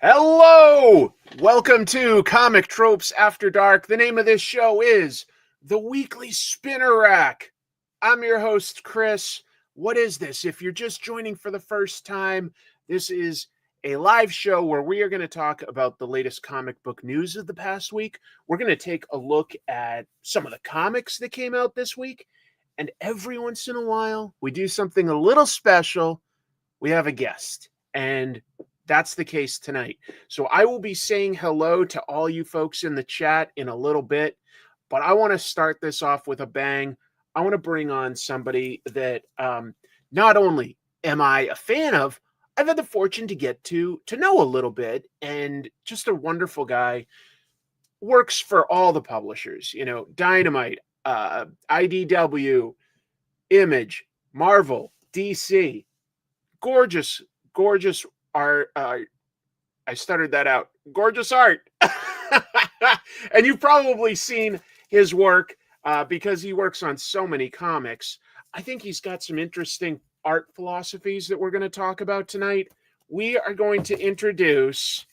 Hello! Welcome to Comic Tropes After Dark. The name of this show is The Weekly Spinner Rack. I'm your host, Chris. What is this? If you're just joining for the first time, this is a live show where we are going to talk about the latest comic book news of the past week. We're going to take a look at some of the comics that came out this week. And every once in a while, we do something a little special. We have a guest. And that's the case tonight. So I will be saying hello to all you folks in the chat in a little bit, but I want to start this off with a bang. I want to bring on somebody that not only am I a fan of, I've had the fortune to get to know a little bit, and just a wonderful guy. Works for all the publishers, Dynamite, IDW, Image, Marvel, DC. Gorgeous art. I stuttered that out. Gorgeous art. And you've probably seen his work because he works on so many comics. I think he's got some interesting art philosophies that we're going to talk about tonight. We are going to introduce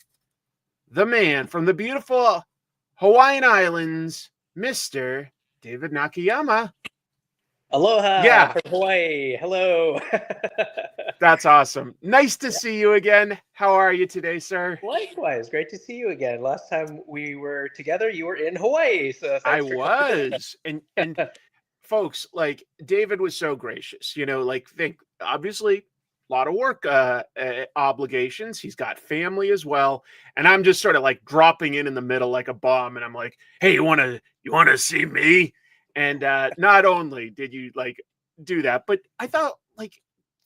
the man from the beautiful Hawaiian Islands, Mr. David Nakayama. Aloha Yeah. from Hawaii. Hello. That's awesome. Nice to see you again. How are you today, sir? Likewise. Great to see you again. Last time we were together, you were in Hawaii. So I was. And folks, like, David was so gracious, think obviously a lot of work obligations. He's got family as well. And I'm just sort of like dropping in the middle like a bomb. And I'm like, hey, you want to see me? And not only did you do that, but I thought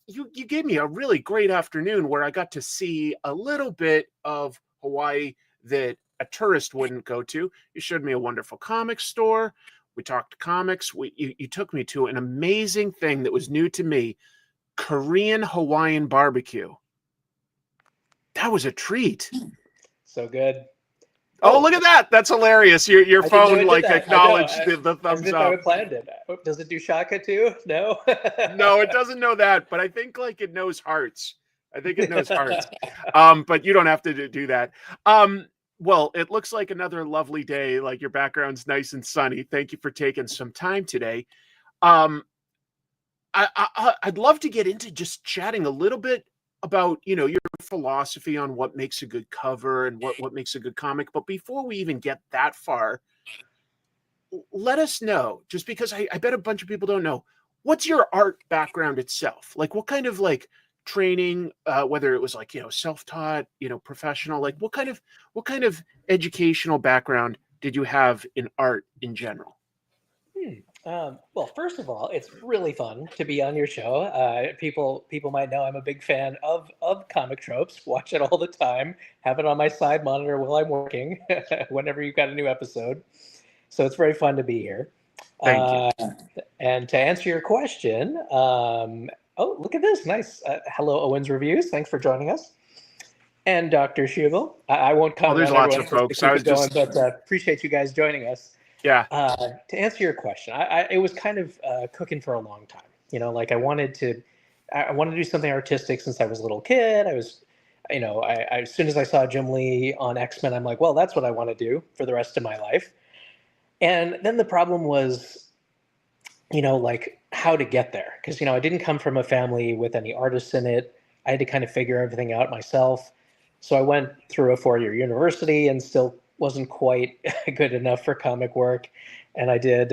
you gave me a really great afternoon where I got to see a little bit of Hawaii that a tourist wouldn't go to. You showed me a wonderful comic store. We talked comics. You took me to an amazing thing that was new to me, Korean Hawaiian barbecue. That was a treat. So good. Oh, look at that. That's hilarious. Your phone acknowledged the thumbs up. I planned it. Does it do shaka too? No? No, it doesn't know that, but I think it knows hearts. But you don't have to do that. Well, it looks like another lovely day. Like, your background's nice and sunny. Thank you for taking some time today. I'd love to get into just chatting a little bit about, your philosophy on what makes a good cover and what makes a good comic. But before we even get that far, let us know, just because I bet a bunch of people don't know, what's your art background itself? Like, what kind of training, whether it was self-taught, professional, what kind of educational background did you have in art in general? Well, first of all, it's really fun to be on your show. People might know I'm a big fan of comic tropes. Watch it all the time. Have it on my side monitor while I'm working. Whenever you've got a new episode, so it's very fun to be here. Thank you. And to answer your question, oh, look at this, nice. Hello, Owens Reviews. Thanks for joining us. And Dr. Schubel. I won't comment. There's lots of folks. I was just but appreciate you guys joining us. Yeah. To answer your question, it was kind of cooking for a long time. I wanted to do something artistic since I was a little kid. I was, as soon as I saw Jim Lee on X-Men, I'm like, well, that's what I want to do for the rest of my life. And then the problem was, how to get there. Because, I didn't come from a family with any artists in it. I had to kind of figure everything out myself. So I went through a 4-year university and still wasn't quite good enough for comic work. And I did,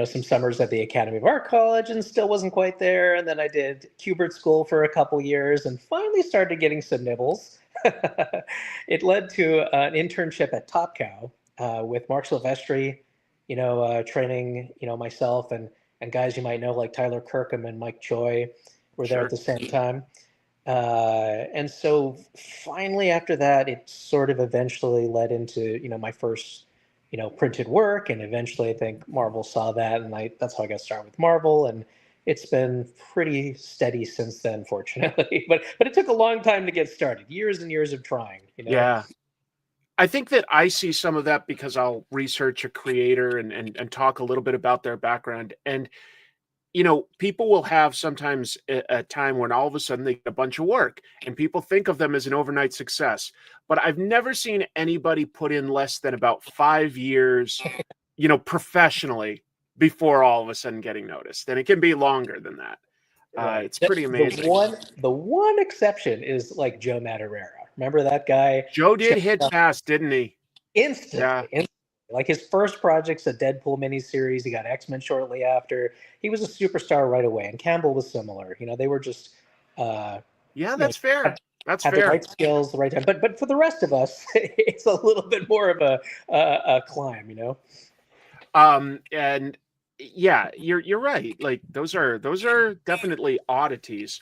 some summers at the Academy of Art College and still wasn't quite there. And then I did Kubert School for a couple years and finally started getting some nibbles. It led to an internship at Top Cow with Mark Silvestri, training, myself and guys you might know like Tyler Kirkham and Mike Choi were there at the same time. And so finally after that, it sort of eventually led into, my first, printed work. And eventually I think Marvel saw that, and that's how I got started with Marvel. And it's been pretty steady since then, fortunately. But it took a long time to get started, years and years of trying, Yeah. I think that I see some of that because I'll research a creator and talk a little bit about their background. And people will have sometimes a time when all of a sudden they get a bunch of work and people think of them as an overnight success. But I've never seen anybody put in less than about 5 years, professionally before all of a sudden getting noticed. And it can be longer than that. Right. It's pretty amazing. The one exception is like Joe Madureira. Remember that guy? Joe did hit fast, didn't he? Instantly. Yeah. Like his first project's a Deadpool miniseries. He got X-Men shortly after. He was a superstar right away. And Campbell was similar. They were just that's fair. That's had fair. The right skills, the right time. But for the rest of us, it's a little bit more of a climb, And yeah, you're right. Like those are definitely oddities.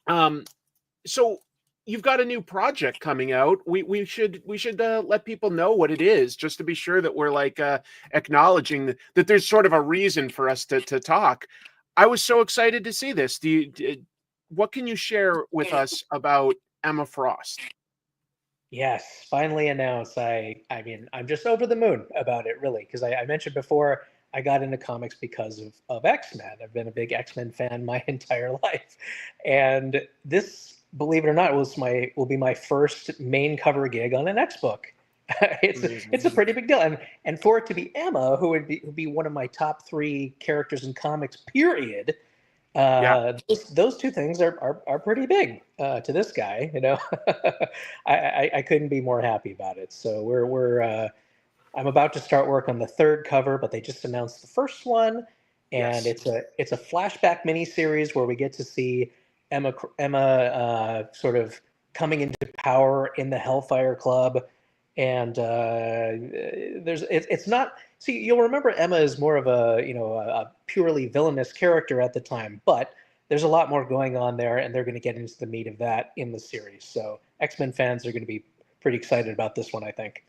So you've got a new project coming out. We should let people know what it is, just to be sure that we're like acknowledging that there's sort of a reason for us to talk. I was so excited to see this. What can you share with us about Emma Frost? Yes, finally announced. I mean, I'm just over the moon about it, really, because I mentioned before I got into comics because of X-Men. I've been a big X-Men fan my entire life, and this, believe it or not, will be my first main cover gig on an X book. It's a pretty big deal, and for it to be Emma, who would be one of my top 3 characters in comics, period. Those two things are pretty big to this guy. I couldn't be more happy about it. So I'm about to start work on the 3rd cover, but they just announced the first one, and it's a flashback miniseries where we get to see Emma sort of coming into power in the Hellfire Club, and it's not. See, you'll remember Emma is more of a purely villainous character at the time, but there's a lot more going on there, and they're going to get into the meat of that in the series. So X-Men fans are going to be pretty excited about this one, I think.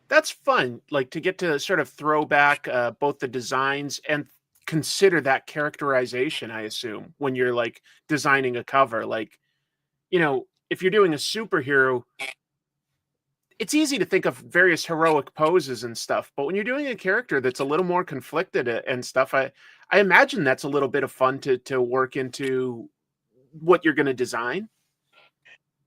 That's fun, like to get to sort of throw back both the designs and consider that characterization, I assume, when you're like designing a cover. Like, if you're doing a superhero, it's easy to think of various heroic poses and stuff, but when you're doing a character that's a little more conflicted and stuff, I imagine that's a little bit of fun to work into what you're going to design.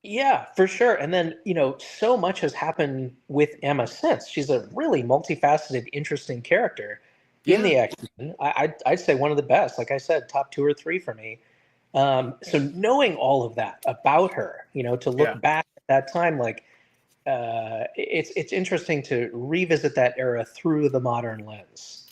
Yeah, for sure. And then, so much has happened with Emma since. She's a really multifaceted, interesting character in the X-Men. I'd say one of the best. Like I said, top 2 or 3 for me. So knowing all of that about her, to look back at that time, like, it's interesting to revisit that era through the modern lens.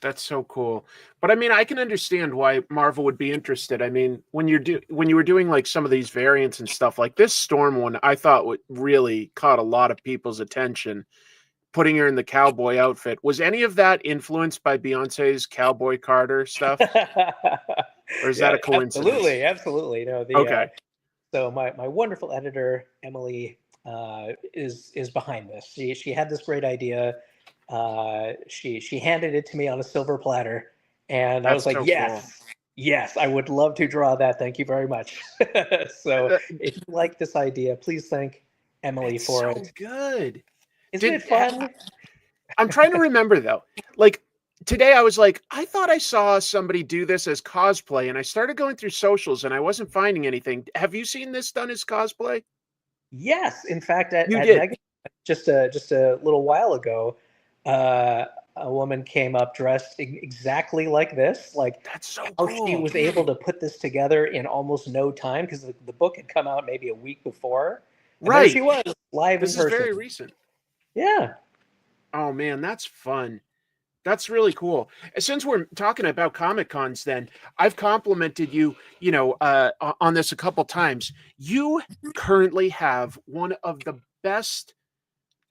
That's so cool. But I mean, I can understand why Marvel would be interested. I mean, when you were doing like some of these variants and stuff, like this Storm one, I thought really caught a lot of people's attention. Putting her in the cowboy outfit. Was any of that influenced by Beyonce's Cowboy Carter stuff? Or is that a coincidence? Absolutely. Okay. So my wonderful editor, Emily, is behind this. She had this great idea. She handed it to me on a silver platter, and I was like, yes, I would love to draw that. Thank you very much. So if you like this idea, please thank Emily for it. Good. Isn't it fun? I'm trying to remember though. Like today I was like, I thought I saw somebody do this as cosplay, and I started going through socials and I wasn't finding anything. Have you seen this done as cosplay? Yes. In fact, at Mega, just a little while ago, a woman came up dressed exactly like this. Like, that's so how cool. She was able to put this together in almost no time, because the book had come out maybe a week before. And there she was, live in person. This is very recent. Yeah. Oh man, that's fun. That's really cool. Since we're talking about Comic Cons, then I've complimented you, on this a couple times. You currently have one of the best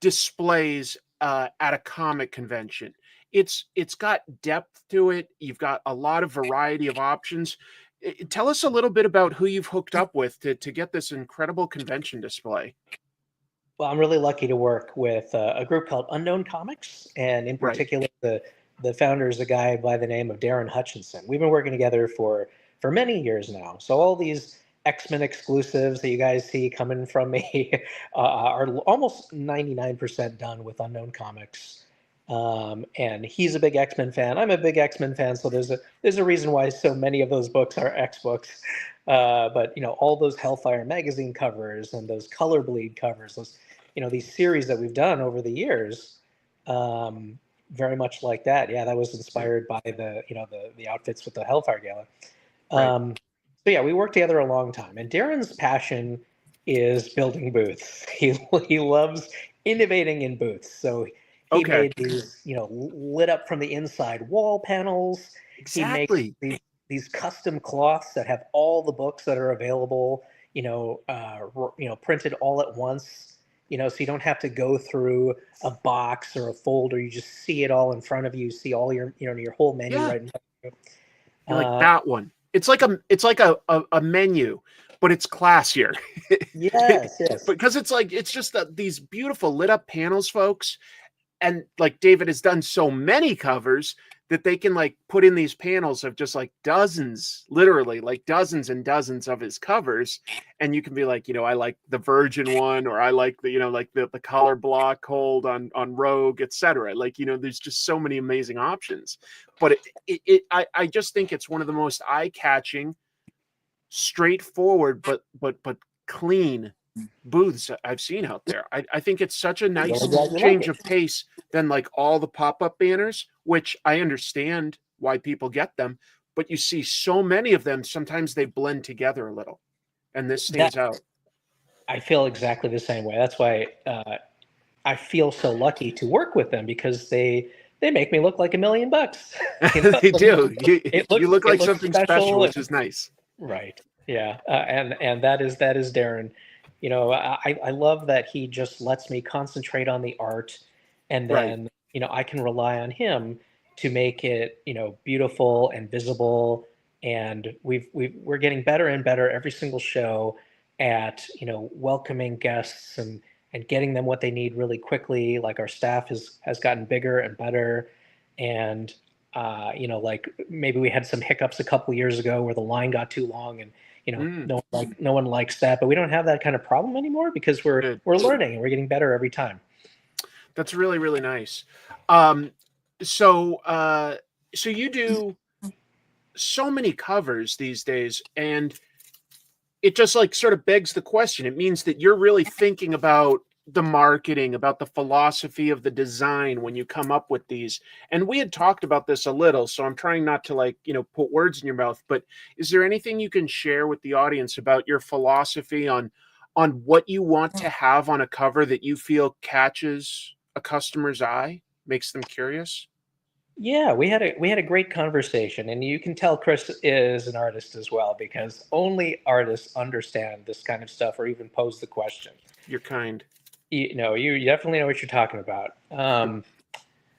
displays at a comic convention. It's got depth to it. You've got a lot of variety of options. Tell us a little bit about who you've hooked up with to get this incredible convention display. Well, I'm really lucky to work with a group called Unknown Comics, and in particular, the founder is a guy by the name of Darren Hutchinson. We've been working together for many years now. So all these X-Men exclusives that you guys see coming from me are almost 99% done with Unknown Comics. And he's a big X-Men fan. I'm a big X-Men fan, so there's a reason why so many of those books are X books. But all those Hellfire magazine covers and those Color Bleed covers, those these series that we've done over the years, very much like that. Yeah, that was inspired by the outfits with the Hellfire Gala. Right. So yeah, we worked together a long time, and Darren's passion is building booths. He loves innovating in booths. So he Okay. made these, lit up from the inside wall panels. He makes Exactly. these custom cloths that have all the books that are available, printed all at once. So you don't have to go through a box or a folder. You just see it all in front of you. See all your, your whole menu Yeah. right in front of you. You're like that one. It's like a menu, but it's classier. Yes. Because it's just these beautiful lit up panels, folks. And like David has done so many covers that they can like put in these panels of just like dozens, literally like dozens and dozens of his covers. And you can be like, I like the Virgin one, or I like the, like the color block hold on Rogue, etc. Like, there's just so many amazing options. But I just think it's one of the most eye-catching, straightforward, but clean booths I've seen out there. I think it's such a nice change of pace than like all the pop-up banners, which I understand why people get them, but you see so many of them, sometimes they blend together a little, and this stands out. I feel exactly the same way. That's why I feel so lucky to work with them, because they make me look like $1 million. They do. You look like looks something special, which is nice. Right. Yeah. And that is Darren. I love that he just lets me concentrate on the art, and then, I can rely on him to make it, beautiful and visible. And we're getting better and better every single show at, welcoming guests and getting them what they need really quickly. Like, our staff has gotten bigger and better. And, like maybe we had some hiccups a couple years ago where the line got too long, and no one likes that, but we don't have that kind of problem anymore, because we're learning and we're getting better every time. That's really, really nice. So you do so many covers these days, and it just like sort of begs the question. It means that you're really thinking about the marketing, about the philosophy of the design when you come up with these. And we had talked about this a little, so I'm trying not to put words in your mouth, but is there anything you can share with the audience about your philosophy on what you want to have on a cover that you feel catches a customer's eye, makes them curious? Yeah, we had a great conversation, and you can tell Chris is an artist as well, because only artists understand this kind of stuff or even pose the question. You're kind. You definitely know what you're talking about.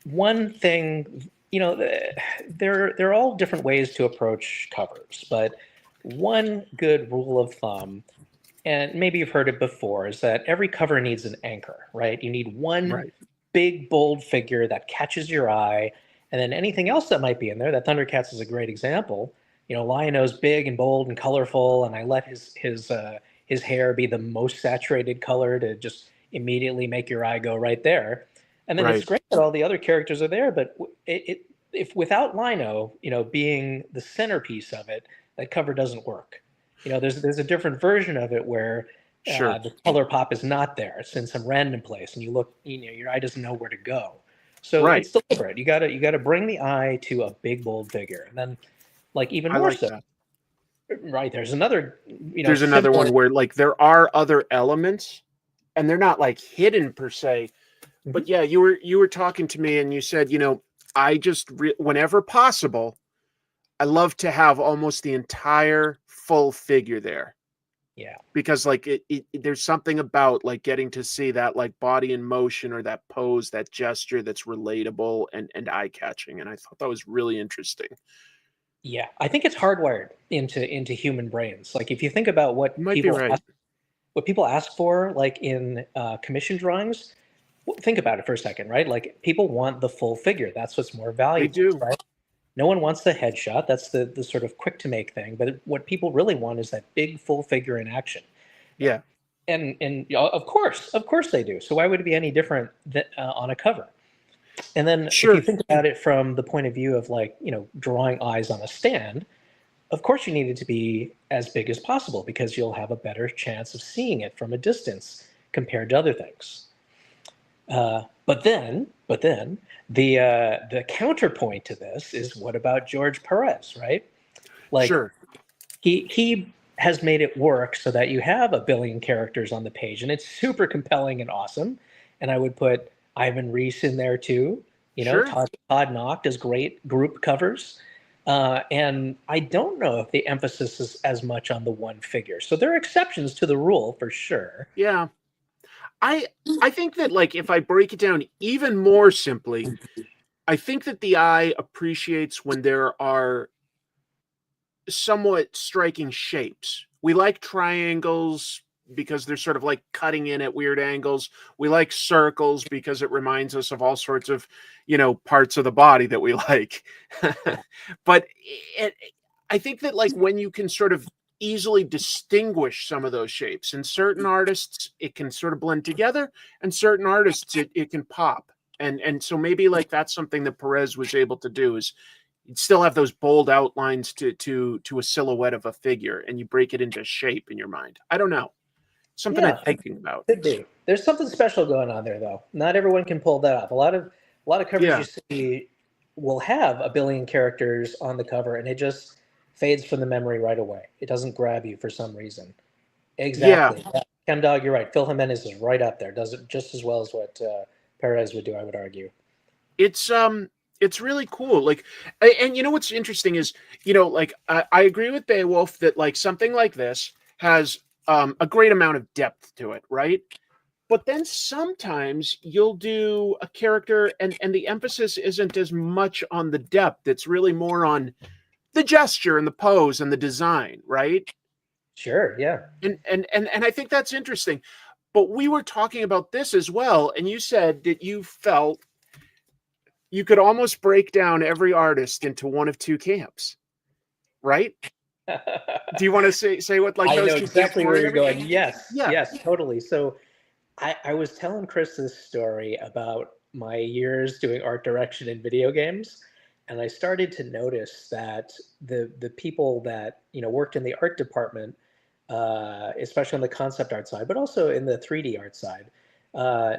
One thing, there are all different ways to approach covers, but one good rule of thumb, and maybe you've heard it before, is that every cover needs an anchor, right? You need one big, bold figure that catches your eye, and then anything else that might be in there. That Thundercats is a great example. Lion-O's big and bold and colorful, and I let his hair be the most saturated color to just immediately make your eye go right there. And then it's great that all the other characters are there, but if without Lino, being the centerpiece of it, that cover doesn't work. There's a different version of it where the color pop is not there. It's in some random place, and you look, your eye doesn't know where to go. So it's deliberate. You gotta bring the eye to a big, bold figure, and then, like, even more so. That. Right. There's another. There's another one where like there are other elements, and they're not like hidden per se. Mm-hmm. But yeah, you were talking to me, and you said, I just whenever possible, I love to have almost the entire full figure there. Yeah. Because like there's something about like getting to see that like body in motion, or that pose, that gesture that's relatable and eye-catching. And I thought that was really interesting. Yeah, I think it's hardwired into human brains. Like, if you think about what people ask for, like in commission drawings, think about it for a second, right? Like, people want the full figure. That's what's more valuable. They do, right? No one wants the headshot. That's the sort of quick to make thing. But what people really want is that big full figure in action. Yeah. And of course they do. So why would it be any different on a cover? And then if you Sure. think about it from the point of view of like, drawing eyes on a stand, of course you need it to be as big as possible because you'll have a better chance of seeing it from a distance compared to other things. But then the counterpoint to this is, what about George Perez, right? Like, Sure. he has made it work so that you have a billion characters on the page, and it's super compelling and awesome. And I would put Ivan Reis in there too. Sure. Todd Knock does great group covers. And I don't know if the emphasis is as much on the one figure. So there are exceptions to the rule for sure. Yeah. I think that, like, if I break it down even more simply, I think that the eye appreciates when there are somewhat striking shapes. We like triangles because they're sort of like cutting in at weird angles. We like circles because it reminds us of all sorts of, parts of the body that we like. But I think that, like, when you can sort of easily distinguish some of those shapes, in certain artists it can sort of blend together, and certain artists it can pop. And so maybe, like, that's something that Perez was able to do, is you'd still have those bold outlines to a silhouette of a figure, and you break it into shape in your mind. I don't know. Something I'm thinking about. Could be. There's something special going on there, though. Not everyone can pull that off. A lot of covers you see will have a billion characters on the cover, and it just fades from the memory right away. It doesn't grab you for some reason. Exactly. Yeah. Chem Dog, you're right. Phil Jimenez is right up there. Does it just as well as what Perez would do, I would argue. It's really cool. Like, and what's interesting is, like, I agree with Beowulf that, like, something like this has a great amount of depth to it, right? But then sometimes you'll do a character and the emphasis isn't as much on the depth. It's really more on the gesture and the pose and the design, right? Sure, yeah. And I think that's interesting. But we were talking about this as well, and you said that you felt you could almost break down every artist into one of two camps, right? Do you want to say what, like, I those know two exactly where you're going. Yes. Yes, totally. So I was telling Chris this story about my years doing art direction in video games, and I started to notice that the people that worked in the art department, especially on the concept art side, but also in the 3D art side,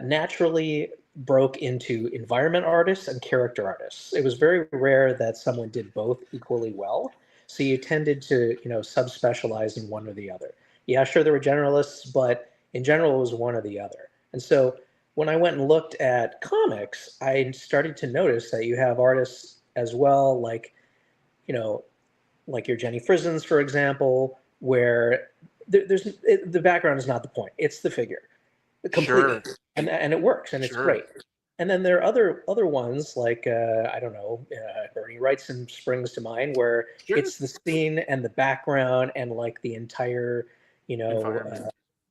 naturally broke into environment artists and character artists. It was very rare that someone did both equally well. So you tended to, subspecialize in one or the other. Yeah, sure, there were generalists, but in general, it was one or the other. And so when I went and looked at comics, I started to notice that you have artists as well, like, like your Jenny Frisons, for example, where the background is not the point; it's the figure, completely, Sure. and it works, and it's great. And then there are other ones like I don't know, Bernie Wrightson springs to mind, where it's the scene and the background and like the entire,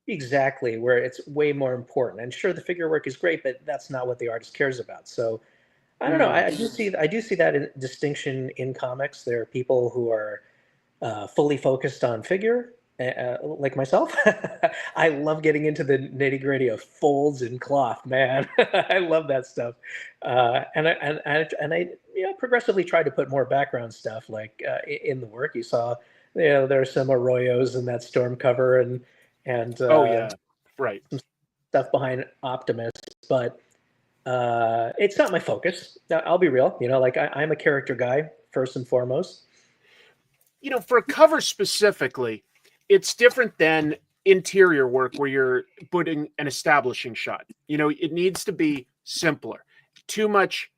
exactly, where it's way more important. And sure, the figure work is great, but that's not what the artist cares about. So I don't know. I do see that distinction in comics. There are people who are fully focused on figure, like myself. I love getting into the nitty gritty of folds and cloth, man. I love that stuff, and I progressively try to put more background stuff like in the work. You saw, there are some Arroyos in that Storm cover, and Oh yeah, right. some stuff behind Optimus, but it's not my focus. I'll be real. Like I'm a character guy first and foremost. For a cover specifically, it's different than interior work where you're putting an establishing shot. It needs to be simpler. Too much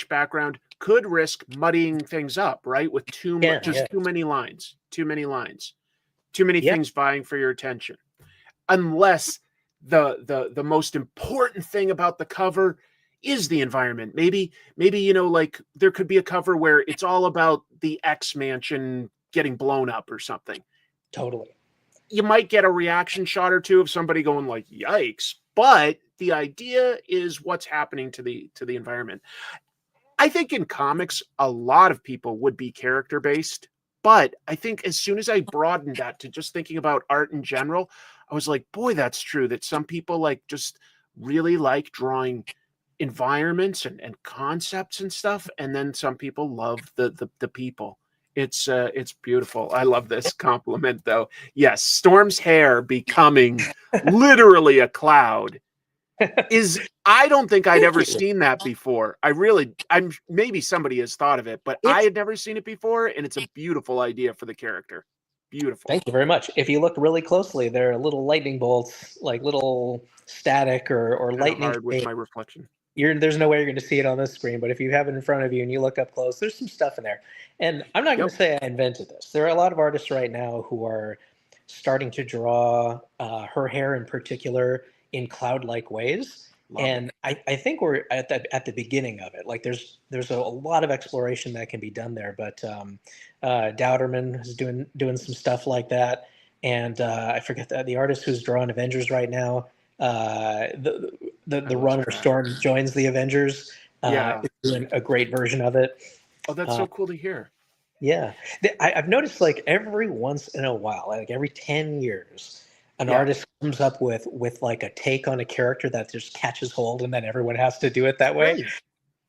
background could risk muddying things up, right? With too many lines, too many things vying for your attention. Unless the most important thing about the cover is the environment. Maybe like there could be a cover where it's all about the X mansion getting blown up or something. Totally. You might get a reaction shot or two of somebody going like, yikes, but the idea is what's happening to the environment. I think in comics a lot of people would be character based, but I think as soon as I broadened that to just thinking about art in general, I was like, boy, that's true, that some people like just really like drawing environments and concepts and stuff, and then some people love the people. It's beautiful. I love this compliment though. Yes, Storm's hair becoming literally a cloud is, I don't think I'd ever seen that before. I'm maybe somebody has thought of it, but I had never seen it before, and it's a beautiful idea for the character. Beautiful. Thank you very much. If you look really closely, there are little lightning bolts, like little static or lightning. Hard with my reflection. There's no way you're going to see it on this screen, but if you have it in front of you and you look up close, there's some stuff in there. And I'm not going to say I invented this. There are a lot of artists right now who are starting to draw her hair in particular in cloud-like ways. And I think we're at the beginning of it. Like there's a lot of exploration that can be done there. But Dowderman is doing some stuff like that. And I forget the artist who's drawing Avengers right now. The runner Storm joins the Avengers. Is doing a great version of it. Oh, that's so cool to hear. Yeah, I've noticed like every once in a while, like every 10 years, an artist comes up with like a take on a character that just catches hold, and then everyone has to do it that way.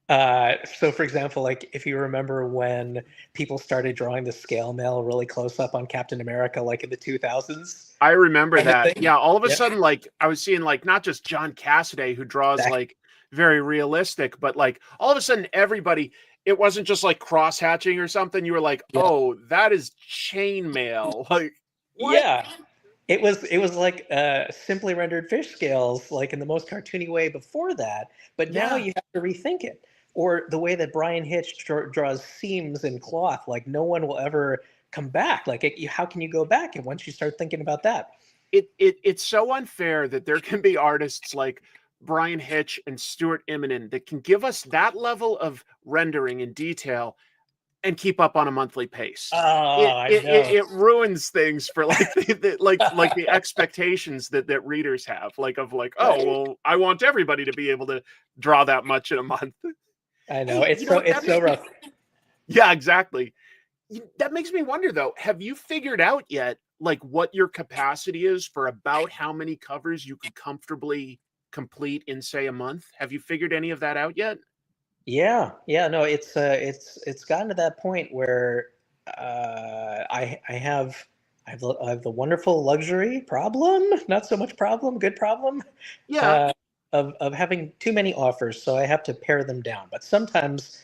So for example, like if you remember when people started drawing the scale mail really close up on Captain America, like in the 2000s. I remember that. Yeah, all of a sudden, like I was seeing like not just John Cassaday who draws like very realistic, but like all of a sudden everybody, it wasn't just like cross hatching or something. You were like, oh, that is chainmail. Like, what? Yeah. It was like simply rendered fish scales, like in the most cartoony way before that. But now you have to rethink it. Or the way that Brian Hitch draws seams in cloth, like no one will ever come back. Like, how can you go back? And once you start thinking about that, it's so unfair that there can be artists like Brian Hitch and Stuart Immonen that can give us that level of rendering and detail and keep up on a monthly pace. It ruins things for like the expectations that readers have, like of like, oh well, I want everybody to be able to draw that much in a month. I know it's so rough. Yeah, exactly. That makes me wonder though, have you figured out yet like what your capacity is for about how many covers you could comfortably complete in say a month? Have you figured any of that out yet? Yeah, no, it's gotten to that point where I have the wonderful luxury problem, not so much problem, good problem, of having too many offers, so I have to pare them down. But sometimes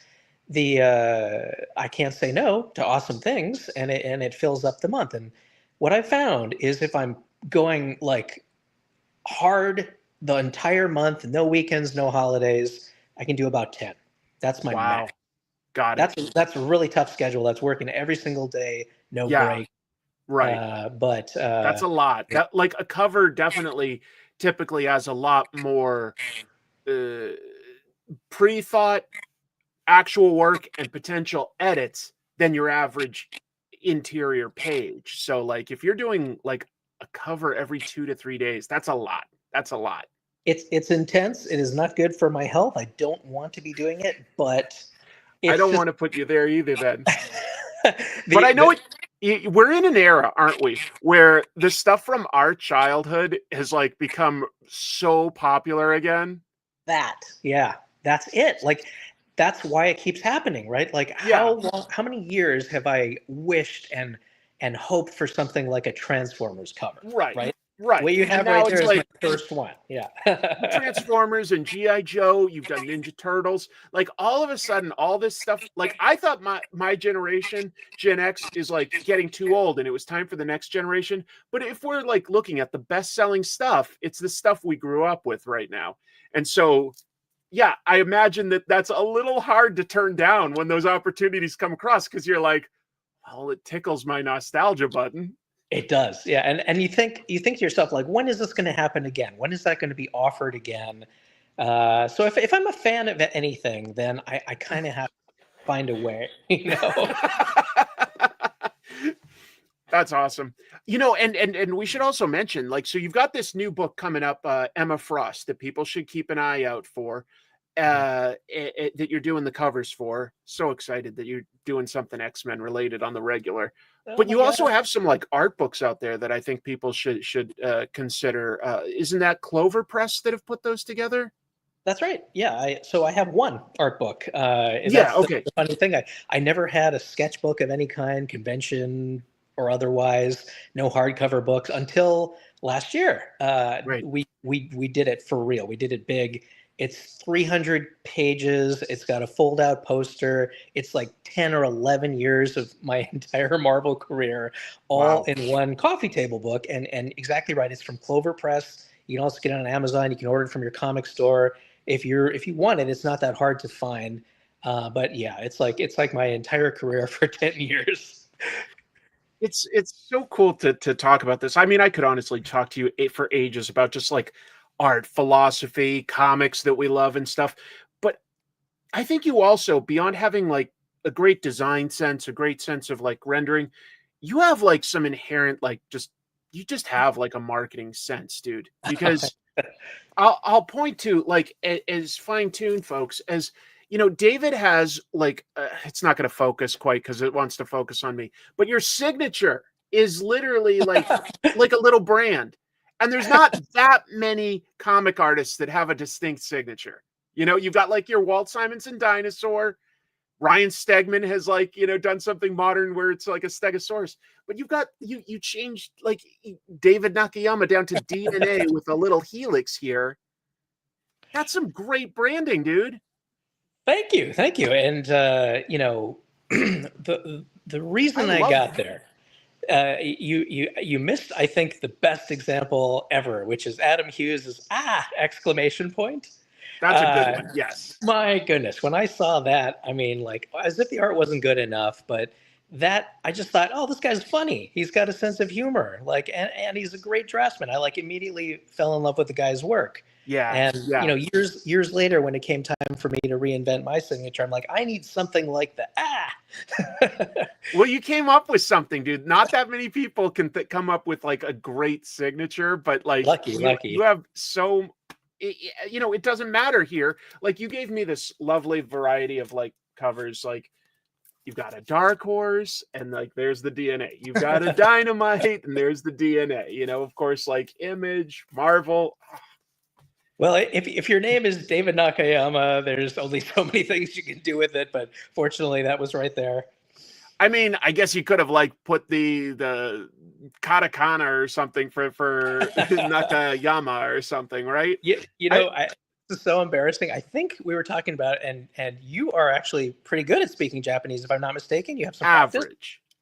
I can't say no to awesome things, and it fills up the month. And what I found is if I'm going like hard the entire month, no weekends, no holidays, I can do about 10. That's my max. Got it. That's a really tough schedule. That's working every single day, no break. Right. But that's a lot. That like a cover definitely typically has a lot more pre-thought, actual work, and potential edits than your average interior page. So like if you're doing like a cover every 2 to 3 days, that's a lot. That's a lot. It's intense. It is not good for my health. I don't want to be doing it, but I don't want to put you there either then. But I know we're in an era, aren't we, where the stuff from our childhood has like become so popular again. That's it. Like that's why it keeps happening, right? Like how many years have I wished and hoped for something like a Transformers cover? Right. What you have right there is like, my first one. Yeah. Transformers and G.I. Joe, you've done Ninja Turtles. Like all of a sudden, all this stuff, like I thought my generation, Gen X, is like getting too old and it was time for the next generation. But if we're like looking at the best-selling stuff, it's the stuff we grew up with right now. And so, yeah, I imagine that's a little hard to turn down when those opportunities come across because you're like, well, it tickles my nostalgia button. It does, yeah, and you think to yourself like, when is this going to happen again? When is that going to be offered again? So if I'm a fan of anything, then I kind of have to find a way, you know. That's awesome, you know, and we should also mention like, so you've got this new book coming up, Emma Frost, that people should keep an eye out for. That you're doing the covers for. So excited that you're doing something X-Men related on the regular. But you also have some like art books out there that I think people should consider. Isn't that Clover Press that have put those together? That's right. Yeah. So I have one art book. Yeah, That's okay. the funny thing. I never had a sketchbook of any kind, convention or otherwise. No hardcover books until last year. Right. We did it for real. We did it big. It's 300 pages. It's got a fold out poster. It's like 10 or 11 years of my entire Marvel career, all Wow. in one coffee table book. And exactly right. It's from Clover Press. You can also get it on Amazon. You can order it from your comic store if you want it. It's not that hard to find. But yeah, it's like my entire career for 10 years. It's so cool to talk about this. I mean, I could honestly talk to you for ages about just like art, philosophy, comics that we love and stuff. But I think you also, beyond having like a great design sense, a great sense of like rendering, you have like some inherent like just you just have like a marketing sense, dude. Because I'll point to like as fine-tuned folks as David has like it's not going to focus quite because it wants to focus on me, but your signature is literally like a little brand, and there's not that many comic artists that have a distinct signature. You've got like your Walt Simonson dinosaur. Ryan Stegman has like done something modern where it's like a stegosaurus, but you've got you changed like David Nakayama down to DNA with a little helix here. That's some great branding, dude. Thank you. And the I reason I love got that. there, you missed, I think, the best example ever, which is Adam Hughes's exclamation point. That's a good Uh, one. Yes. My goodness, when I saw that, I mean, like, as if the art wasn't good enough, but that I just thought, oh, this guy's funny. He's got a sense of humor, like, and he's a great draftsman. I like immediately fell in love with the guy's work. Yeah. And Yeah. years later, when it came time for me to reinvent my signature, I'm like, I need something like the. Well, you came up with something, dude. Not that many people can come up with like a great signature, but like you Lucky. have so it doesn't matter here. Like you gave me this lovely variety of like covers, like you've got a Dark Horse and like there's the DNA. You've got a Dynamite and there's the DNA. Of course, like Image, Marvel. Well, if your name is David Nakayama, there's only so many things you can do with it, but fortunately that was right there. I mean, I guess you could have like put the katakana or something for Nakayama or something, right? This is so embarrassing. I think we were talking about, and you are actually pretty good at speaking Japanese, if I'm not mistaken. You have some practice?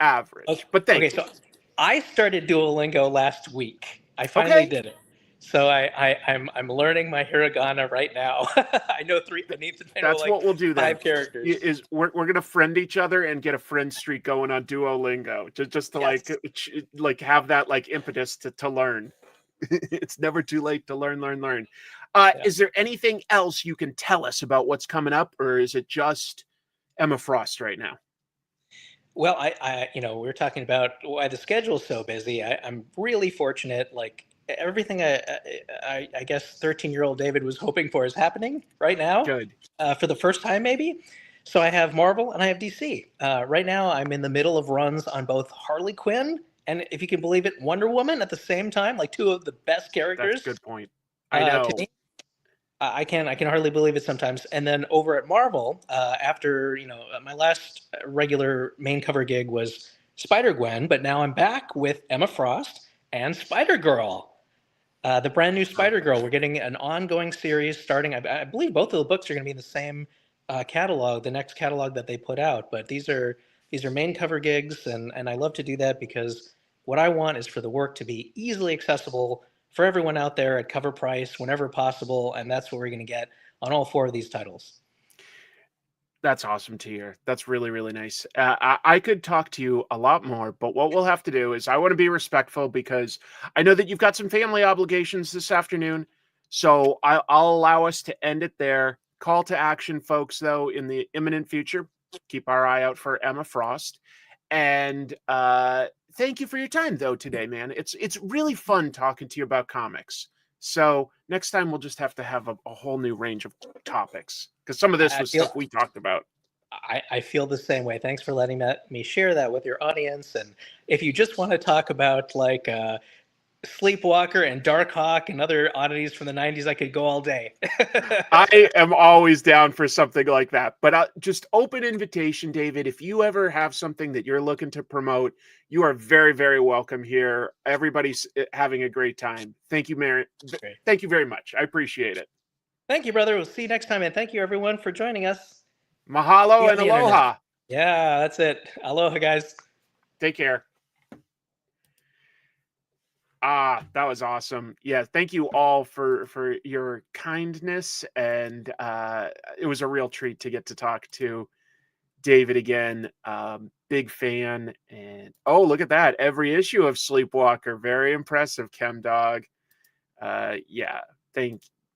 Average. Okay. But thank you. So I started Duolingo last week. I finally did it. So I'm learning my hiragana right now. I know I need to know That's like what we'll do then. 5 characters. Is we're gonna friend each other and get a friend streak going on Duolingo, just to like have that like impetus to learn. It's never too late to learn. Is there anything else you can tell us about what's coming up, or is it just Emma Frost right now? Well, I we were talking about why the schedule's so busy. I'm really fortunate. Like everything, I guess 13-year-old David was hoping for is happening right now. Good. For the first time, maybe. So I have Marvel and I have DC. Right now, I'm in the middle of runs on both Harley Quinn and, if you can believe it, Wonder Woman at the same time. Like two of the best characters. That's a good point. I know. To me. I can hardly believe it sometimes. And then over at Marvel, after my last regular main cover gig was Spider-Gwen, but now I'm back with Emma Frost and Spider-Girl, the brand new Spider-Girl. We're getting an ongoing series starting. I believe both of the books are going to be in the same catalog, the next catalog that they put out. But these are main cover gigs, and I love to do that because what I want is for the work to be easily accessible for everyone out there at cover price whenever possible, and that's what we're going to get on all 4 of these titles. That's awesome to hear. That's really, really nice. I could talk to you a lot more, but what we'll have to do is I want to be respectful because I know that you've got some family obligations this afternoon, so I'll allow us to end it there. Call to action, folks, though, in the imminent future, keep our eye out for Emma Frost. And thank you for your time, though, today, man. It's really fun talking to you about comics. So next time we'll just have to have a whole new range of topics because some of this was stuff we talked about. I feel the same way. Thanks for letting me share that with your audience. And if you just want to talk about like Sleepwalker and Darkhawk and other oddities from the 90s. I could go all day. I am always down for something like that. But just open invitation, David. If you ever have something that you're looking to promote, you are very, very welcome here. Everybody's having a great time. Thank you, Mary. Thank you very much. I appreciate it. Thank you, brother. We'll see you next time. And thank you, everyone, for joining us. Mahalo and aloha. Internet. Yeah, that's it. Aloha, guys. Take care. That was awesome. Yeah, thank you all for your kindness, and it was a real treat to get to talk to David again. Big fan, and oh, look at that! Every issue of Sleepwalker, very impressive, ChemDog. Yeah,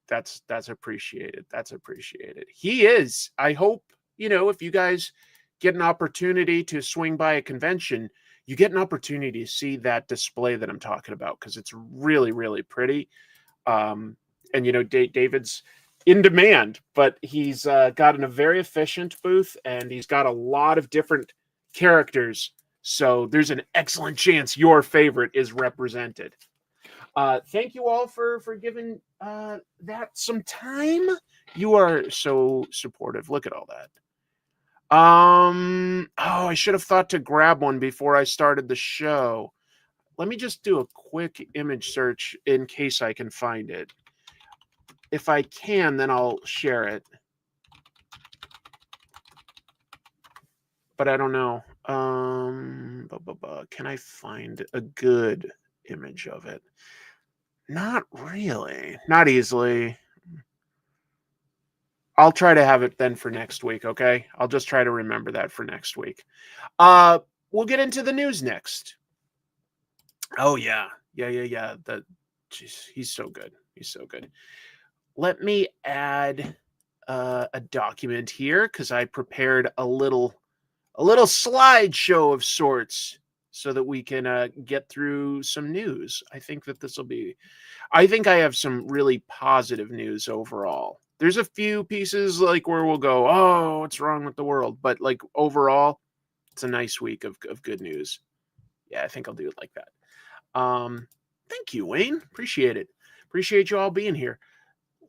that's appreciated. That's appreciated. He is. I hope, if you guys get an opportunity to swing by a convention, you get an opportunity to see that display that I'm talking about, because it's really, really pretty. And, David's in demand, but he's got a very efficient booth, and he's got a lot of different characters. So there's an excellent chance your favorite is represented. Thank you all for giving that some time. You are so supportive. Look at all that. I should have thought to grab one before I started the show. Let me just do a quick image search in case I can find it. If I can, then I'll share it. But I don't know. Can I find a good image of it? Not really. Not easily. I'll try to have it then for next week, okay? I'll just try to remember that for next week. We'll get into the news next. Oh, yeah. Yeah. He's so good. He's so good. Let me add a document here, because I prepared a little slideshow of sorts so that we can get through some news. I think I have some really positive news overall. There's a few pieces like where we'll go, oh, what's wrong with the world? But like overall, it's a nice week of good news. Yeah, I think I'll do it like that. Thank you, Wayne. Appreciate it. Appreciate you all being here.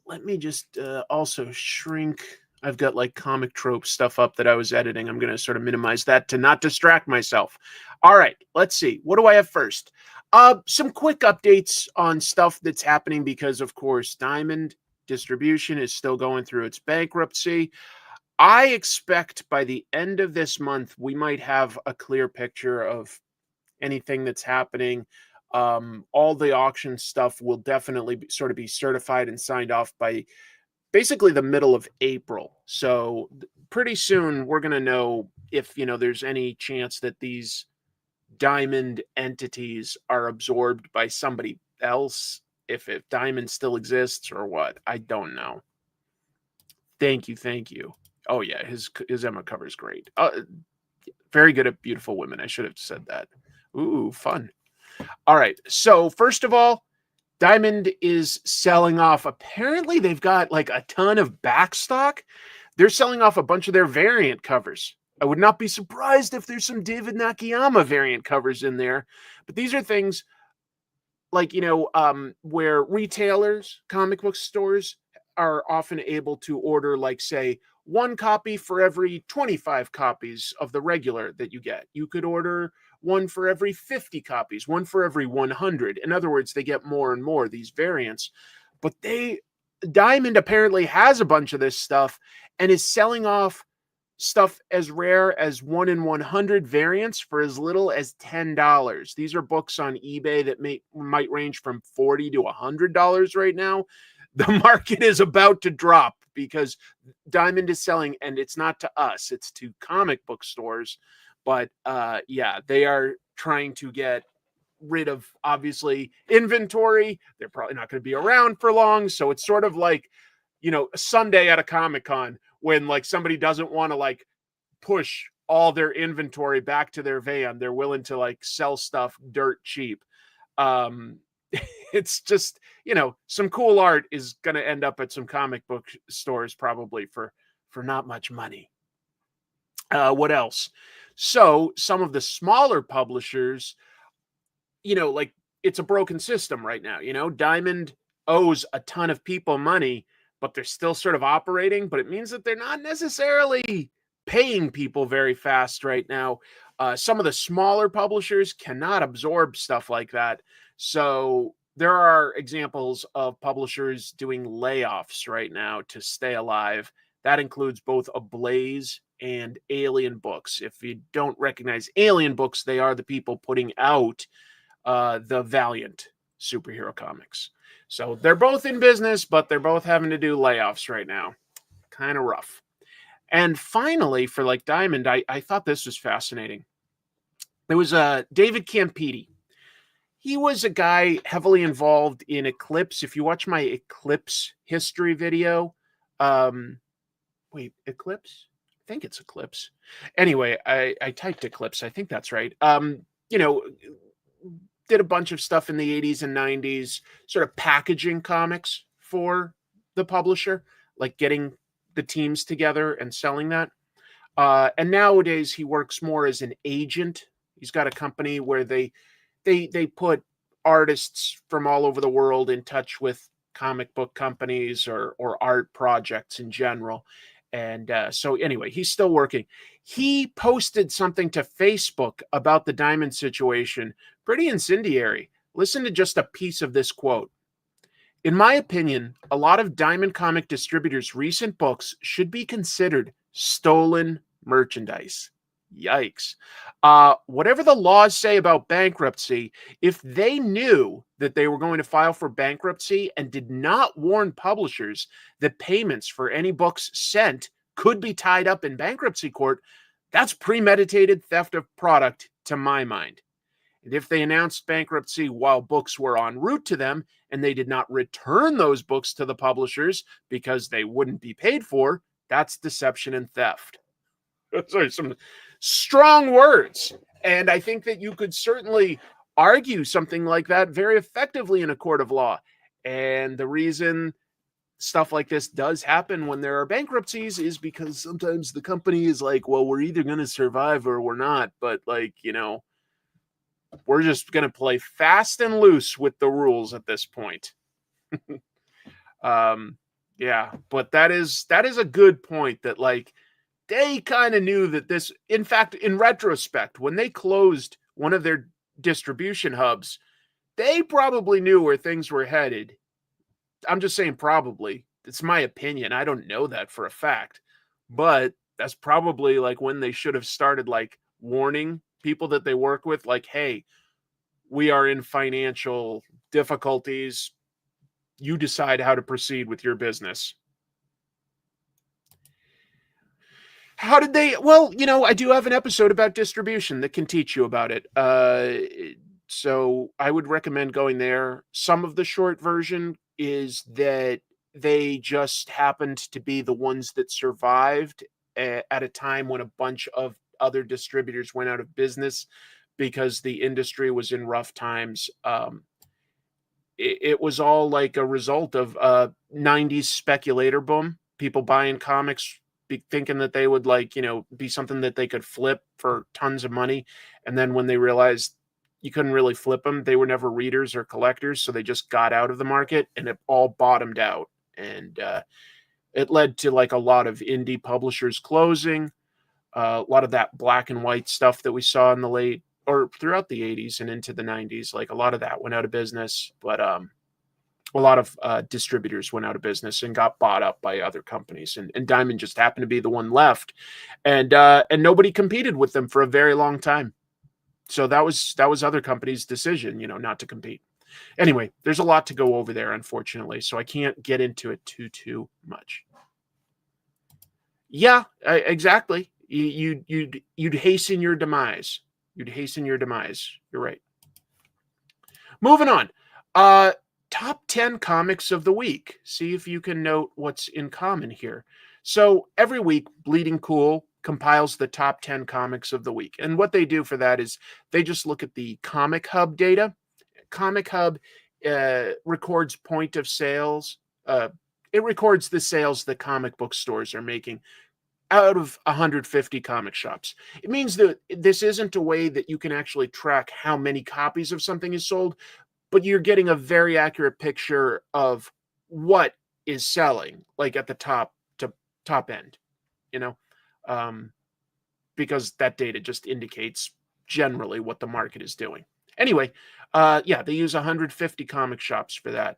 Let me just also shrink. I've got like comic trope stuff up that I was editing. I'm going to sort of minimize that to not distract myself. All right, let's see. What do I have first? Some quick updates on stuff that's happening, because, of course, Diamond Distribution is still going through its bankruptcy. I expect by the end of this month, we might have a clear picture of anything that's happening. All the auction stuff will definitely sort of be certified and signed off by basically the middle of April. So pretty soon we're going to know if, there's any chance that these Diamond entities are absorbed by somebody else, if Diamond still exists or what. I don't know. Thank you. Oh yeah, his Emma cover is great. Very good at Beautiful Women. I should have said that. Ooh, fun. All right. So first of all, Diamond is selling off. Apparently, they've got like a ton of backstock. They're selling off a bunch of their variant covers. I would not be surprised if there's some David Nakayama variant covers in there. But these are things like, where retailers, comic book stores are often able to order, like, say, one copy for every 25 copies of the regular that you get. You could order one for every 50 copies, one for every 100. In other words, they get more and more, these variants. But Diamond apparently has a bunch of this stuff and is selling off stuff as rare as 1 in 100 variants for as little as $10. These are books on eBay that might range from $40 to $100 right now. The market is about to drop because Diamond is selling, and it's not to us, it's to comic book stores. But yeah, they are trying to get rid of, obviously, inventory. They're probably not going to be around for long. So it's sort of like, Sunday at a Comic-Con when like somebody doesn't want to like push all their inventory back to their van. They're willing to like sell stuff dirt cheap. It's just, some cool art is going to end up at some comic book stores probably for not much money. What else? So some of the smaller publishers, like it's a broken system right now. You know, Diamond owes a ton of people money, but they're still sort of operating, but it means that they're not necessarily paying people very fast right now. Some of the smaller publishers cannot absorb stuff like that. So there are examples of publishers doing layoffs right now to stay alive. That includes both Ablaze and Alien Books. If you don't recognize Alien Books, they are the people putting out the Valiant superhero comics. So they're both in business, but they're both having to do layoffs right now. Kind of rough. And finally, for like Diamond, I thought this was fascinating. There was David Campiti. He was a guy heavily involved in Eclipse. If you watch my Eclipse history video, Eclipse? I think it's Eclipse. Anyway, I typed Eclipse. I think that's right. You know, did a bunch of stuff in the 80s and 90s, sort of packaging comics for the publisher, like getting the teams together and selling that. And nowadays he works more as an agent. He's got a company where they put artists from all over the world in touch with comic book companies or art projects in general. And so anyway, he's still working. He posted something to Facebook about the Diamond situation, pretty incendiary. Listen to just a piece of this quote. In my opinion, a lot of Diamond comic distributors' recent books should be considered stolen merchandise. Yikes. Whatever the laws say about bankruptcy, if they knew that they were going to file for bankruptcy and did not warn publishers that payments for any books sent could be tied up in bankruptcy court, that's premeditated theft of product to my mind. And if they announced bankruptcy while books were en route to them and they did not return those books to the publishers because they wouldn't be paid for, that's deception and theft. Sorry, some strong words. And I think that you could certainly argue something like that very effectively in a court of law. And the reason stuff like this does happen when there are bankruptcies is because sometimes the company is like, well, we're either going to survive or we're not. But like, you know, we're just going to play fast and loose with the rules at this point. Yeah, but that is a good point that like they kind of knew that this, in fact, in retrospect, when they closed one of their distribution hubs, they probably knew where things were headed. I'm just saying probably. It's my opinion. I don't know that for a fact, but that's probably like when they should have started like warning people that they work with, like, hey, we are in financial difficulties. You decide how to proceed with your business. How did they? Well, you know, I do have an episode about distribution that can teach you about it. So I would recommend going there. Some of the short version is that they just happened to be the ones that survived at a time when a bunch of other distributors went out of business because the industry was in rough times. It was all like a result of 90s speculator boom, people buying comics thinking that they would like, you know, be something that they could flip for tons of money. And then when they realized you couldn't really flip them, they were never readers or collectors. So they just got out of the market and it all bottomed out. And it led to like a lot of indie publishers closing, a lot of that black and white stuff that we saw in the late or throughout the 80s and into the 90s. Like a lot of that went out of business, but a lot of distributors went out of business and got bought up by other companies. And Diamond just happened to be the one left. And nobody competed with them for a very long time. So that was other companies' decision, you know, not to compete. Anyway, there's a lot to go over there, unfortunately. So I can't get into it too much. Yeah, exactly. You'd hasten your demise. You'd hasten your demise. You're right. Moving on. Top 10 comics of the week. See if you can note what's in common here. So every week, Bleeding Cool compiles the top 10 comics of the week. And what they do for that is they just look at the Comic Hub data. Comic Hub records point of sales. It records the sales that comic book stores are making out of 150 comic shops. It means that this isn't a way that you can actually track how many copies of something is sold, but you're getting a very accurate picture of what is selling, like at the top end, you know, because that data just indicates generally what the market is doing. Anyway, yeah, they use 150 comic shops for that.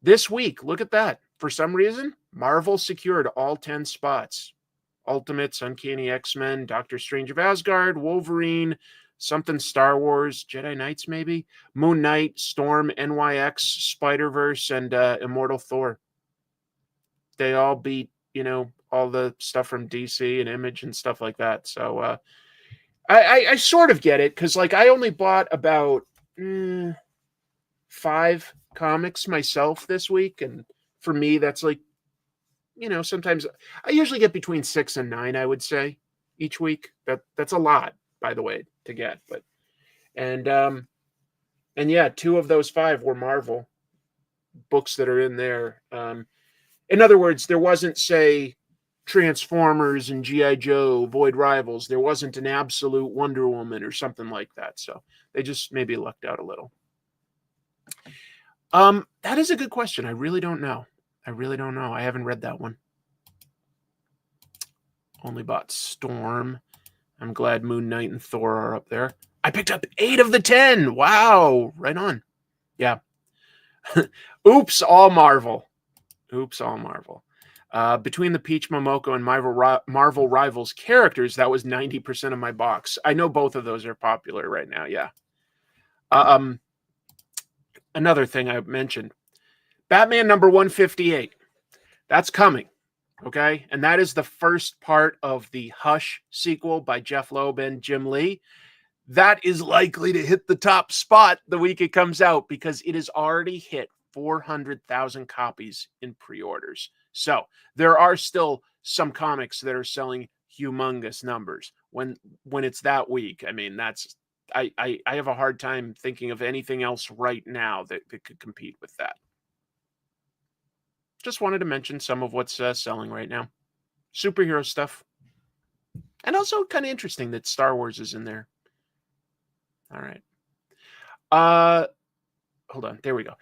This week, look at that. For some reason, Marvel secured all 10 spots. Ultimates, Uncanny X-Men, Doctor Strange of Asgard, Wolverine, something Star Wars, Jedi Knights maybe, Moon Knight, Storm, NYX, Spider-Verse, and Immortal Thor. They all beat, you know, all the stuff from DC and Image and stuff like that. So I sort of get it, because like I only bought about 5 comics myself this week, and for me that's like, you know, sometimes I usually get between 6 and 9, I would say, each week. That's a lot, by the way, to get. But and yeah, 2 of those 5 were Marvel books that are in there. In other words, there wasn't, say, Transformers and G.I. Joe, Void Rivals. There wasn't an absolute Wonder Woman or something like that. So they just maybe lucked out a little. That is a good question. I really don't know. I haven't read that one. Only bought Storm. I'm glad Moon Knight and Thor are up there. I picked up 8 of the 10. Wow. Right on. Yeah. Oops, all Marvel. Between the Peach Momoko and Marvel Rivals characters, that was 90% of my box. I know both of those are popular right now. Yeah. Another thing I mentioned, Batman number 158. That's coming. Okay. And that is the first part of the Hush sequel by Jeff Loeb and Jim Lee. That is likely to hit the top spot the week it comes out, because it has already hit 400,000 copies in pre-orders. So there are still some comics that are selling humongous numbers when it's that week. I mean, that's, I have a hard time thinking of anything else right now that could compete with that. Just wanted to mention some of what's selling right now. Superhero stuff. And also kind of interesting that Star Wars is in there. All right. Hold on. There we go.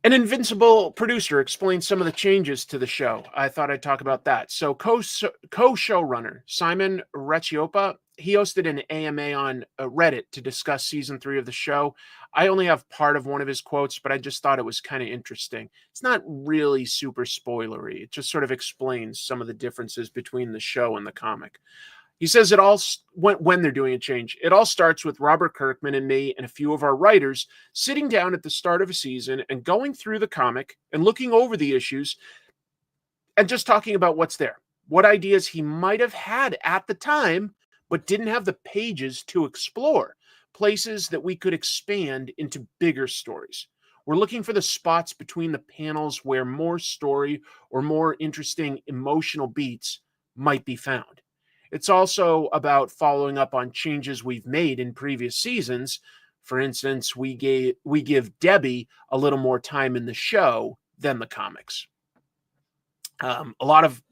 An Invincible producer explained some of the changes to the show. I thought I'd talk about that. So co-showrunner Simon Reciopa, he hosted an AMA on Reddit to discuss season 3 of the show. I only have part of one of his quotes, but I just thought it was kind of interesting. It's not really super spoilery. It just sort of explains some of the differences between the show and the comic. He says it all, when they're doing a change, it all starts with Robert Kirkman and me and a few of our writers sitting down at the start of a season and going through the comic and looking over the issues and just talking about what's there, what ideas he might have had at the time, but didn't have the pages to explore, places that we could expand into bigger stories. We're looking for the spots between the panels where more story or more interesting emotional beats might be found. It's also about following up on changes we've made in previous seasons. For instance, we give Debbie a little more time in the show than the comics. A lot of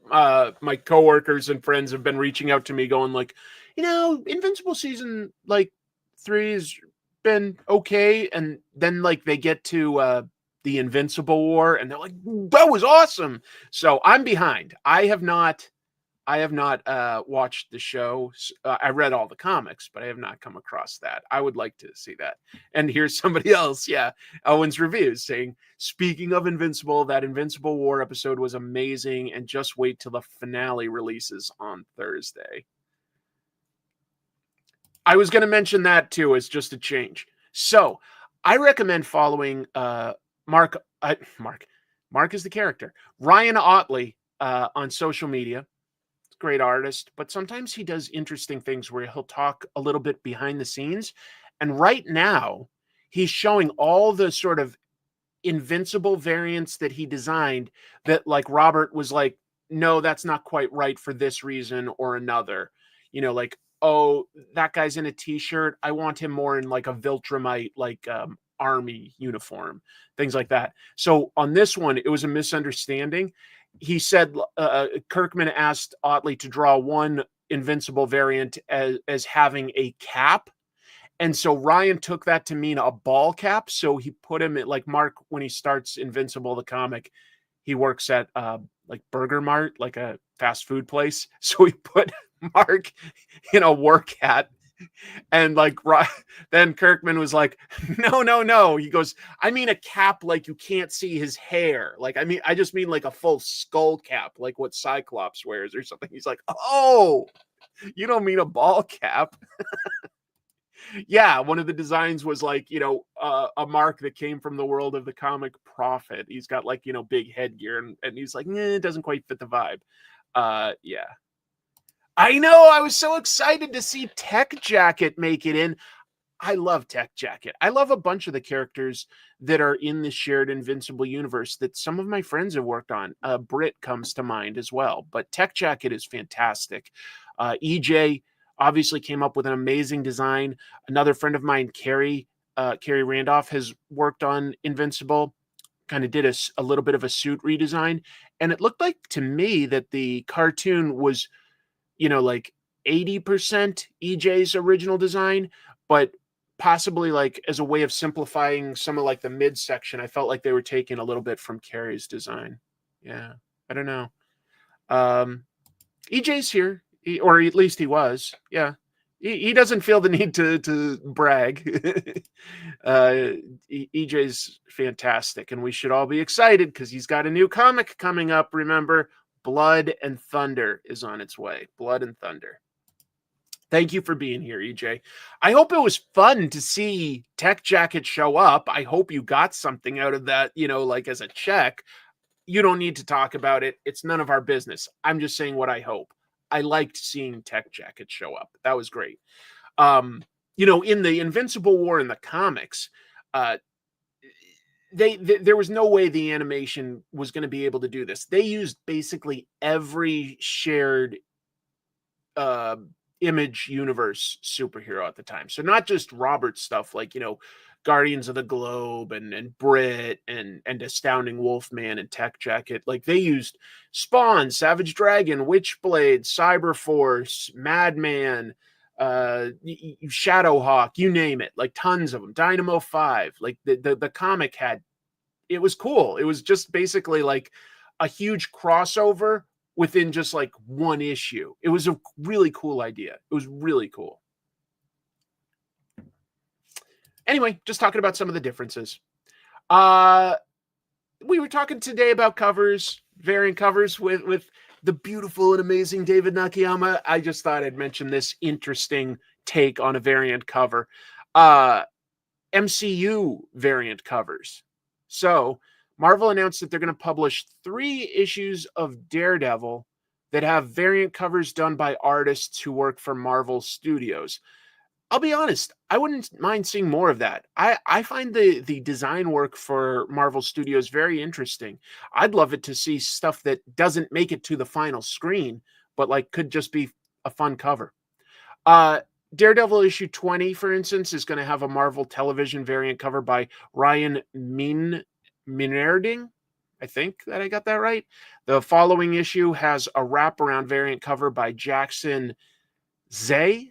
my coworkers and friends have been reaching out to me going like, you know, Invincible season like 3 has been okay. And then like they get to the Invincible War and they're like, that was awesome. So I'm behind. I have not watched the show. I read all the comics, but I have not come across that. I would like to see that. And here's somebody else. Yeah. Owen's Reviews saying, speaking of Invincible, that Invincible War episode was amazing. And just wait till the finale releases on Thursday. I was going to mention that too, as just a change. So I recommend following Mark is the character, Ryan Otley on social media. Great artist, but sometimes he does interesting things where he'll talk a little bit behind the scenes. And right now he's showing all the sort of Invincible variants that he designed that like Robert was like, no, that's not quite right for this reason or another, you know, like, oh, that guy's in a t-shirt. I want him more in like a Viltrumite, like army uniform, things like that. So on this one, it was a misunderstanding. He said Kirkman asked Otley to draw one Invincible variant as having a cap, And so Ryan took that to mean a ball cap. So he put him at, like, Mark, when he starts Invincible, the comic, he works at like Burger Mart, like a fast food place. So he put Mark in a work hat. And like, then Kirkman was like, no. He goes, I mean a cap like you can't see his hair. Like, I just mean like a full skull cap, like what Cyclops wears or something. He's like, oh, you don't mean a ball cap. Yeah, one of the designs was like, a mark that came from the world of the comic Prophet. He's got like, big headgear, and he's like, it doesn't quite fit the vibe. Yeah. I know, I was so excited to see Tech Jacket make it in. I love Tech Jacket. I love a bunch of the characters that are in the shared Invincible universe that some of my friends have worked on. Brit comes to mind as well, but Tech Jacket is fantastic. EJ obviously came up with an amazing design. Another friend of mine, Carrie Randolph, has worked on Invincible, kind of did a little bit of a suit redesign. And it looked like to me that the cartoon was, like 80% EJ's original design, but possibly like as a way of simplifying some of like the midsection, I felt like they were taking a little bit from Carrie's design. Yeah, I don't know. EJ's here, or at least he was. Yeah, he doesn't feel the need to brag. EJ's fantastic, and we should all be excited because he's got a new comic coming up. Remember, Blood and Thunder is on its way. Blood and Thunder. Thank you for being here, EJ. I hope it was fun to see Tech Jacket show up. I hope you got something out of that, like as a check. You don't need to talk about it. It's none of our business. I'm just saying what I hope. I liked seeing Tech Jacket show up. That was great. In the Invincible War in the comics, there was no way the animation was going to be able to do this. They used basically every shared Image universe superhero at the time. So not just Robert stuff like, Guardians of the Globe and Brit and Astounding Wolfman and Tech Jacket. Like they used Spawn, Savage Dragon, Witchblade, Cyberforce, Madman, Shadowhawk, you name it, like tons of them. Dynamo 5. Like the comic it was cool. It was just basically like a huge crossover within just like one issue. It was a really cool idea. It was really cool. Anyway, just talking about some of the differences. We were talking today about covers, variant covers with the beautiful and amazing David Nakayama. I just thought I'd mention this interesting take on a variant cover. MCU variant covers. So Marvel announced that they're going to publish 3 issues of Daredevil that have variant covers done by artists who work for Marvel Studios. I'll be honest, I wouldn't mind seeing more of that. I find the design work for Marvel Studios very interesting. I'd love it to see stuff that doesn't make it to the final screen, but like could just be a fun cover. Daredevil issue 20, for instance, is going to have a Marvel Television variant cover by Ryan Minerding. I think that I got that right. The following issue has a wraparound variant cover by Jackson Zay.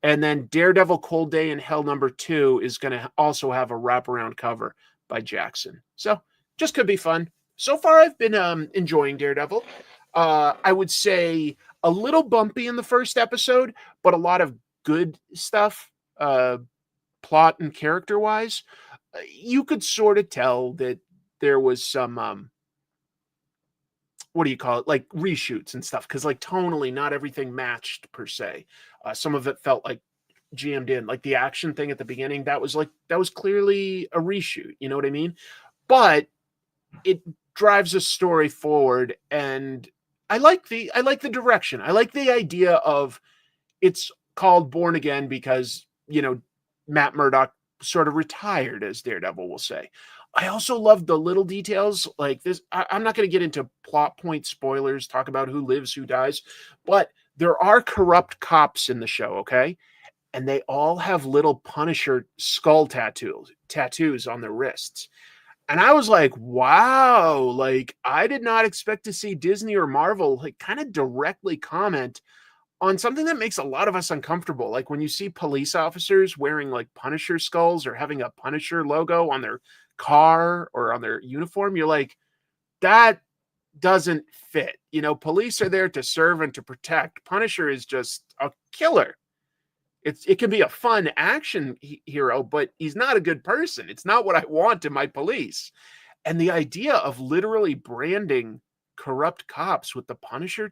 And then Daredevil Cold Day in Hell #2 is going to also have a wraparound cover by Jackson. So just could be fun. So far, I've been enjoying Daredevil. I would say a little bumpy in the first episode, but a lot of good stuff, plot and character-wise. You could sort of tell that there was some, what do you call it? Like reshoots and stuff. Because like tonally, not everything matched per se. Some of it felt like GM'd in, like the action thing at the beginning. That was clearly a reshoot. You know what I mean? But it drives a story forward, and I like the direction. I like the idea of it's called Born Again because Matt Murdock sort of retired as Daredevil, will say. I also love the little details like this. I'm not going to get into plot point spoilers, talk about who lives, who dies, but there are corrupt cops in the show, okay? And they all have little Punisher skull tattoos on their wrists. And I was like, wow, like I did not expect to see Disney or Marvel like kind of directly comment on something that makes a lot of us uncomfortable. Like when you see police officers wearing like Punisher skulls or having a Punisher logo on their car or on their uniform, you're like, that doesn't fit. Police are there to serve and to protect. Punisher is just a killer. It can be a fun action hero, but he's not a good person. It's not what I want in my police. And the idea of literally branding corrupt cops with the Punisher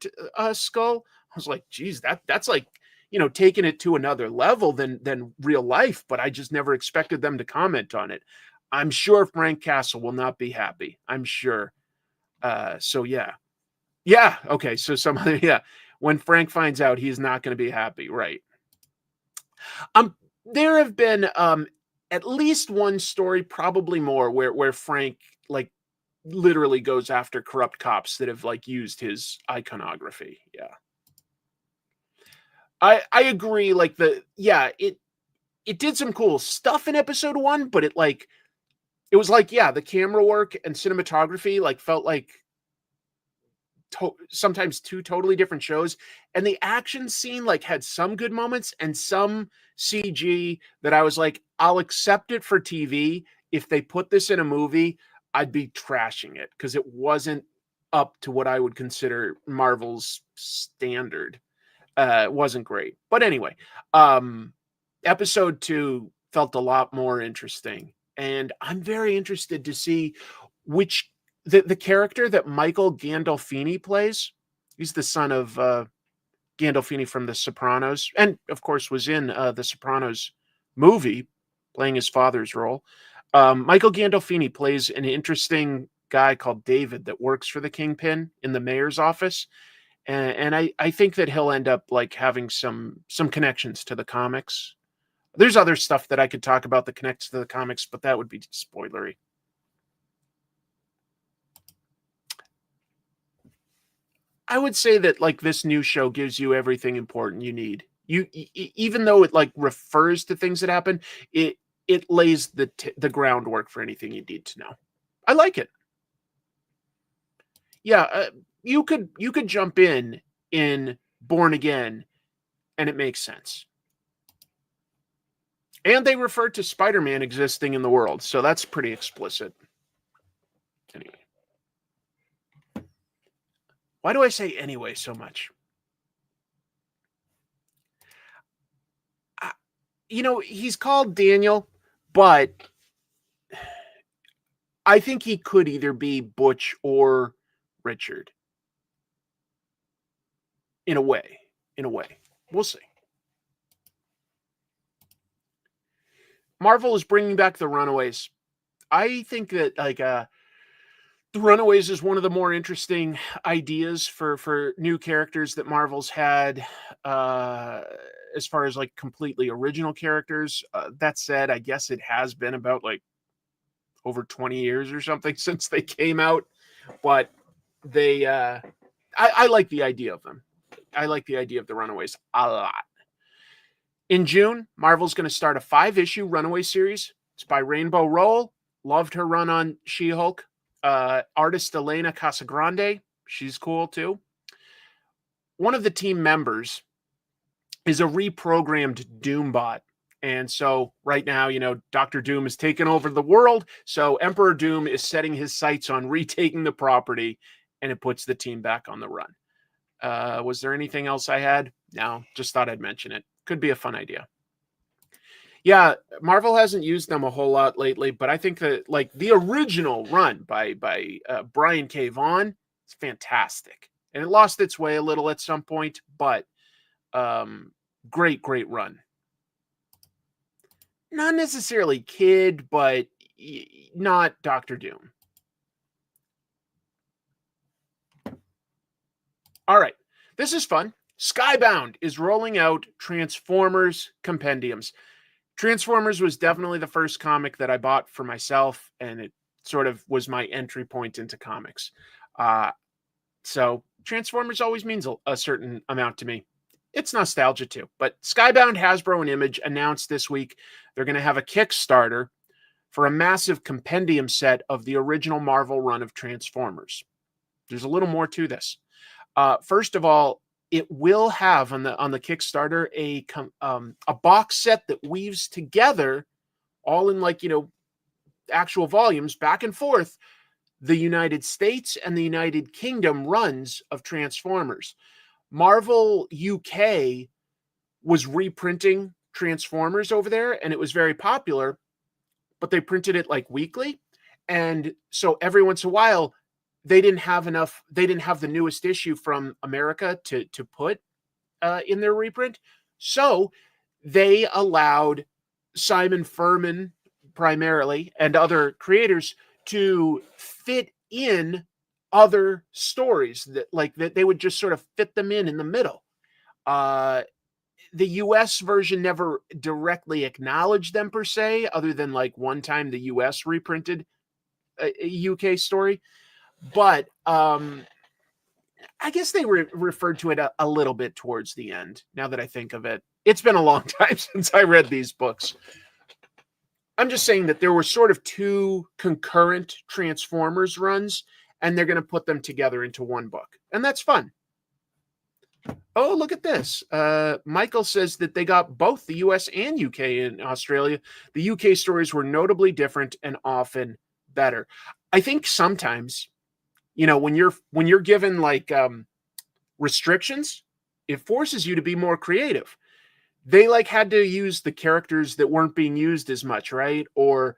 skull, I was like, geez, that's like, taking it to another level than real life. But I just never expected them to comment on it. I'm sure Frank Castle will not be happy. I'm sure. So yeah. Okay. So when Frank finds out, he's not going to be happy. Right. There have been at least one story, probably more, where Frank like literally goes after corrupt cops that have like used his iconography. Yeah. I agree. Like it did some cool stuff in episode 1, but it was like, the camera work and cinematography like felt like sometimes two totally different shows, and the action scene like had some good moments and some CG that I was like, I'll accept it for TV. If they put this in a movie, I'd be trashing it because it wasn't up to what I would consider Marvel's standard. It wasn't great, but anyway, episode 2 felt a lot more interesting, and I'm very interested to see which the character that Michael Gandolfini plays. He's the son of Gandolfini from The Sopranos, and of course was in The Sopranos movie, playing his father's role. Michael Gandolfini plays an interesting guy called David that works for the Kingpin in the mayor's office, and I think that he'll end up like having some connections to the comics. There's other stuff that I could talk about that connects to the comics, but that would be spoilery. I would say that like this new show gives you everything important you need. Even though it like refers to things that happen, it lays the groundwork for anything you need to know. I like it. Yeah, you could jump in Born Again, and it makes sense. And they refer to Spider-Man existing in the world, so that's pretty explicit. Anyway. Why do I say anyway so much? He's called Daniel, but I think he could either be Butch or Richard. In a way. We'll see. Marvel is bringing back the Runaways. I think that the Runaways is one of the more interesting ideas for new characters that Marvel's had, as far as like completely original characters. That said, I guess it has been about like over 20 years or something since they came out, but they, I like the idea of them. I like the idea of the Runaways a lot. In June, Marvel's going to start a 5-issue Runaway series. It's by Rainbow Rowell. Loved her run on She-Hulk. Artist Elena Casagrande, she's cool too. One of the team members is a reprogrammed Doombot, and so right now, Dr. Doom has taken over the world, so Emperor Doom is setting his sights on retaking the property, and it puts the team back on the run. Was there anything else I had? No, just thought I'd mention it. Could be a fun idea. Yeah, Marvel hasn't used them a whole lot lately, but I think that like the original run by Brian K. Vaughan is fantastic, and it lost its way a little at some point, but great run. Not necessarily Kid, but not Dr. Doom. All right, this is fun. Skybound is rolling out Transformers Compendiums. Transformers was definitely the first comic that I bought for myself, and it sort of was my entry point into comics. So Transformers always means a certain amount to me. It's nostalgia too. But Skybound, Hasbro, and Image announced this week they're going to have a Kickstarter for a massive compendium set of the original Marvel run of Transformers. There's a little more to this. First of all, it will have on the Kickstarter a box set that weaves together, all in like, actual volumes back and forth, the United States and the United Kingdom runs of Transformers. Marvel UK was reprinting Transformers over there, and it was very popular, but they printed it like weekly. And so every once in a while, they didn't have the newest issue from America to put in their reprint. So they allowed Simon Furman primarily and other creators to fit in other stories that they would just sort of fit them in the middle. The US version never directly acknowledged them per se, other than like one time the US reprinted a UK story. But I guess they referred to it a little bit towards the end, now that I think of it. It's been a long time since I read these books. I'm just saying that there were sort of two concurrent Transformers runs, and they're going to put them together into one book. And that's fun. Oh, look at this. Michael says that they got both the US and UK in Australia. The UK stories were notably different and often better. I think sometimes, when you're given like restrictions, it forces you to be more creative. They like had to use the characters that weren't being used as much, right? Or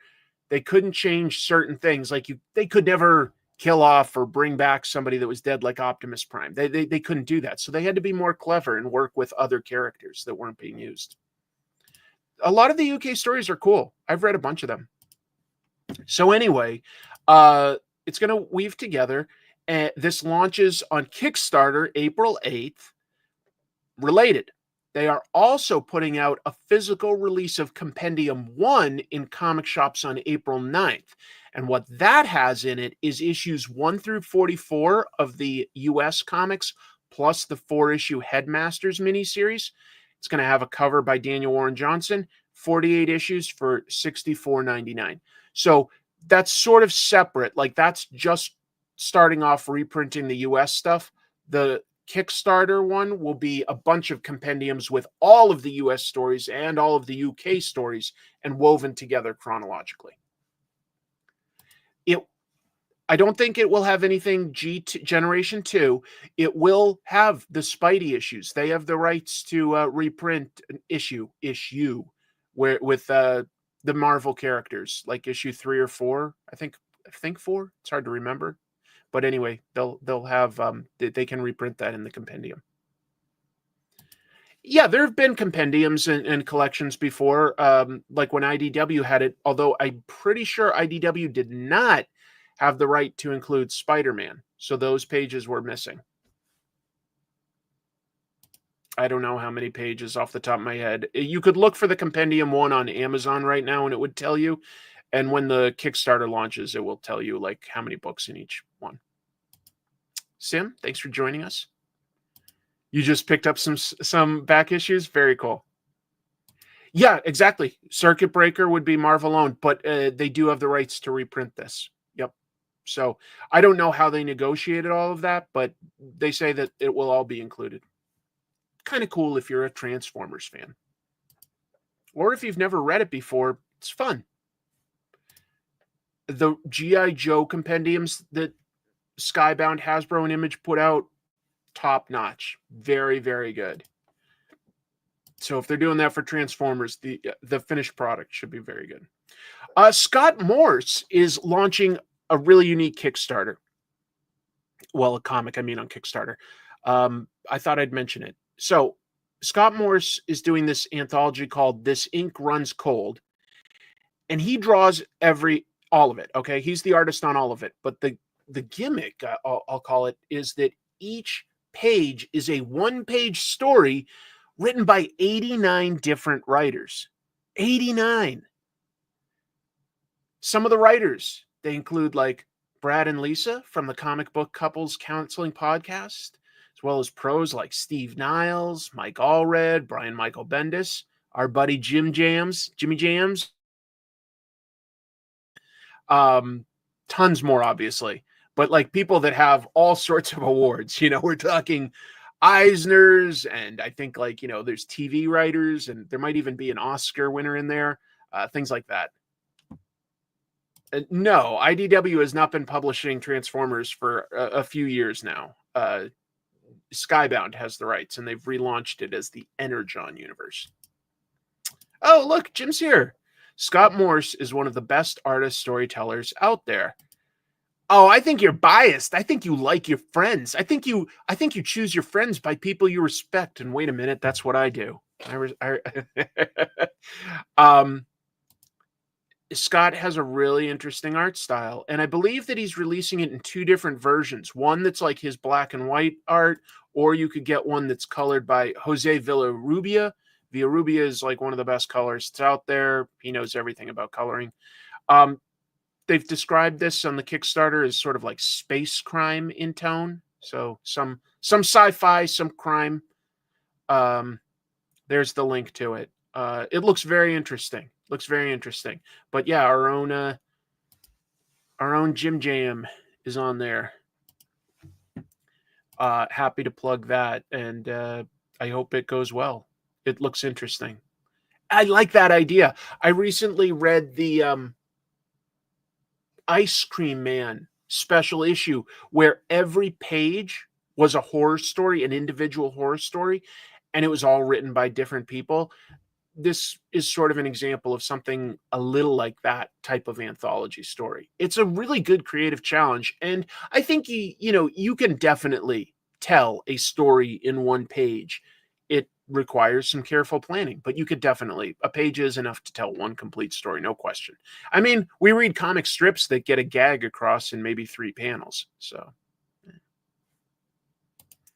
they couldn't change certain things. Like they could never kill off or bring back somebody that was dead, like Optimus Prime. They couldn't do that. So they had to be more clever and work with other characters that weren't being used. A lot of the UK stories are cool. I've read a bunch of them. So anyway, it's going to weave together. This launches on Kickstarter April 8th. Related, they are also putting out a physical release of Compendium 1 in comic shops on April 9th. And what that has in it is issues 1 through 44 of the US comics, plus the 4-issue Headmasters miniseries. It's going to have a cover by Daniel Warren Johnson, 48 issues for $64.99. So that's sort of separate. Like that's just starting off reprinting the US stuff. The Kickstarter one will be a bunch of compendiums with all of the US stories and all of the UK stories and woven together chronologically. I don't think it will have anything Generation 2. It will have the Spidey issues. They have the rights to reprint an issue where with the Marvel characters, like issue 3 or 4. I think 4. It's hard to remember. But anyway, they'll have they can reprint that in the compendium. Yeah, there have been compendiums and collections before, like when IDW had it, although I'm pretty sure IDW did not have the right to include Spider-Man. So those pages were missing. I don't know how many pages off the top of my head. You could look for the Compendium 1 on Amazon right now, and it would tell you. And when the Kickstarter launches, it will tell you like how many books in each one. Sim, thanks for joining us. You just picked up some back issues. Very cool. Yeah, exactly. Circuit Breaker would be Marvel owned, but they do have the rights to reprint this. Yep. So I don't know how they negotiated all of that, but they say that it will all be included. Kind of cool if you're a Transformers fan. Or if you've never read it before, it's fun. The G.I. Joe compendiums that Skybound, Hasbro, and Image put out, top notch. Very, very good. So if they're doing that for Transformers, the finished product should be very good. Scott Morse is launching a really unique Kickstarter. Well, a comic, I mean, on Kickstarter. I thought I'd mention it. So Scott Morse is doing this anthology called This Ink Runs Cold. And he draws all of it. Okay. He's the artist on all of it. But the gimmick, I'll call it, is that each page is a one-page story written by 89 different writers. 89. Some of the writers, they include like Brad and Lisa from the Comic Book Couples Counseling Podcast, as well as pros like Steve Niles, Mike Allred, Brian Michael Bendis, our buddy Jimmy Jams. Tons more, obviously. But like people that have all sorts of awards. We're talking Eisners, and I think there's TV writers, and there might even be an Oscar winner in there, things like that. No, IDW has not been publishing Transformers for a few years now. Skybound has the rights, and they've relaunched it as the Energon universe. Oh, look, Jim's here. Scott Morse is one of the best artist storytellers out there. Oh, I think you're biased. I think you like your friends. I think you choose your friends by people you respect. And wait a minute, that's what I do. Scott has a really interesting art style, and I believe that he's releasing it in two different versions. One that's like his black and white art, or you could get one that's colored by Jose Villarrubia. Villarrubia is like one of the best colorists out there. He knows everything about coloring. They've described this on the Kickstarter as sort of like space crime in tone. So some sci-fi, some crime. There's the link to it. It looks very interesting. But yeah, our own Jim Jam is on there. Happy to plug that, and I hope it goes well. It looks interesting. I like that idea. I recently read the Ice Cream Man special issue where every page was a horror story, an individual horror story, and it was all written by different people. This is sort of an example of something a little like that type of anthology story. It's a really good creative challenge, and I think you can definitely tell a story in one page. It requires some careful planning, but you could definitely, a page is enough to tell one complete story, no question. I mean, we read comic strips that get a gag across in maybe 3 panels. So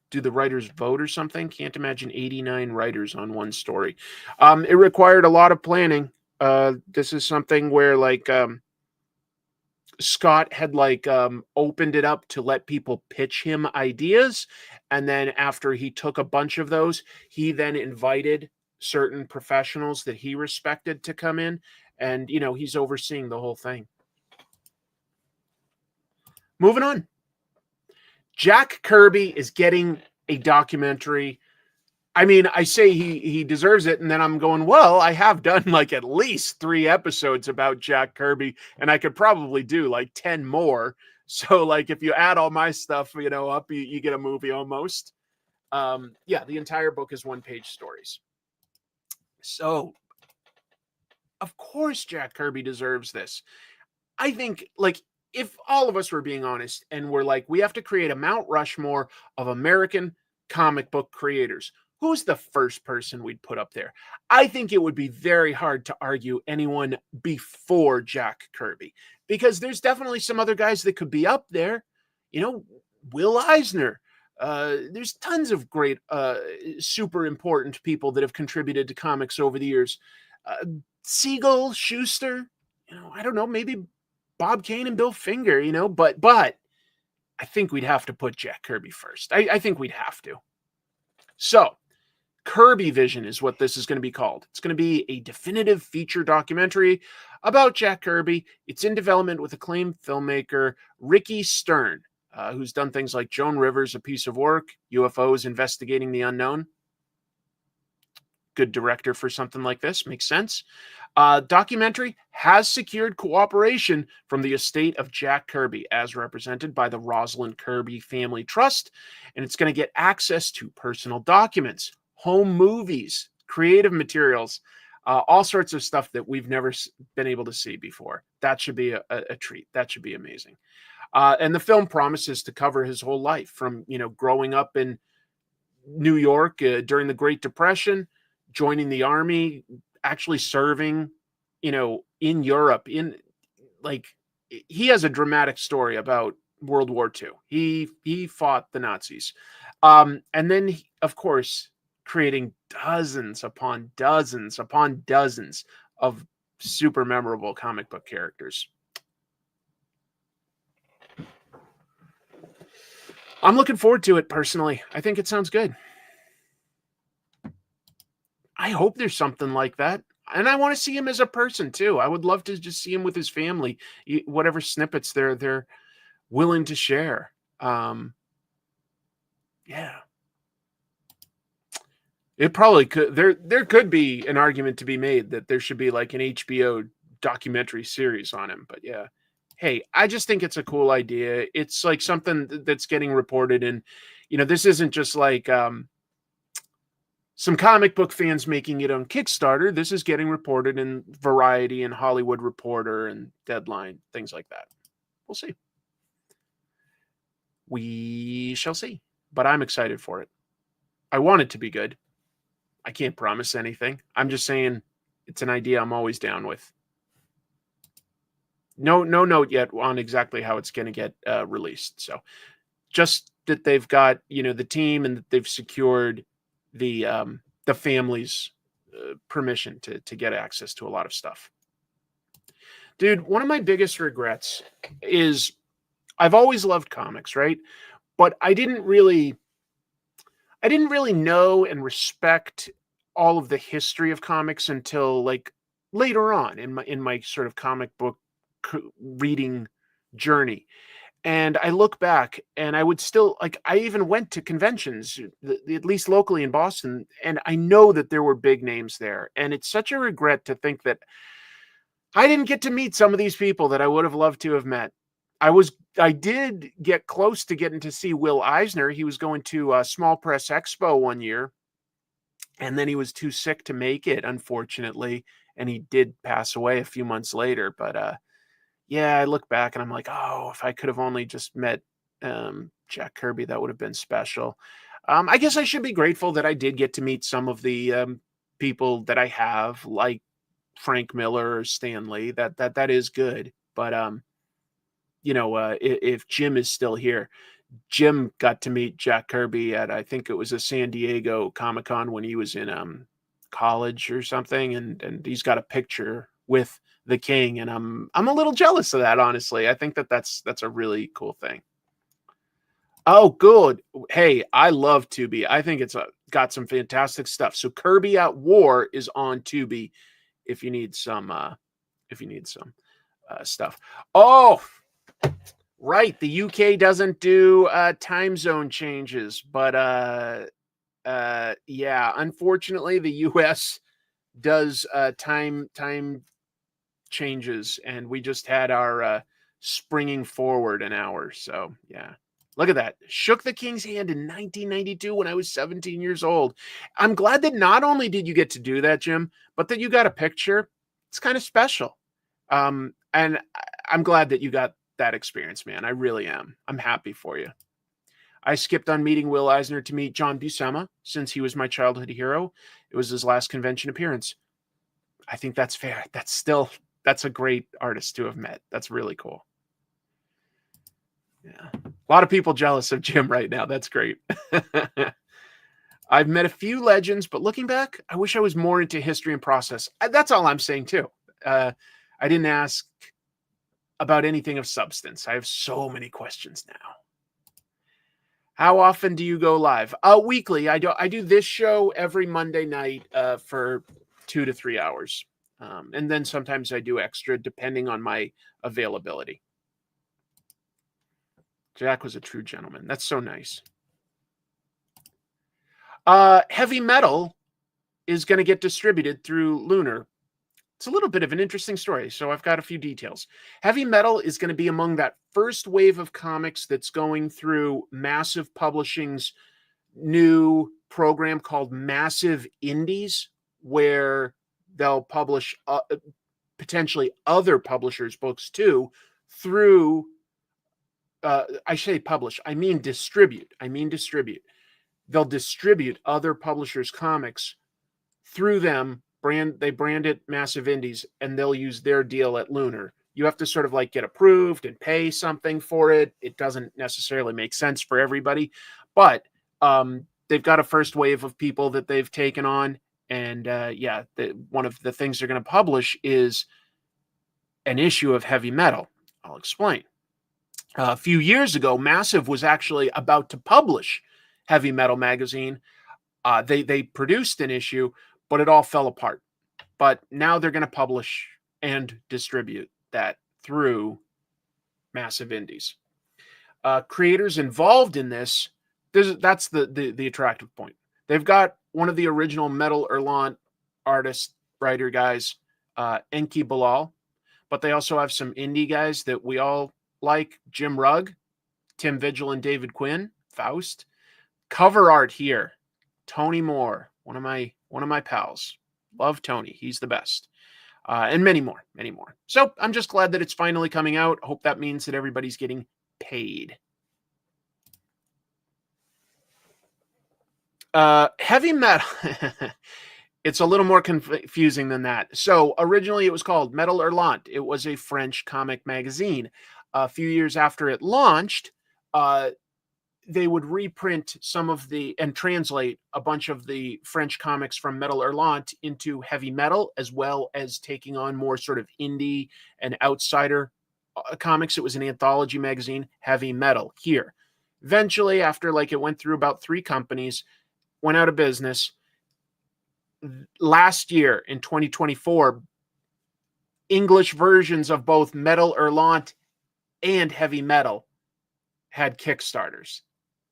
do the writers vote or something? Can't imagine 89 writers on one story. It required a lot of planning. This is something where Scott had opened it up to let people pitch him ideas. And then after he took a bunch of those, he then invited certain professionals that he respected to come in. And, he's overseeing the whole thing. Moving on. Jack Kirby is getting a documentary. I mean, I say he deserves it, and then I'm going, well, I have done at least 3 episodes about Jack Kirby, and I could probably do 10 more. So if you add all my stuff, up, you get a movie almost. Yeah, the entire book is 1-page stories. So, of course, Jack Kirby deserves this. I think, if all of us were being honest and we're we have to create a Mount Rushmore of American comic book creators, who's the first person we'd put up there? I think it would be very hard to argue anyone before Jack Kirby, because there's definitely some other guys that could be up there. Will Eisner. There's tons of great, super important people that have contributed to comics over the years. Siegel, Schuster, I don't know, maybe Bob Kane and Bill Finger, but I think we'd have to put Jack Kirby first. I think we'd have to. So, Kirby Vision is what this is going to be called. It's going to be a definitive feature documentary about Jack Kirby. It's in development with acclaimed filmmaker Ricky Stern, who's done things like Joan Rivers, A Piece of Work, UFOs Investigating the Unknown. Good director for something like this. Makes sense. Documentary has secured cooperation from the estate of Jack Kirby, as represented by the Rosalind Kirby Family Trust, and it's going to get access to personal documents, home movies, creative materials, all sorts of stuff that we've never been able to see before. That should be a treat. That should be amazing. And the film promises to cover his whole life, from growing up in New York during the Great Depression, joining the army, actually serving, in Europe. He has a dramatic story about World War II. He fought the Nazis. And then, of course, creating dozens upon dozens upon dozens of super memorable comic book characters. I'm looking forward to it personally. I think it sounds good. I hope there's something like that. And I want to see him as a person too. I would love to just see him with his family, whatever snippets they're willing to share. Yeah. It probably could. There could be an argument to be made that there should be like an HBO documentary series on him. But yeah, hey, I just think it's a cool idea. It's like something that's getting reported, and this isn't just like some comic book fans making it on Kickstarter. This is getting reported in Variety and Hollywood Reporter and Deadline, things like that. We'll see. We shall see. But I'm excited for it. I want it to be good. I can't promise anything. I'm just saying it's an idea I'm always down with. No note yet on exactly how it's going to get released. So just that they've got, the team and that they've secured the family's permission to get access to a lot of stuff. Dude, one of my biggest regrets is I've always loved comics, right? But I didn't really know and respect all of the history of comics until like later on in my sort of comic book reading journey. And I look back and I would still like, I even went to conventions, at least locally in Boston, and I know that there were big names there. And it's such a regret to think that I didn't get to meet some of these people that I would have loved to have met. I did get close to getting to see Will Eisner. He was going to a Small Press Expo one year, and then he was too sick to make it, unfortunately, and he did pass away a few months later. But yeah, I look back and I'm like, oh, if I could have only just met Jack Kirby, that would have been special. I guess I should be grateful that I did get to meet some of the people that I have, like Frank Miller or Stan Lee. That is good. But if Jim is still here, Jim got to meet Jack Kirby at, I think it was a San Diego Comic-Con when he was in college or something, and he's got a picture with the King, and I'm a little jealous of that, honestly. I think that's a really cool thing. Oh, good. Hey, I love Tubi. I think it's got some fantastic stuff. So Kirby at War is on Tubi if you need some stuff. Oh, right. The UK doesn't do time zone changes, but yeah, unfortunately the US does time changes, and we just had our springing forward an hour. So yeah, look at that. Shook the King's hand in 1992 when I was 17 years old. I'm glad that not only did you get to do that, Jim, but that you got a picture. It's kind of special. And I'm glad that you got that experience, man. I really am. I'm happy for you. I skipped on meeting Will Eisner to meet John Buscema since he was my childhood hero. It was his last convention appearance. I think that's fair. That's a great artist to have met. That's really cool. Yeah. A lot of people jealous of Jim right now. That's great. I've met a few legends, but looking back, I wish I was more into history and process. That's all I'm saying too. I didn't ask about anything of substance. I have so many questions now. How often do you go live? Weekly. I do this show every Monday night for 2 to 3 hours. And then sometimes I do extra depending on my availability. Jack was a true gentleman. That's so nice. Heavy Metal is going to get distributed through Lunar. It's a little bit of an interesting story, so I've got a few details. Heavy Metal is going to be among that first wave of comics that's going through Massive Publishing's new program called Massive Indies, where they'll publish potentially other publishers' books too through, I say publish, I mean distribute. They'll distribute other publishers' comics through them. They brand it Massive Indies, and they'll use their deal at Lunar. You have to sort of like get approved and pay something for it. It doesn't necessarily make sense for everybody, but they've got a first wave of people that they've taken on. And yeah, one of the things they're going to publish is an issue of Heavy Metal. I'll explain. A few years ago, Massive was actually about to publish Heavy Metal magazine. They produced an issue, but it all fell apart. But now they're going to publish and distribute that through Massive Indies. Creators involved in this, that's the attractive point. They've got one of the original Metal Erlant artist, writer guys, Enki Bilal, but they also have some indie guys that we all like, Jim Rugg, Tim Vigil, and David Quinn, Faust. Cover art here, Tony Moore, one of my pals. Love Tony. He's the best. And many more. So I'm just glad that it's finally coming out. Hope that means that everybody's getting paid. Heavy metal. It's a little more confusing than that. So originally it was called Metal Erlant. It was a French comic magazine. A few years after it launched, they would reprint some of and translate a bunch of the French comics from Metal Erlant into heavy metal, as well as taking on more sort of indie and outsider comics. It was an anthology magazine, Heavy Metal here. Eventually, after it went through about 3 companies, went out of business. Last year in 2024, English versions of both Metal Erlant and Heavy Metal had Kickstarters.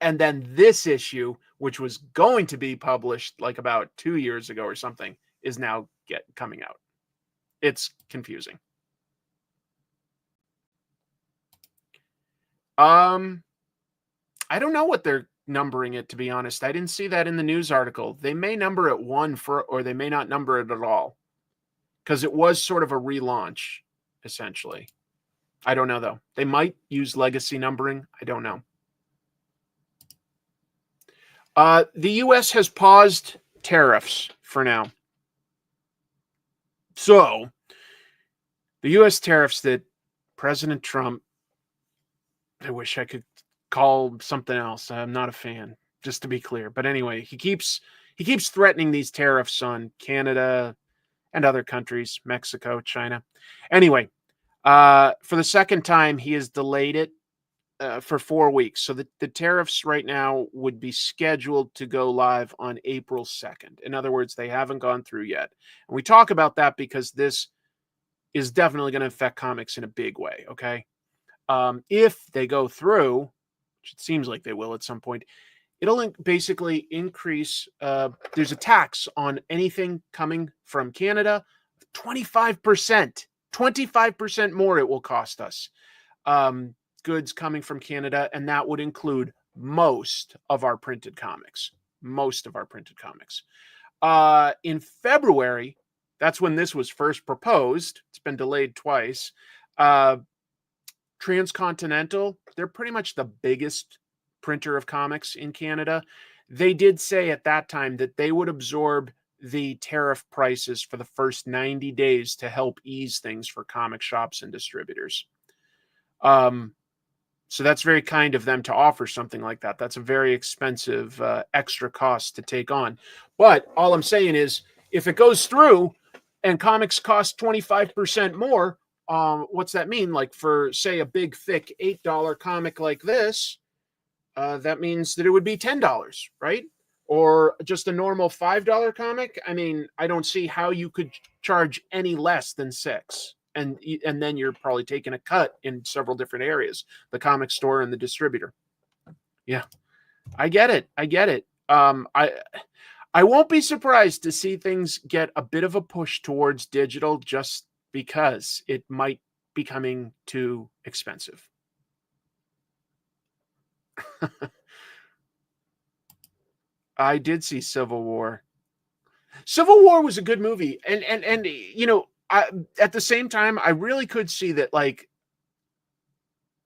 And then this issue, which was going to be published about 2 years ago or something, is now coming out. It's confusing. I don't know what they're numbering it, to be honest. I didn't see that in the news article. They may number it 1 or they may not number it at all, because it was sort of a relaunch, essentially. I don't know, though. They might use legacy numbering. I don't know. The U.S. has paused tariffs for now. So, the U.S. tariffs that President Trump, I wish I could call something else. I'm not a fan, just to be clear. But anyway, he keeps threatening these tariffs on Canada and other countries, Mexico, China. Anyway, for the second time, he has delayed it for 4 weeks. So the tariffs right now would be scheduled to go live on April 2nd. In other words, they haven't gone through yet. And we talk about that because this is definitely going to affect comics in a big way, okay? If they go through, which it seems like they will at some point, it'll basically increase, there's a tax on anything coming from Canada, 25%. 25% more it will cost us. Goods coming from Canada, and that would include most of our printed comics. In February, that's when this was first proposed. It's been delayed twice. Transcontinental, they're pretty much the biggest printer of comics in Canada. They did say at that time that they would absorb the tariff prices for the first 90 days to help ease things for comic shops and distributors. So that's very kind of them to offer something like that. That's a very expensive extra cost to take on. But all I'm saying is, if it goes through and comics cost 25% more, what's that mean? For, say, a big, thick $8 comic like this, that means that it would be $10, right? Or just a normal $5 comic. I mean, I don't see how you could charge any less than $6. And then you're probably taking a cut in several different areas, the comic store and the distributor. Yeah, I get it. I won't be surprised to see things get a bit of a push towards digital, just because it might be coming too expensive. I did see Civil War. Civil War was a good movie, and at the same time, I really could see that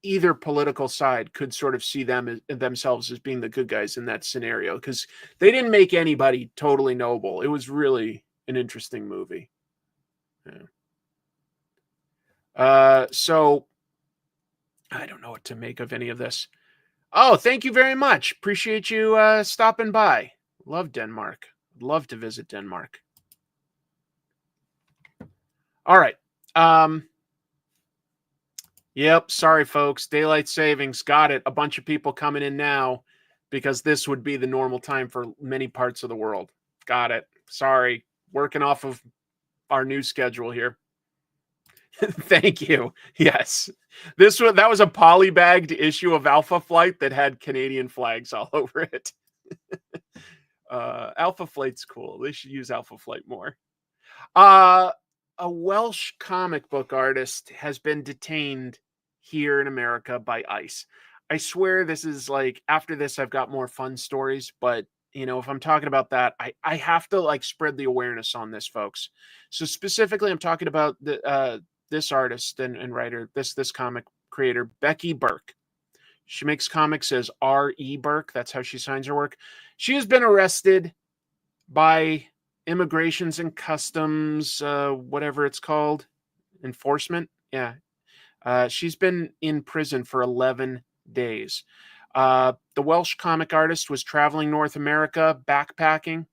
either political side could sort of see themselves as being the good guys in that scenario, because they didn't make anybody totally noble. It was really an interesting movie. Yeah. So I don't know what to make of any of this. Oh, thank you very much. Appreciate you stopping by. Love Denmark. Love to visit Denmark. All right. Yep. Sorry, folks. Daylight savings. Got it. A bunch of people coming in now because this would be the normal time for many parts of the world. Got it. Sorry. Working off of our new schedule here. Thank you. Yes. That was a polybagged issue of Alpha Flight that had Canadian flags all over it. Alpha Flight's cool. They should use Alpha Flight more. A Welsh comic book artist has been detained here in America by ICE. I swear this is like, after this, I've got more fun stories, but if I'm talking about that, I have to like spread the awareness on this, folks. So specifically, I'm talking about this artist and writer, this comic creator, Becky Burke. She makes comics as R.E. Burke. That's how she signs her work. She has been arrested by Immigrations and Customs, whatever it's called, enforcement. Yeah. She's been in prison for 11 days. The Welsh comic artist was traveling North America, backpacking,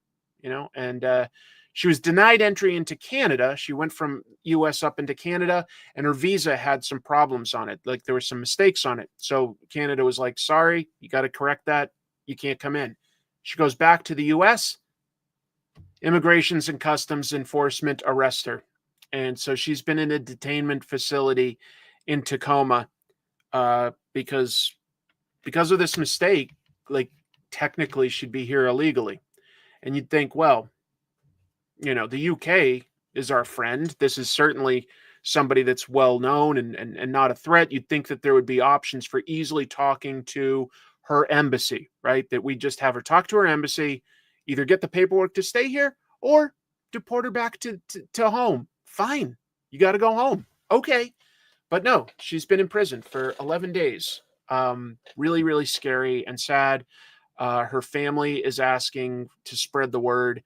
and she was denied entry into Canada. She went from US up into Canada, and her visa had some problems on it. Like there were some mistakes on it. So Canada was like, sorry, you got to correct that. You can't come in. She goes back to the US. Immigrations and Customs Enforcement arrest her. And so she's been in a detainment facility in Tacoma because of this mistake. Like technically she'd be here illegally. And you'd think, well, the UK is our friend. This is certainly somebody that's well known and not a threat. You'd think that there would be options for easily talking to her embassy, right? That we just have her talk to her embassy, either get the paperwork to stay here or deport her back to home. Fine. You got to go home. Okay. But no, she's been in prison for 11 days. Really, really scary and sad. Her family is asking to spread the word.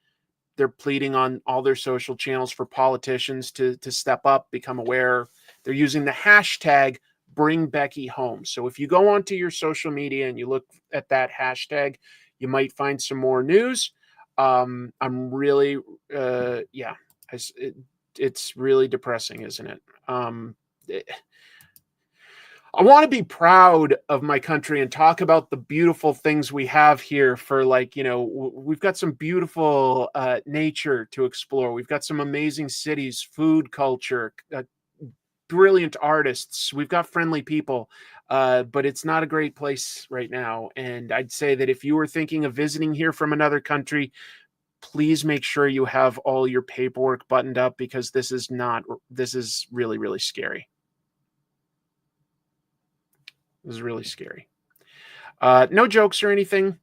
They're pleading on all their social channels for politicians to step up, become aware. They're using the hashtag Bring Becky Home. So if you go onto your social media and you look at that hashtag, you might find some more news. I'm really, it's really depressing, isn't it? I want to be proud of my country and talk about the beautiful things we have here for we've got some beautiful nature to explore. We've got some amazing cities, food, culture, brilliant artists. We've got friendly people, but it's not a great place right now. And I'd say that if you were thinking of visiting here from another country, please make sure you have all your paperwork buttoned up, because this is really, really scary. This is really scary. No jokes or anything.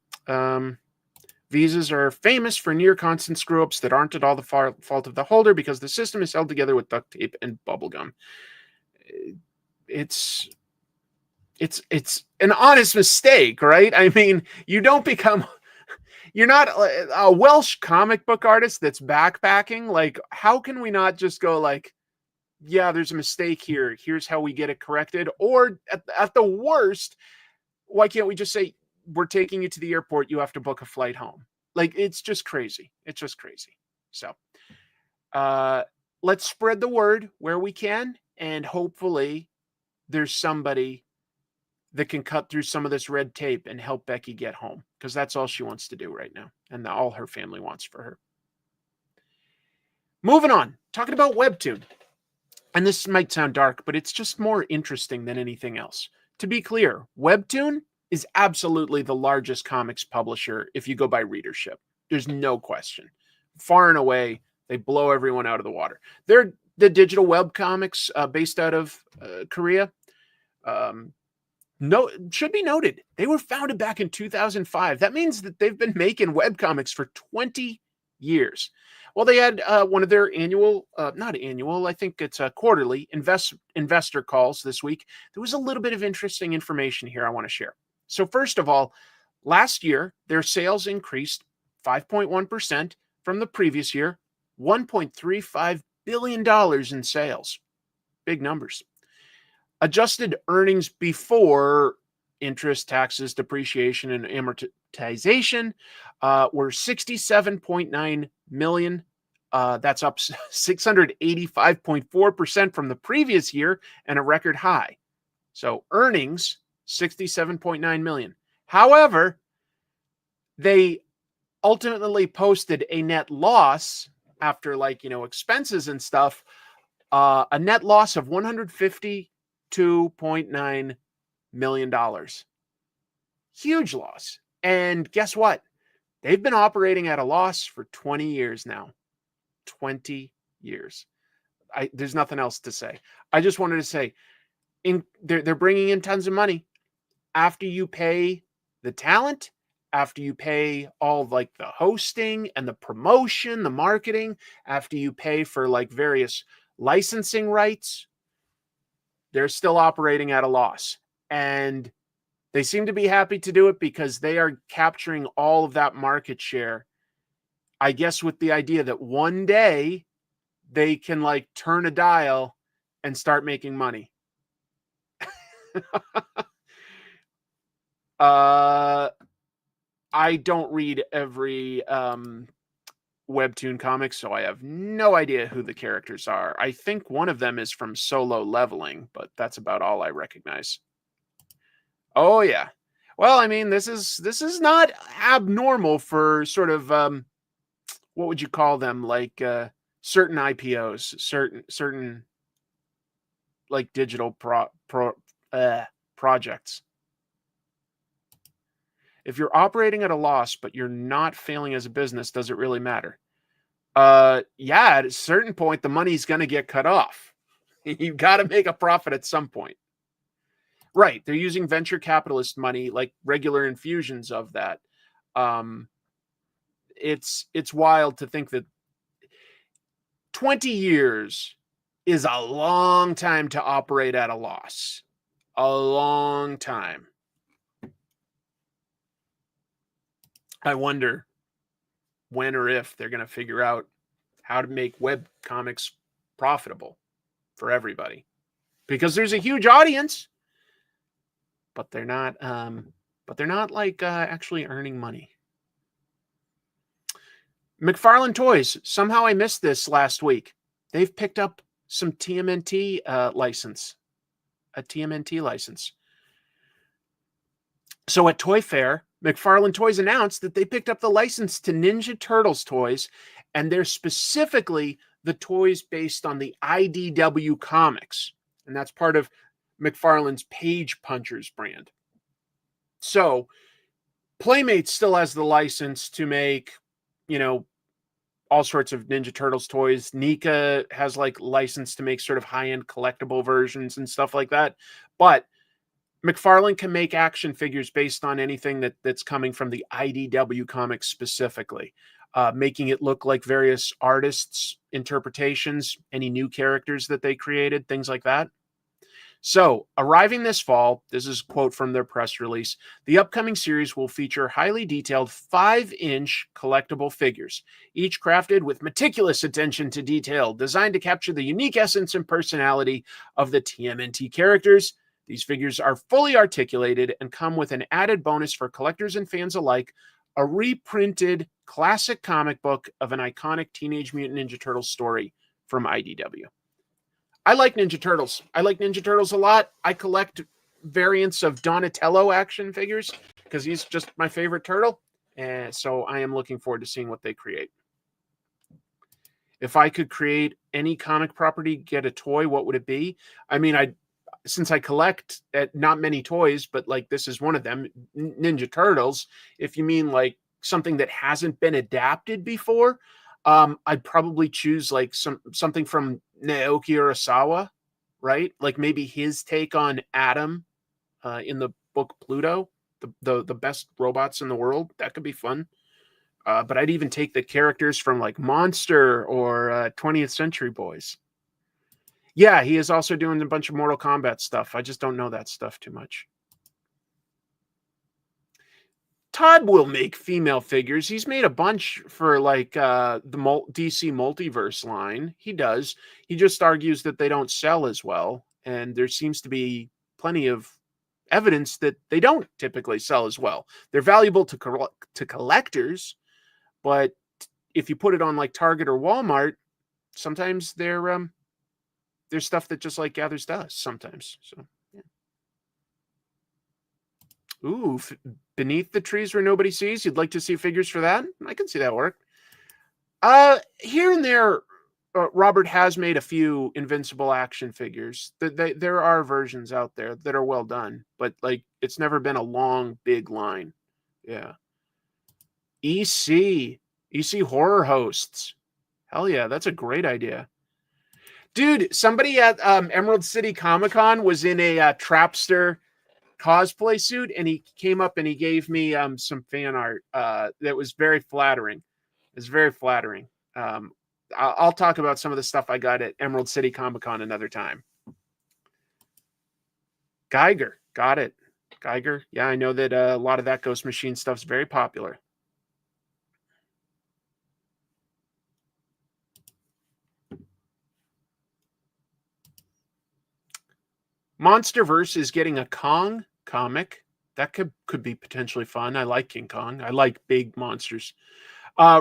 Visas are famous for near constant screw-ups that aren't at all the fault of the holder, because the system is held together with duct tape and bubble gum. It's an honest mistake, right? I mean, you're not a Welsh comic book artist that's backpacking. Like, how can we not just go like, yeah, there's a mistake here. Here's how we get it corrected. Or at the worst, why can't we just say, we're taking you to the airport. You have to book a flight home. Like, it's just crazy. It's just crazy. So let's spread the word where we can. And hopefully there's somebody that can cut through some of this red tape and help Becky get home, because that's all she wants to do right now. And all her family wants for her. Moving on, talking about WEBTOON. And this might sound dark, but it's just more interesting than anything else. To be clear, WEBTOON is absolutely the largest comics publisher if you go by readership. There's no question. Far and away, they blow everyone out of the water. They're the digital web comics based out of Korea. Should be noted, they were founded back in 2005. That means that they've been making webcomics for 20 years. Well, they had one of their I think it's quarterly investor calls this week. There was a little bit of interesting information here I want to share. So first of all, last year, their sales increased 5.1% from the previous year, $1.35 billion in sales. Big numbers. Adjusted earnings before interest, taxes, depreciation, and amortization were $67.9 million. That's up 685.4% from the previous year and a record high. So earnings, $67.9 million. However, they ultimately posted a net loss after expenses and stuff, a net loss of $152.9 million. Huge loss. And guess what? They've been operating at a loss for 20 years now. 20 years. There's nothing else to say. I just wanted to say, they're bringing in tons of money. After you pay the talent, after you pay all like the hosting and the promotion, the marketing, after you pay for like various licensing rights, they're still operating at a loss. And they seem to be happy to do it because they are capturing all of that market share. I guess with the idea that one day they can like turn a dial and start making money. I don't read every Webtoon comic, so I have no idea who the characters are. I think one of them is from Solo Leveling, but that's about all I recognize. Oh yeah. Well, I mean, this is not abnormal for sort of what would you call them? Like certain IPOs, certain like digital projects. If you're operating at a loss, but you're not failing as a business, does it really matter? Yeah, at a certain point, the money's going to get cut off. You've got to make a profit at some point. Right. They're using venture capitalist money, like regular infusions of that. It's wild to think that 20 years is a long time to operate at a loss. A long time. I wonder when or if they're going to figure out how to make web comics profitable for everybody, because there's a huge audience, but they're not like actually earning money. McFarlane Toys. Somehow I missed this last week. They've picked up some TMNT license, a TMNT license. So at Toy Fair, McFarlane Toys announced that they picked up the license to Ninja Turtles toys, and they're specifically the toys based on the IDW comics. And that's part of McFarlane's Page Punchers brand. So Playmates still has the license to make, all sorts of Ninja Turtles toys. Nika has like license to make sort of high-end collectible versions and stuff like that. But McFarlane can make action figures based on anything that's coming from the IDW comics specifically, making it look like various artists' interpretations, any new characters that they created, things like that. So, arriving this fall, this is a quote from their press release, the upcoming series will feature highly detailed 5-inch collectible figures, each crafted with meticulous attention to detail, designed to capture the unique essence and personality of the TMNT characters. These figures are fully articulated and come with an added bonus for collectors and fans alike, a reprinted classic comic book of an iconic Teenage Mutant Ninja Turtles story from IDW. I like Ninja Turtles. I like Ninja Turtles a lot. I collect variants of Donatello action figures because he's just my favorite turtle. And so I am looking forward to seeing what they create. If I could create any comic property, get a toy, what would it be? I mean, since I collect not many toys, but like this is one of them, Ninja Turtles. If you mean like something that hasn't been adapted before, I'd probably choose like something from Naoki Urasawa, right? Like maybe his take on Adam in the book Pluto, the best robots in the world. That could be fun. But I'd even take the characters from like Monster or 20th Century Boys. Yeah, he is also doing a bunch of Mortal Kombat stuff. I just don't know that stuff too much. Todd will make female figures. He's made a bunch for like the DC Multiverse line. He does. He just argues that they don't sell as well. And there seems to be plenty of evidence that they don't typically sell as well. They're valuable to collectors, but if you put it on like Target or Walmart, sometimes they're stuff that just like gathers dust sometimes. So yeah. Ooh, Beneath the Trees Where Nobody Sees. You'd like to see figures for that? I can see that work. Here and there, Robert has made a few Invincible action figures. There are versions out there that are well done, but like it's never been a long, big line. Yeah. EC horror hosts. Hell yeah, that's a great idea. Dude, somebody at Emerald City Comic Con was in a Trapster cosplay suit, and he came up and he gave me some fan art that was very flattering. It's very flattering. I'll talk about some of the stuff I got at Emerald City Comic Con another time. Geiger, got it. Geiger, yeah, I know that a lot of that Ghost Machine stuff's very popular. Monsterverse is getting a Kong comic. That could be potentially fun. I like King Kong. I like big monsters.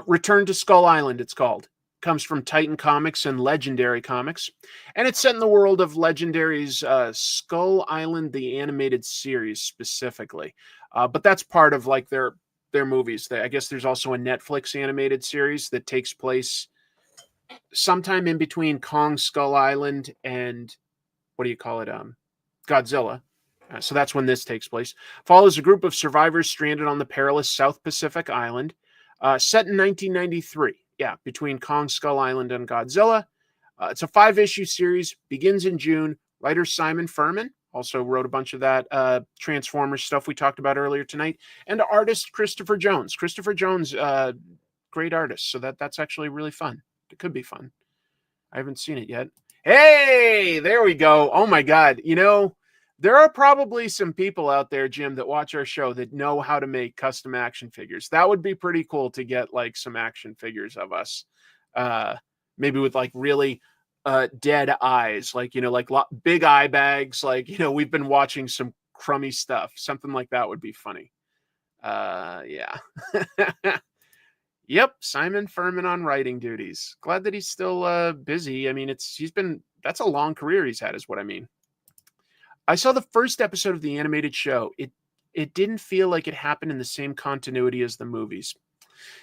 Return to Skull Island, it's called. Comes from Titan Comics and Legendary Comics. And it's set in the world of Legendary's Skull Island, the animated series specifically. But that's part of like their movies. I guess there's also a Netflix animated series that takes place sometime in between Kong Skull Island and what do you call it? Godzilla. So that's when this takes place. Follows a group of survivors stranded on the perilous South Pacific Island, set in 1993. Yeah, between Kong Skull Island and Godzilla. It's a 5-issue series, begins in June. Writer Simon Furman also wrote a bunch of that Transformers stuff we talked about earlier tonight. And artist Christopher Jones. Christopher Jones, great artist. So that's actually really fun. It could be fun. I haven't seen it yet. Hey, there we go. Oh my God. You know, there are probably some people out there, Jim, that watch our show that know how to make custom action figures. That would be pretty cool to get like some action figures of us. Maybe with like really dead eyes, like, you know, like big eye bags. Like, you know, we've been watching some crummy stuff. Something like that would be funny. Yeah. Yep, Simon Furman on writing duties. Glad that he's still busy. I mean, that's a long career he's had, is what I mean. I saw the first episode of the animated show. It didn't feel like it happened in the same continuity as the movies.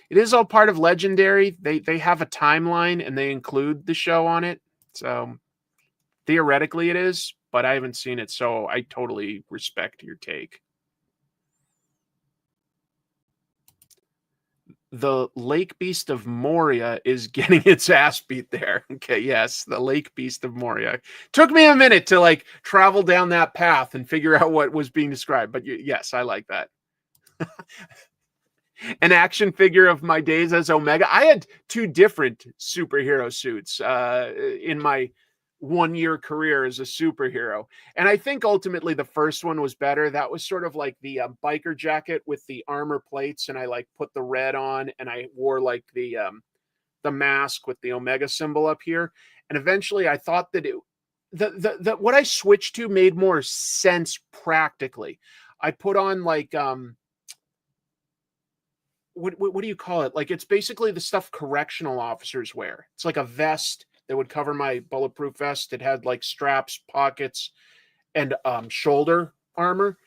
It is all part of Legendary. They have a timeline and they include the show on it. So theoretically it is, but I haven't seen it, so I totally respect your take. The Lake Beast of Moria is getting its ass beat there. Okay, yes, the Lake Beast of Moria. Took me a minute to like travel down that path and figure out what was being described, but yes, I like that. An action figure of my days as Omega. I had 2 different superhero suits in my 1-year career as a superhero. And I think ultimately the first one was better. That was sort of like the biker jacket with the armor plates, and I like put the red on, and I wore like the mask with the Omega symbol up here. And eventually I thought that the what I switched to made more sense practically. I put on like what do you call it? Like, it's basically the stuff correctional officers wear. It's like a vest that would cover my bulletproof vest. It had like straps, pockets, and shoulder armor.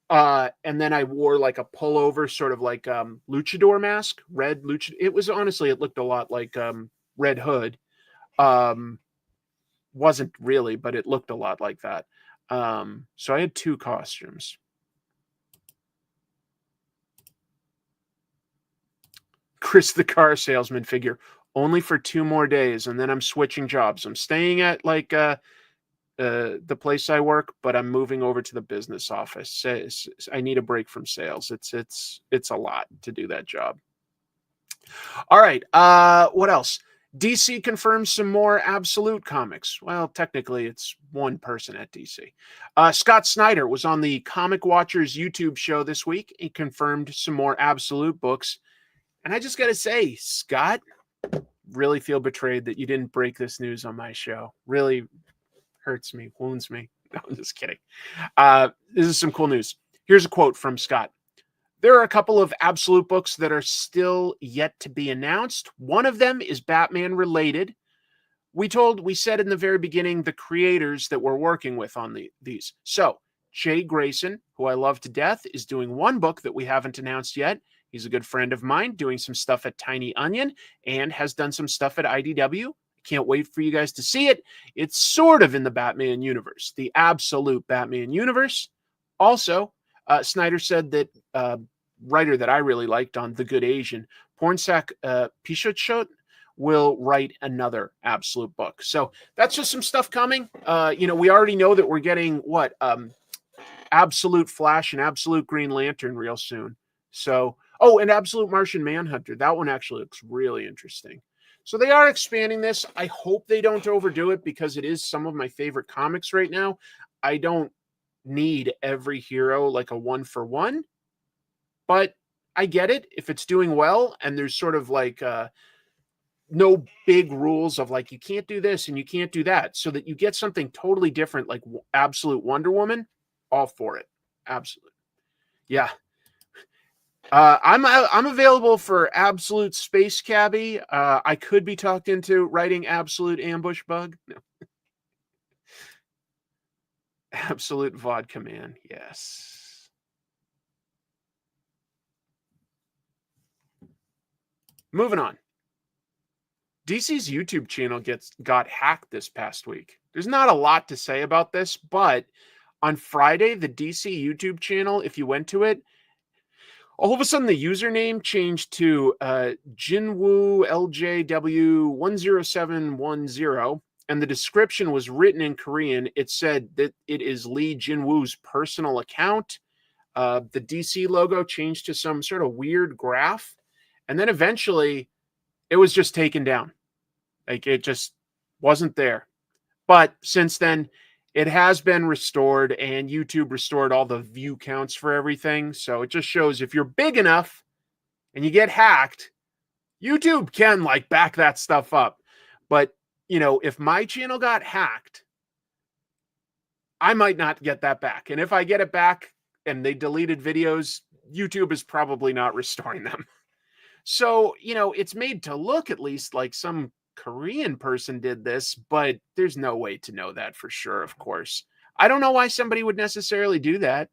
And then I wore like a pullover, sort of like luchador mask, red luchador. It was honestly, it looked a lot like Red Hood. Wasn't really, but it looked a lot like that. So I had 2 costumes. Chris the car salesman figure. Only for 2 more days, and then I'm switching jobs. I'm staying at like the place I work, but I'm moving over to the business office. I need a break from sales. It's a lot to do that job. All right. What else? DC confirms some more Absolute comics. Well, technically, it's one person at DC. Scott Snyder was on the Comic Watchers YouTube show this week. He confirmed some more Absolute books. And I just got to say, Scott, really feel betrayed that you didn't break this news on my show. Really hurts me, wounds me. No, I'm just kidding. This is some cool news. Here's a quote from Scott. There are a couple of Absolute books that are still yet to be announced. One of them is Batman related. We said in the very beginning the creators that we're working with on these. So Jay Grayson, who I love to death, is doing one book that we haven't announced yet. He's a good friend of mine, doing some stuff at Tiny Onion and has done some stuff at IDW. Can't wait for you guys to see it. It's sort of in the Batman universe, the Absolute Batman universe. Also, Snyder said that writer that I really liked on The Good Asian, Pornsak Pichotshot, will write another Absolute book. So that's just some stuff coming. We already know that we're getting Absolute Flash and Absolute Green Lantern real soon. So, and Absolute Martian Manhunter. That one actually looks really interesting. So they are expanding this. I hope they don't overdo it because it is some of my favorite comics right now. I don't need every hero like a 1-for-1, but I get it if it's doing well and there's sort of like no big rules of like you can't do this and you can't do that, so that you get something totally different like Absolute Wonder Woman. All for it. Absolutely. Yeah. I'm available for Absolute Space Cabbie. I could be talked into writing Absolute Ambush Bug. No. Absolute Vodka Man. Yes. Moving on. DC's YouTube channel got hacked this past week. There's not a lot to say about this, but on Friday, the DC YouTube channel, if you went to it, all of a sudden the username changed to Jinwoo LJW10710, and the description was written in Korean. It said that it is Lee Jinwoo's personal account. The DC logo changed to some sort of weird graph, and then eventually it was just taken down. Like it just wasn't there. But since then, it has been restored, and YouTube restored all the view counts for everything. So it just shows if you're big enough and you get hacked, YouTube can like back that stuff up. But, if my channel got hacked, I might not get that back. And if I get it back and they deleted videos, YouTube is probably not restoring them. So, it's made to look at least like some Korean person did this, but there's no way to know that for sure, of course. I don't know why somebody would necessarily do that.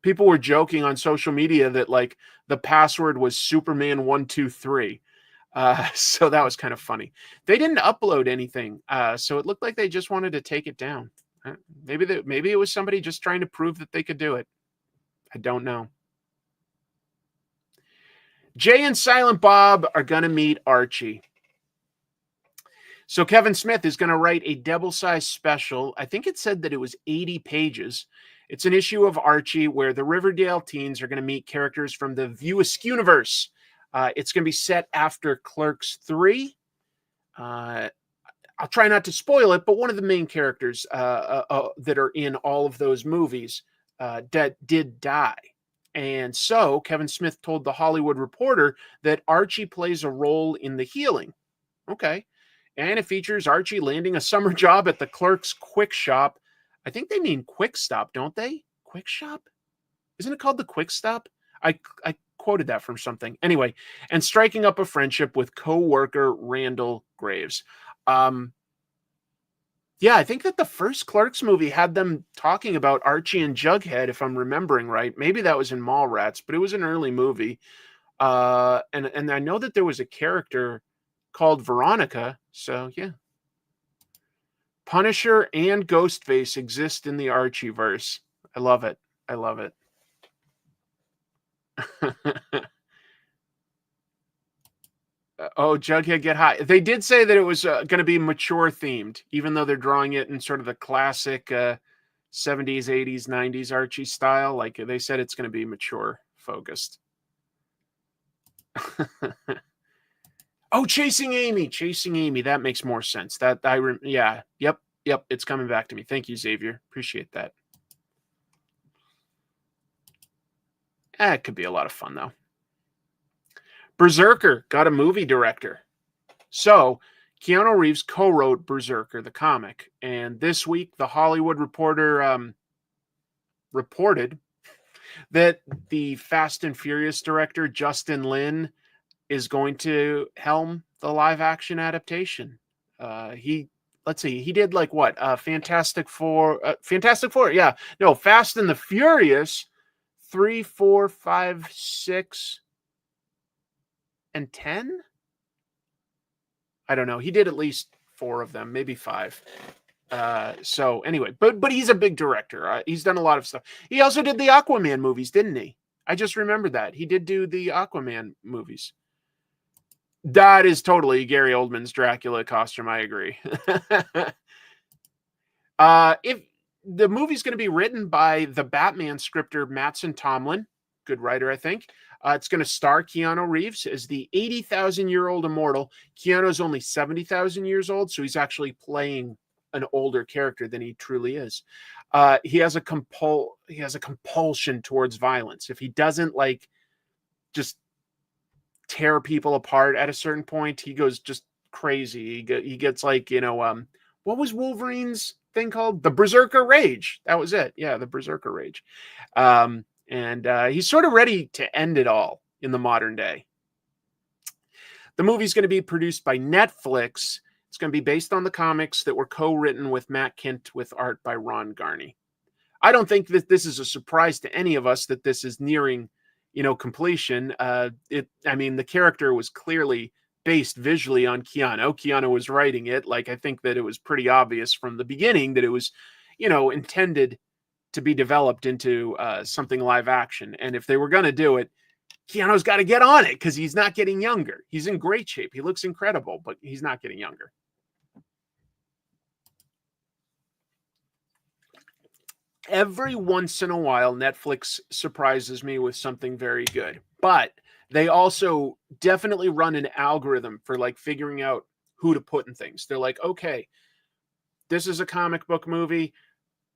People were joking on social media that like the password was Superman123. So that was kind of funny. They didn't upload anything. So it looked like they just wanted to take it down. Maybe it was somebody just trying to prove that they could do it. I don't know. Jay and Silent Bob are going to meet Archie. So Kevin Smith is going to write a double-sized special. I think it said that it was 80 pages. It's an issue of Archie where the Riverdale teens are going to meet characters from the View Askew universe. It's going to be set after Clerks 3. I'll try not to spoil it, but one of the main characters that are in all of those movies did die. And so Kevin Smith told The Hollywood Reporter that Archie plays a role in the healing. Okay. And it features Archie landing a summer job at the Clerks Quick Shop. I think they mean Quick Stop, don't they? Quick Shop? Isn't it called the Quick Stop? I quoted that from something. Anyway, and striking up a friendship with co-worker Randall Graves. Yeah, I think that the first Clerks movie had them talking about Archie and Jughead, if I'm remembering right. Maybe that was in Mallrats, but it was an early movie. And I know that there was a character called Veronica. So, yeah. Punisher and Ghostface exist in the Archieverse. I love it. I love it. Oh, Jughead Get High. They did say that it was going to be mature themed, even though they're drawing it in sort of the classic 70s, 80s, 90s Archie style. Like they said, it's going to be mature focused. Oh, Chasing Amy. Chasing Amy. That makes more sense. Yeah. Yep. It's coming back to me. Thank you, Xavier. Appreciate that. It could be a lot of fun, though. Berserker got a movie director. So Keanu Reeves co-wrote Berserker, the comic. And this week, The Hollywood Reporter reported that the Fast and Furious director, Justin Lin, is going to helm the live-action adaptation. He did like what? Fantastic Four, yeah. No, Fast and the Furious 3, 4, 5, 6, and 10? I don't know. He did at least 4 of them, maybe 5. So anyway, but he's a big director. He's done a lot of stuff. He also did the Aquaman movies, didn't he? I just remembered that. He did do the Aquaman movies. That is totally Gary Oldman's Dracula costume. I agree. If the movie's going to be written by the Batman scripter Mattson Tomlin, good writer, I think. It's going to star Keanu Reeves as the 80,000-year-old immortal. Keanu's only 70,000 years old, so he's actually playing an older character than he truly is. He has a compulsion towards violence. If he doesn't like just tear people apart at a certain point, he goes just crazy. He gets like, what was Wolverine's thing called? The Berserker Rage. That was it. Yeah, the Berserker Rage. And he's sort of ready to end it all in the modern day. The movie's going to be produced by Netflix. It's going to be based on the comics that were co-written with Matt Kindt with art by Ron Garney. I don't think that this is a surprise to any of us that this is nearing, completion. The character was clearly based visually on Keanu. Keanu was writing it. Like, I think that it was pretty obvious from the beginning that it was, intended to be developed into something live action. And if they were going to do it, Keanu's got to get on it because he's not getting younger. He's in great shape. He looks incredible, but he's not getting younger. Every once in a while, Netflix surprises me with something very good, but they also definitely run an algorithm for like figuring out who to put in things. They're like, okay, this is a comic book movie.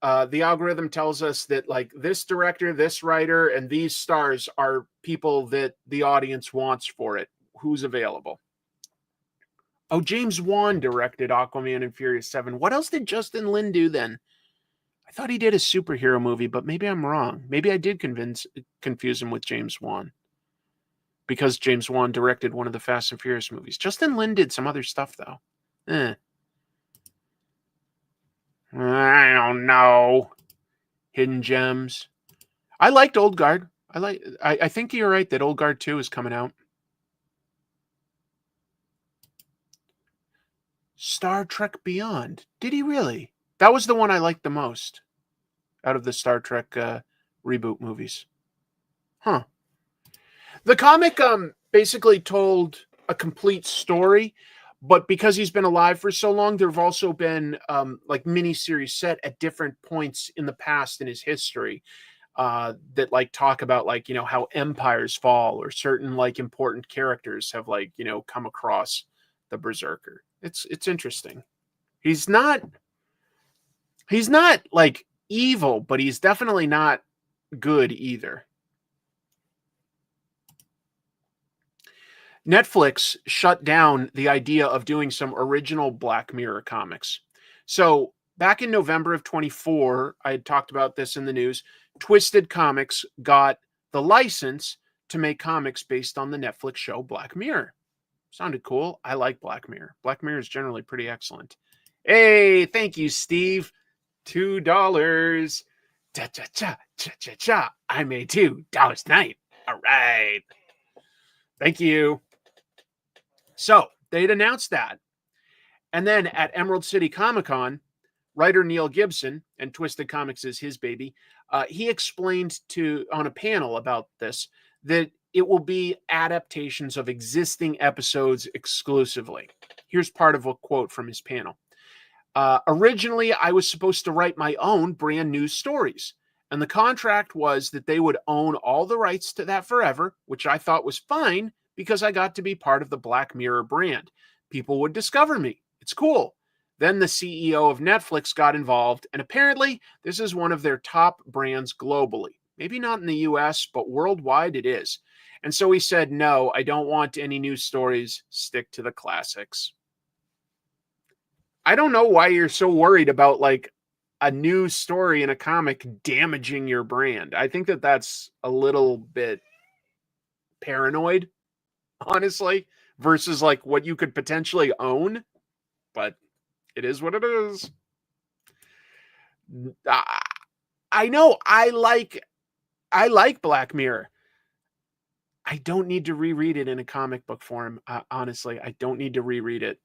The algorithm tells us that like this director, this writer, and these stars are people that the audience wants for it. Who's available? Oh, James Wan directed Aquaman and Furious 7. What else did Justin Lin do then? I thought he did a superhero movie, but maybe I'm wrong. Maybe I did confuse him with James Wan. Because James Wan directed one of the Fast and Furious movies. Justin Lin did some other stuff, though. I don't know. Hidden Gems. I liked Old Guard. I think you're right that Old Guard 2 is coming out. Star Trek Beyond. Did he really? That was the one I liked the most out of the Star Trek reboot movies. Huh. The comic basically told a complete story, but because he's been alive for so long, there have also been like miniseries set at different points in the past in his history that like talk about like, how empires fall or certain like important characters have like, come across the Berserker. It's interesting. He's not like evil, but he's definitely not good either. Netflix shut down the idea of doing some original Black Mirror comics. So back in November of 24, I had talked about this in the news. Twisted Comics got the license to make comics based on the Netflix show Black Mirror. Sounded cool. I like Black Mirror. Black Mirror is generally pretty excellent. Hey, thank you, Steve. $2. Cha cha cha cha cha cha. I made $2 tonight. All right. Thank you. So they'd announced that. And then at Emerald City Comic Con, writer Neil Gibson, and Twisted Comics is his baby, he explained on a panel about this that it will be adaptations of existing episodes exclusively. Here's part of a quote from his panel. Originally, I was supposed to write my own brand new stories. And the contract was that they would own all the rights to that forever, which I thought was fine because I got to be part of the Black Mirror brand. People would discover me. It's cool. Then the CEO of Netflix got involved, and apparently this is one of their top brands globally. Maybe not in the US, but worldwide it is. And so he said, no, I don't want any new stories. Stick to the classics. I don't know why you're so worried about like a new story in a comic damaging your brand. I think that that's a little bit paranoid, honestly, versus like what you could potentially own. But it is what it is. I know I like Black Mirror. I don't need to reread it in a comic book form. Honestly, I don't need to reread it.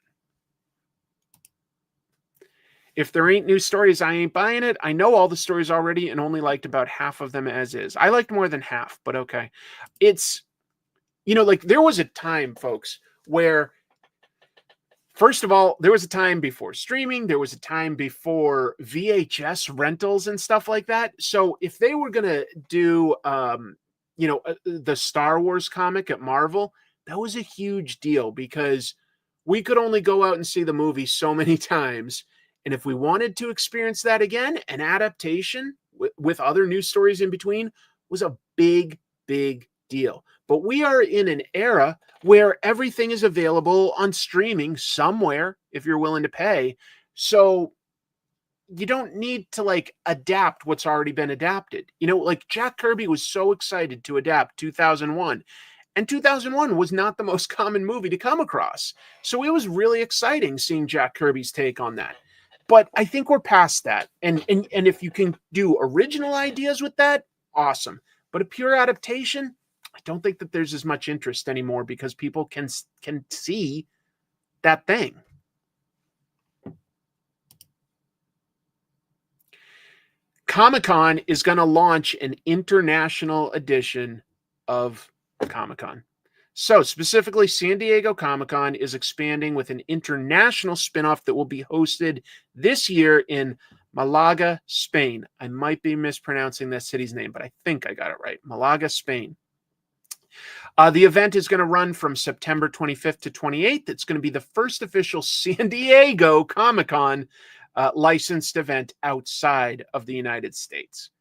If there ain't new stories, I ain't buying it. I know all the stories already and only liked about half of them as is. I liked more than half, but okay. It's, like there was a time, folks, where, first of all, there was a time before streaming. There was a time before VHS rentals and stuff like that. So if they were going to do, the Star Wars comic at Marvel, that was a huge deal because we could only go out and see the movie so many times. And if we wanted to experience that again, an adaptation with other news stories in between was a big, big deal. But we are in an era where everything is available on streaming somewhere if you're willing to pay. So you don't need to adapt what's already been adapted. Jack Kirby was so excited to adapt 2001. And 2001 was not the most common movie to come across. So it was really exciting seeing Jack Kirby's take on that. But I think we're past that. And if you can do original ideas with that, awesome. But a pure adaptation, I don't think that there's as much interest anymore because people can see that thing. Comic-Con is going to launch an international edition of Comic-Con. So specifically, San Diego Comic-Con is expanding with an international spinoff that will be hosted this year in Malaga, Spain. I might be mispronouncing that city's name, but I think I got it right. Malaga, Spain. The event is going to run from September 25th to 28th. It's going to be the first official San Diego Comic-Con licensed event outside of the United States.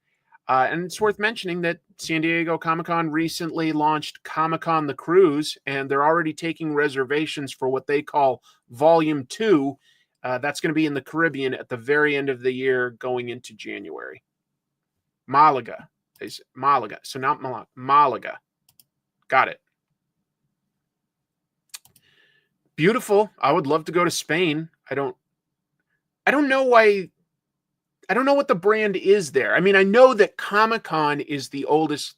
And it's worth mentioning that San Diego Comic-Con recently launched Comic-Con The Cruise, and they're already taking reservations for what they call Volume 2. That's going to be in the Caribbean at the very end of the year going into January. Malaga. So not Malaga. Malaga. Got it. Beautiful. I would love to go to Spain. I don't know why. I don't know what the brand is there. I mean, I know that Comic-Con is the oldest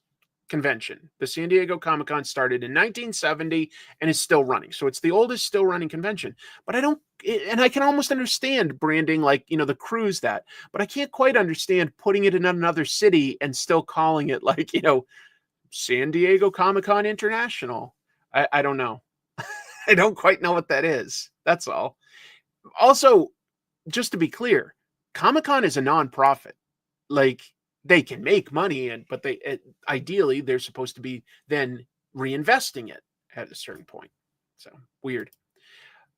convention. The San Diego Comic-Con started in 1970 and is still running. So it's the oldest still running convention. But I can almost understand branding the cruise that, but I can't quite understand putting it in another city and still calling it San Diego Comic-Con International. I don't know. I don't quite know what that is. That's all. Also, just to be clear, Comic-Con is a nonprofit. They can make money, but ideally they're supposed to be then reinvesting it at a certain point. So weird.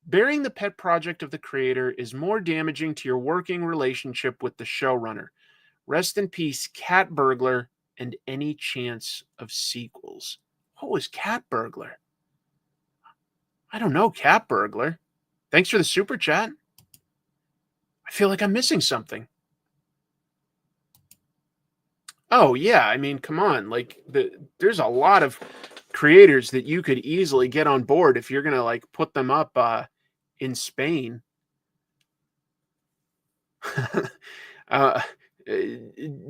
Burying the pet project of the creator is more damaging to your working relationship with the showrunner. Rest in peace, Cat Burglar, and any chance of sequels. What was Cat Burglar? I don't know, Cat Burglar. Thanks for the super chat. I feel like I'm missing something. Oh, yeah. I mean, come on. There's a lot of creators that you could easily get on board if you're going to put them up in Spain.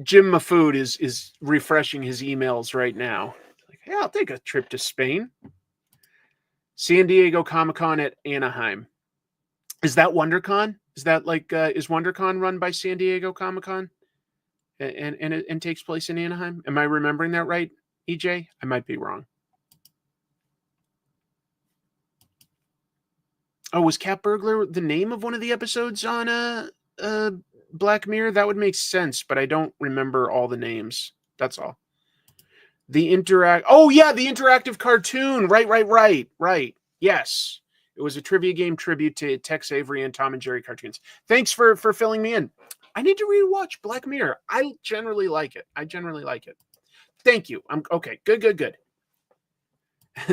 Jim Mafood is refreshing his emails right now. Yeah, I'll take a trip to Spain. San Diego Comic-Con at Anaheim. Is that WonderCon? Is that is WonderCon run by San Diego Comic-Con and takes place in Anaheim? Am I remembering that right, EJ? I might be wrong. Oh, was Cat Burglar the name of one of the episodes on Black Mirror? That would make sense, but I don't remember all the names. That's all. The interactive cartoon. Right. Yes. It was a trivia game tribute to Tex Avery and Tom and Jerry cartoons. Thanks for filling me in. I need to rewatch Black Mirror. I generally like it. Thank you. I'm okay. Good.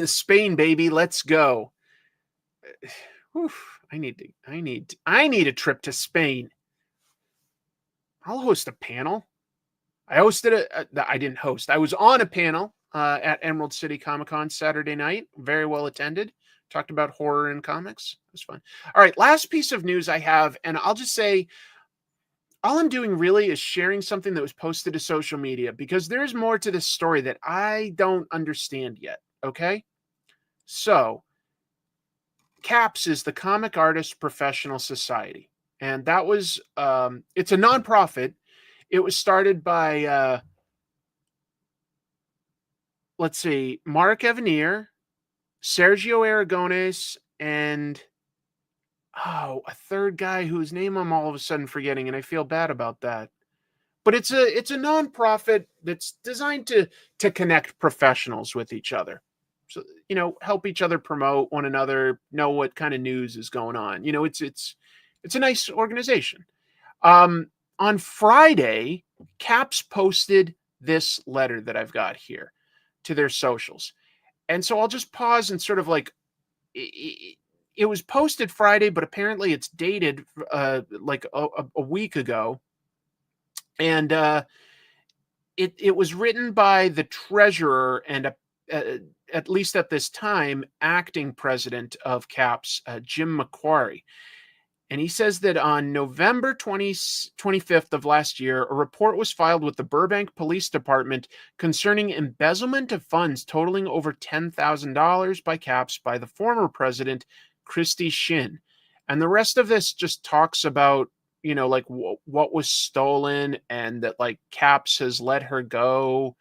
Spain, baby. Let's go. Oof, I need a trip to Spain. I'll host a panel. I hosted I didn't host. I was on a panel at Emerald City Comic-Con Saturday night. Very well attended. Talked about horror and comics. It was fun. All right, last piece of news I have, and I'll just say, all I'm doing really is sharing something that was posted to social media because there's more to this story that I don't understand yet, okay? So, CAPS is the Comic Artists Professional Society, And that was, it's a nonprofit. It was started by, let's see, Mark Evanier, Sergio Aragones, and a third guy whose name I'm all of a sudden forgetting, and I feel bad about that. But it's a nonprofit that's designed to connect professionals with each other. So, help each other promote one another, know what kind of news is going on. It's a nice organization. On Friday, Caps posted this letter that I've got here to their socials. And so I'll just pause and sort of like, it was posted Friday, but apparently it's dated like a week ago. And it was written by the treasurer and at least at this time, acting president of Caps, Jim McQuarrie. And he says that on November 25th of last year, a report was filed with the Burbank Police Department concerning embezzlement of funds totaling over $10,000 by Caps by the former president, Christy Shin. And the rest of this just talks about, like what was stolen and that like Caps has let her go.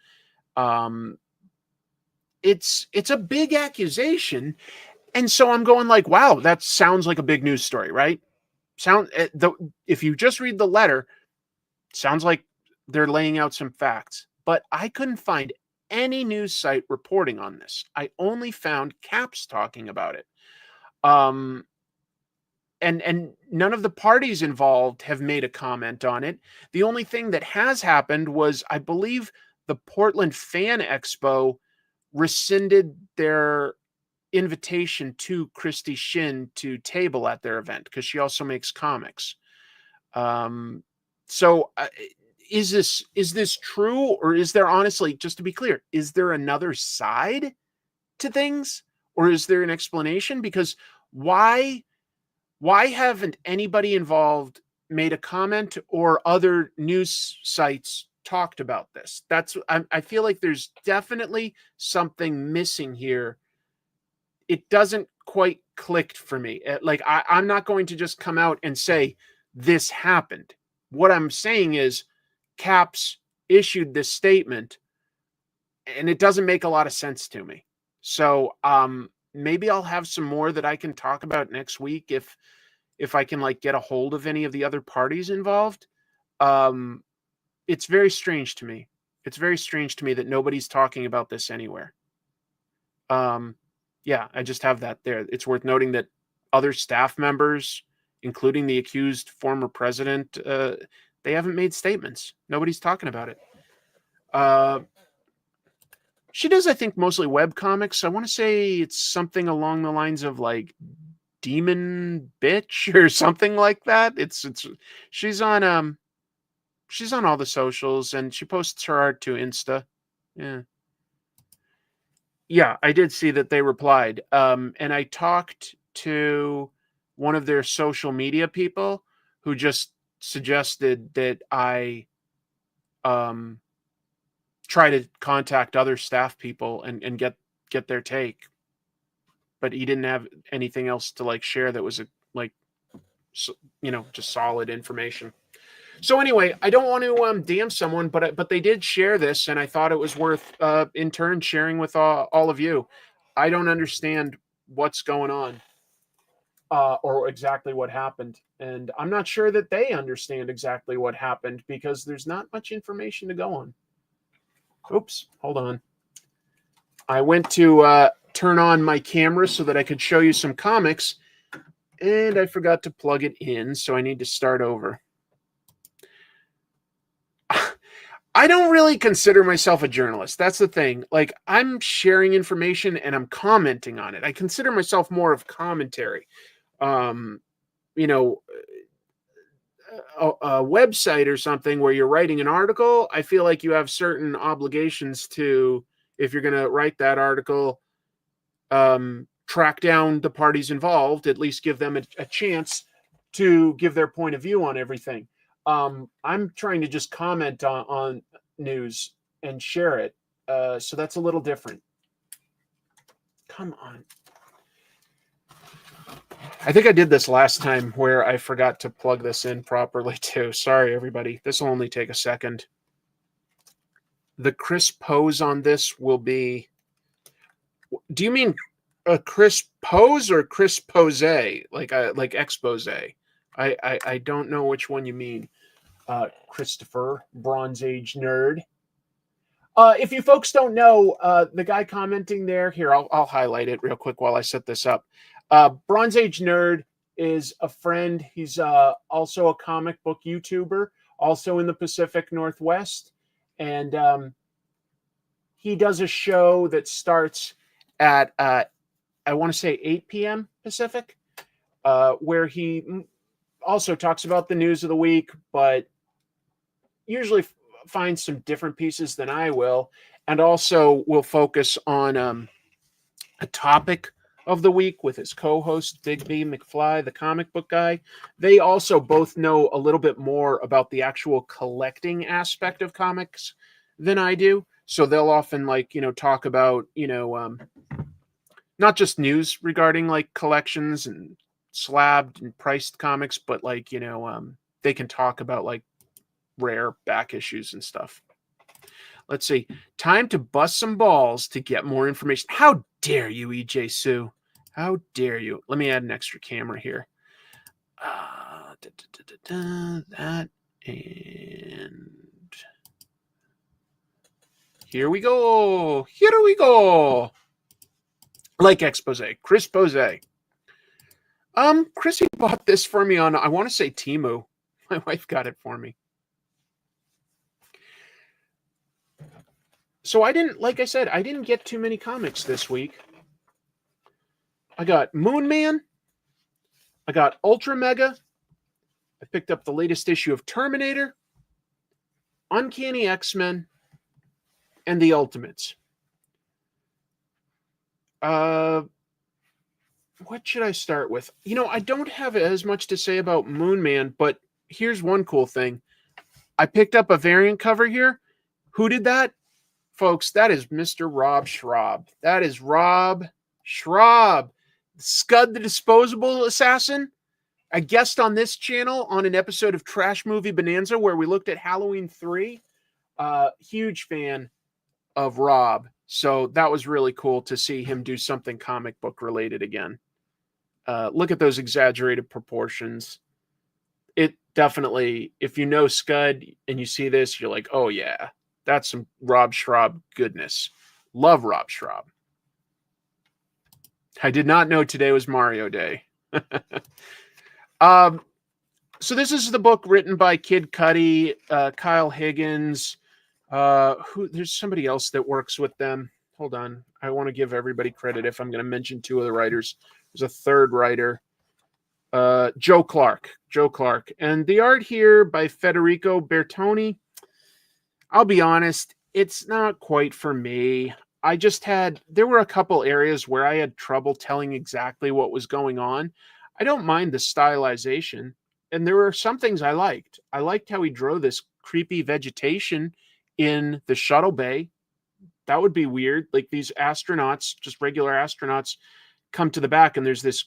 It's a big accusation. And so I'm going like, wow, that sounds like a big news story, right? If you just read the letter, sounds like they're laying out some facts. But I couldn't find any news site reporting on this. I only found Caps talking about it. And none of the parties involved have made a comment on it. The only thing that has happened was, I believe, the Portland Fan Expo rescinded their invitation to Christy Shin to table at their event because she also makes comics. So is this true, or is there, honestly, just to be clear, is there another side to things, or is there an explanation? Because why haven't anybody involved made a comment, or other news sites talked about this? I feel like there's definitely something missing here. It doesn't quite click for me. Like, I'm not going to just come out and say this happened. What I'm saying is Caps issued this statement and it doesn't make a lot of sense to me. So maybe I'll have some more that I can talk about next week if I can like get a hold of any of the other parties involved. It's very strange to me. It's very strange to me that nobody's talking about this anywhere. Yeah, I just have that there. It's worth noting that other staff members, including the accused former president, they haven't made statements. Nobody's talking about it. She does, I think, mostly web comics. I want to say it's something along the lines of like Demon Bitch or something like that. She's on all the socials, and she posts her art to Insta. Yeah, I did see that they replied. And I talked to one of their social media people who just suggested that I try to contact other staff people and get their take. But he didn't have anything else to like share that was just solid information. So anyway, I don't want to damn someone, but they did share this, and I thought it was worth in turn sharing with all of you. I don't understand what's going on or exactly what happened, and I'm not sure that they understand exactly what happened because there's not much information to go on. Oops, hold on. I went to turn on my camera so that I could show you some comics, and I forgot to plug it in, so I need to start over. I don't really consider myself a journalist. That's the thing. Like, I'm sharing information and I'm commenting on it. I consider myself more of commentary. A website or something where you're writing an article, I feel like you have certain obligations to, if you're going to write that article, track down the parties involved, at least give them a chance to give their point of view on everything. I'm trying to just comment on news and share it. So that's a little different. Come on. I think I did this last time where I forgot to plug this in properly too. Sorry, everybody. This will only take a second. The crisp pose on this will be... Do you mean a crisp pose or crisp pose? Like expose? I don't know which one you mean. Christopher, Bronze Age nerd. If you folks don't know, the guy commenting there, here, I'll highlight it real quick while I set this up. Bronze Age Nerd is a friend. He's also a comic book YouTuber, also in the Pacific Northwest. And he does a show that starts at, I want to say 8 p.m. Pacific, where he also talks about the news of the week, but usually finds some different pieces than I will, and also will focus on a topic of the week with his co-host Big B McFly, the comic book guy. They also both know a little bit more about the actual collecting aspect of comics than I do, so they'll often talk about not just news regarding like collections and slabbed and priced comics, but they can talk about like rare back issues and stuff. Let's see. Time to bust some balls to get more information. How dare you, EJ Sue? How dare you? Let me add an extra camera here. That, and here we go. Here we go. Like expose. Chris Pose. Chrissy bought this for me on, I want to say Temu. My wife got it for me. So I didn't get too many comics this week. I got Moon Man. I got UltraMega. I picked up the latest issue of Terminator, Uncanny X-Men, and the Ultimates. What should I start with? I don't have as much to say about Moon Man, but here's one cool thing. I picked up a variant cover here. Who did that? Folks, that is Mr. Rob Schrab. That is Rob Schrab. Scud the Disposable Assassin. A guest on this channel on an episode of Trash Movie Bonanza where we looked at Halloween 3. Huge fan of Rob. So that was really cool to see him do something comic book related again. Look at those exaggerated proportions. It definitely, if you know Scud and you see this, you're like, oh yeah. That's some Rob Schrab goodness. Love Rob Schrab. I did not know today was Mario Day. So this is the book written by Kid Cudi, Kyle Higgins. There's somebody else that works with them. Hold on. I want to give everybody credit if I'm going to mention two of the writers. There's a third writer. Joe Clark. And the art here by Federico Bertoni. I'll be honest, it's not quite for me. There were a couple areas where I had trouble telling exactly what was going on. I don't mind the stylization, and there were some things I liked. I liked how he drew this creepy vegetation in the shuttle bay. That would be weird. Like these astronauts, just regular astronauts, come to the back and there's this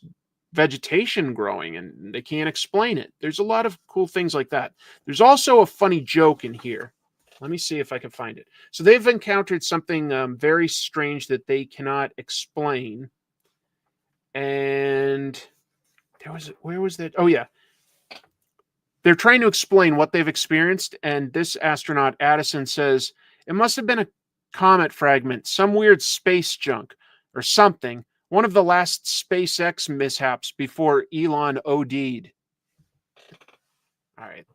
vegetation growing and they can't explain it. There's a lot of cool things like that. There's also a funny joke in here. Let me see if I can find it. So they've encountered something very strange that they cannot explain. And where was that? Oh, yeah. They're trying to explain what they've experienced. And this astronaut, Addison, says, it must have been a comet fragment, some weird space junk or something. One of the last SpaceX mishaps before Elon OD'd. All right.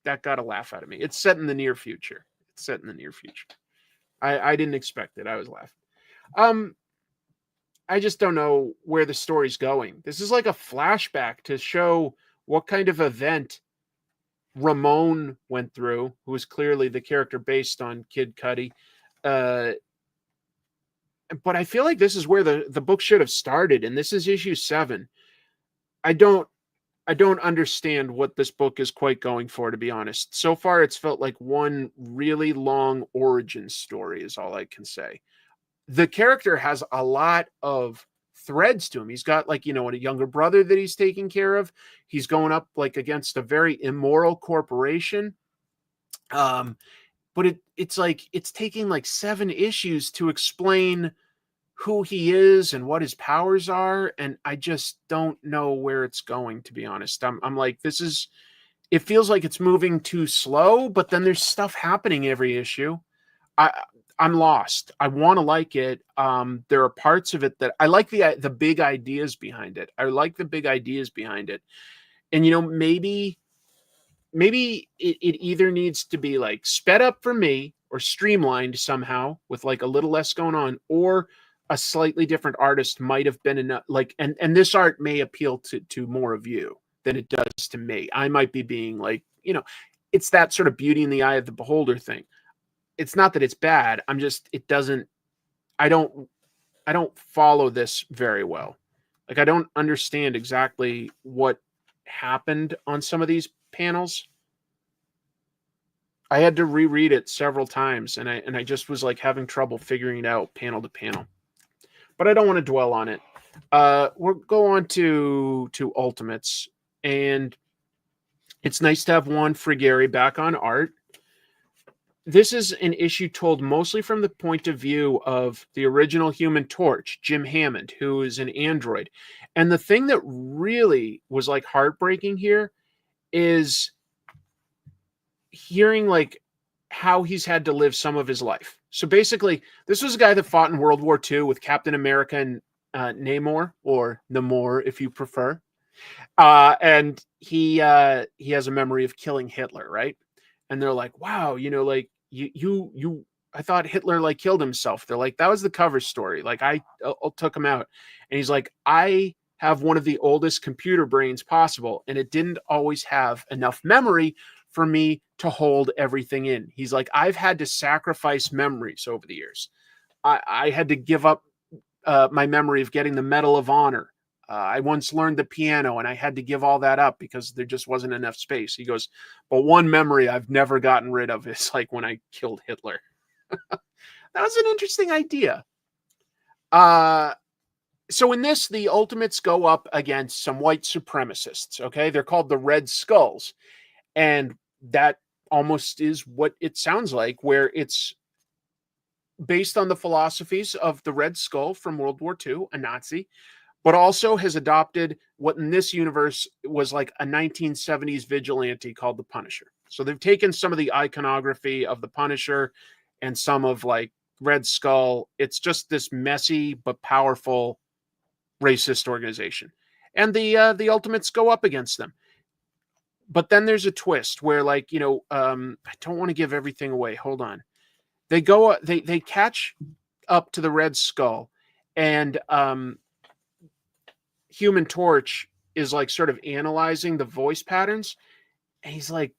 That got a laugh out of me. It's set in the near future. I didn't expect it. I was laughing. I just don't know where the story's going. This is like a flashback to show what kind of event Ramon went through, who was clearly the character based on Kid Cudi. But I feel like this is where the book should have started, and this is issue 7. I don't understand what this book is quite going for, to be honest. So far, it's felt like one really long origin story is all I can say. The character has a lot of threads to him. He's got like, a younger brother that he's taking care of. He's going up like against a very immoral corporation. But it's like, it's taking like 7 issues to explain who he is and what his powers are. And I just don't know where it's going, to be honest. I'm like, it feels like it's moving too slow, but then there's stuff happening every issue. I'm lost. I want to like it. There are parts of it that I like the big ideas behind it. I like the big ideas behind it. And, maybe it either needs to be like sped up for me or streamlined somehow with like a little less going on, or a slightly different artist might have been enough. Like, and this art may appeal to more of you than it does to me. I might be being like, it's that sort of beauty in the eye of the beholder thing. It's not that it's bad. I don't follow this very well. Like, I don't understand exactly what happened on some of these panels. I had to reread it several times, and I just was like having trouble figuring it out panel to panel. But I don't want to dwell on it. We'll go on to Ultimates, and it's nice to have Juan Frigeri back on art. This is an issue told mostly from the point of view of the original Human Torch, Jim Hammond, who is an android. And the thing that really was like heartbreaking here is hearing like how he's had to live some of his life. So basically, this was a guy that fought in World War II with Captain America and Namor, or Namor if you prefer. And he has a memory of killing Hitler, right? And they're like, wow, like you I thought Hitler like killed himself. They're like, that was the cover story. Like I took him out. And he's like, I have one of the oldest computer brains possible, and it didn't always have enough memory for me to hold everything in. He's like, I've had to sacrifice memories over the years. I had to give up my memory of getting the Medal of Honor. I once learned the piano, and I had to give all that up because there just wasn't enough space. He goes, but one memory I've never gotten rid of is like when I killed Hitler. That was an interesting idea. So in this, the Ultimates go up against some white supremacists. Okay, they're called the Red Skulls, and that almost is what it sounds like, where it's based on the philosophies of the Red Skull from World War II, a Nazi, but also has adopted what in this universe was like a 1970s vigilante called the Punisher. So they've taken some of the iconography of the Punisher and some of like Red Skull. It's just this messy but powerful racist organization. And the Ultimates go up against them. But then there's a twist where, like, I don't want to give everything away. Hold on. They catch up to the Red Skull, and Human Torch is like sort of analyzing the voice patterns, and he's like,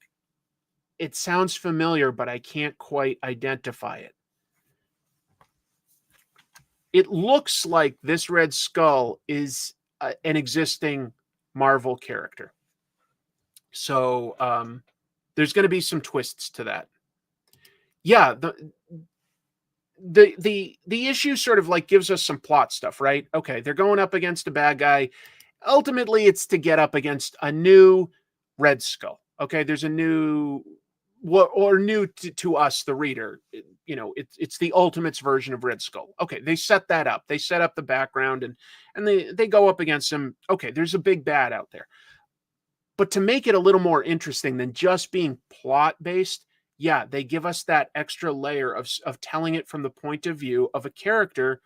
it sounds familiar, but I can't quite identify it. It looks like this Red Skull is an existing Marvel character. So there's going to be some twists to that. Yeah, the issue sort of like gives us some plot stuff, right? Okay, they're going up against a bad guy. Ultimately, it's to get up against a new Red Skull. Okay, there's a new, or new to us, the reader. It's the Ultimates version of Red Skull. Okay, they set that up. They set up the background, and they go up against him. Okay, there's a big bad out there. But to make it a little more interesting than just being plot-based, yeah, they give us that extra layer of telling it from the point of view of a character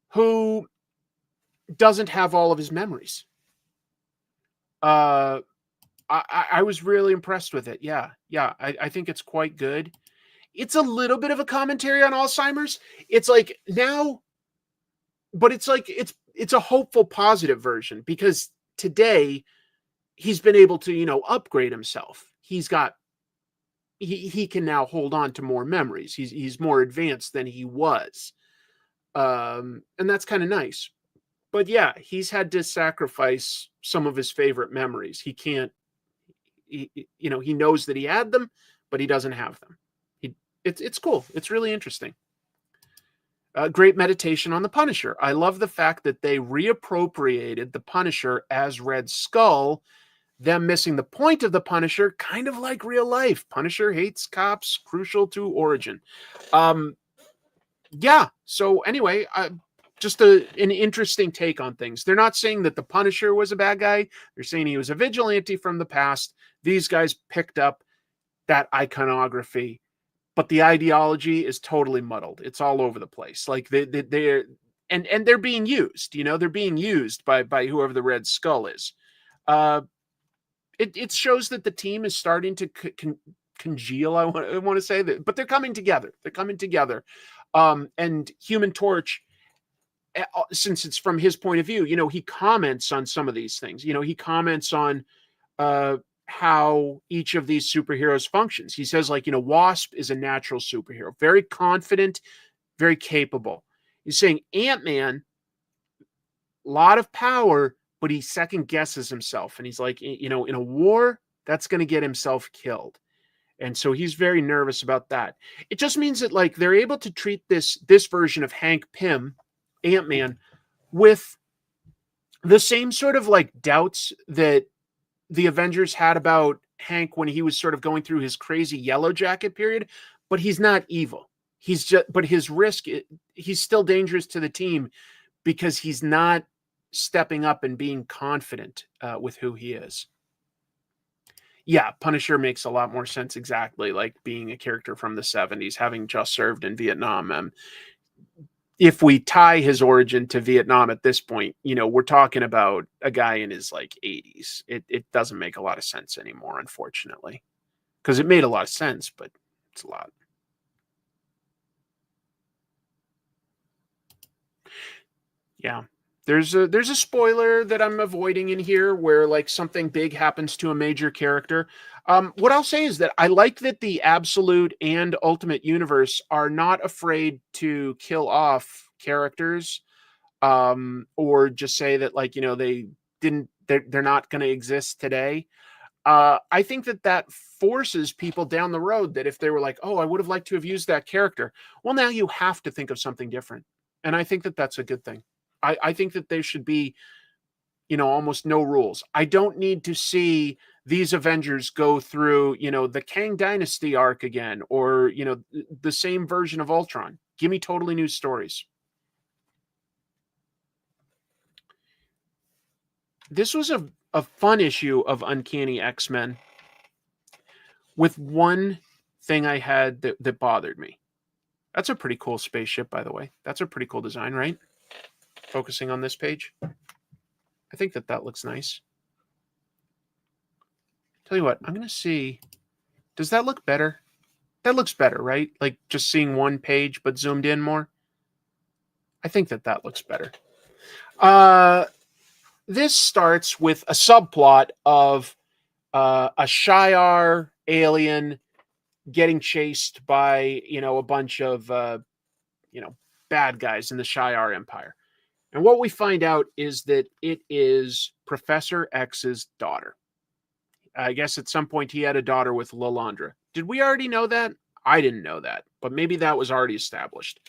who doesn't have all of his memories. I was really impressed with it. Yeah, I think it's quite good. It's a little bit of a commentary on Alzheimer's. It's like now, but it's like it's a hopeful, positive version, because today he's been able to, upgrade himself. He can now hold on to more memories. He's more advanced than he was. And that's kind of nice. But yeah, he's had to sacrifice some of his favorite memories. He can't, he knows that he had them, but he doesn't have them. It's cool. It's really interesting. great meditation on the Punisher. I love the fact that they reappropriated the Punisher as Red Skull, them missing the point of the Punisher, kind of like real life. Punisher hates cops, crucial to origin. Yeah, so anyway, just an interesting take on things. They're not saying that the Punisher was a bad guy. They're saying he was a vigilante from the past. These guys picked up that iconography, but the ideology is totally muddled. It's all over the place. Like they're and they're being used. They're being used by whoever the Red Skull is. It shows that the team is starting to congeal. I want to say that, but they're coming together. They're coming together. And Human Torch, since it's from his point of view, he comments on some of these things. He comments on how each of these superheroes functions. He says, like, Wasp is a natural superhero, very confident, very capable. He's saying Ant-Man, a lot of power, but he second guesses himself. And he's like, in a war, that's going to get himself killed. And so he's very nervous about that. It just means that, like, they're able to treat this version of Hank Pym, Ant-Man, with the same sort of like doubts that the Avengers had about Hank when he was sort of going through his crazy Yellow Jacket period, but he's not evil. But his risk, he's still dangerous to the team because he's not stepping up and being confident with who he is. Yeah, Punisher makes a lot more sense, exactly, like being a character from the 70s, having just served in Vietnam. If we tie his origin to Vietnam at this point, we're talking about a guy in his like 80s. It doesn't make a lot of sense anymore, unfortunately, because it made a lot of sense, but it's a lot. Yeah. There's a spoiler that I'm avoiding in here where like something big happens to a major character. What I'll say is that I like that the Absolute and Ultimate Universe are not afraid to kill off characters, or just say that, like, they're not going to exist today. I think that forces people down the road that if they were like, oh, I would have liked to have used that character. Well, now you have to think of something different. And I think that that's a good thing. I think that there should be, almost no rules. I don't need to see these Avengers go through, the Kang Dynasty arc again, or, the same version of Ultron. Give me totally new stories. This was a fun issue of Uncanny X-Men with one thing I had that bothered me. That's a pretty cool spaceship, by the way. That's a pretty cool design, right? Focusing on this page. I think that looks nice. Tell you what, I'm going to see. Does that look better? That looks better, right? Like just seeing one page, but zoomed in more. I think that looks better. This starts with a subplot of a Shi'ar alien getting chased by, a bunch of, bad guys in the Shi'ar Empire. And what we find out is that it is Professor X's daughter. I guess at some point he had a daughter with Lilandra. Did we already know that? I didn't know that, but maybe that was already established.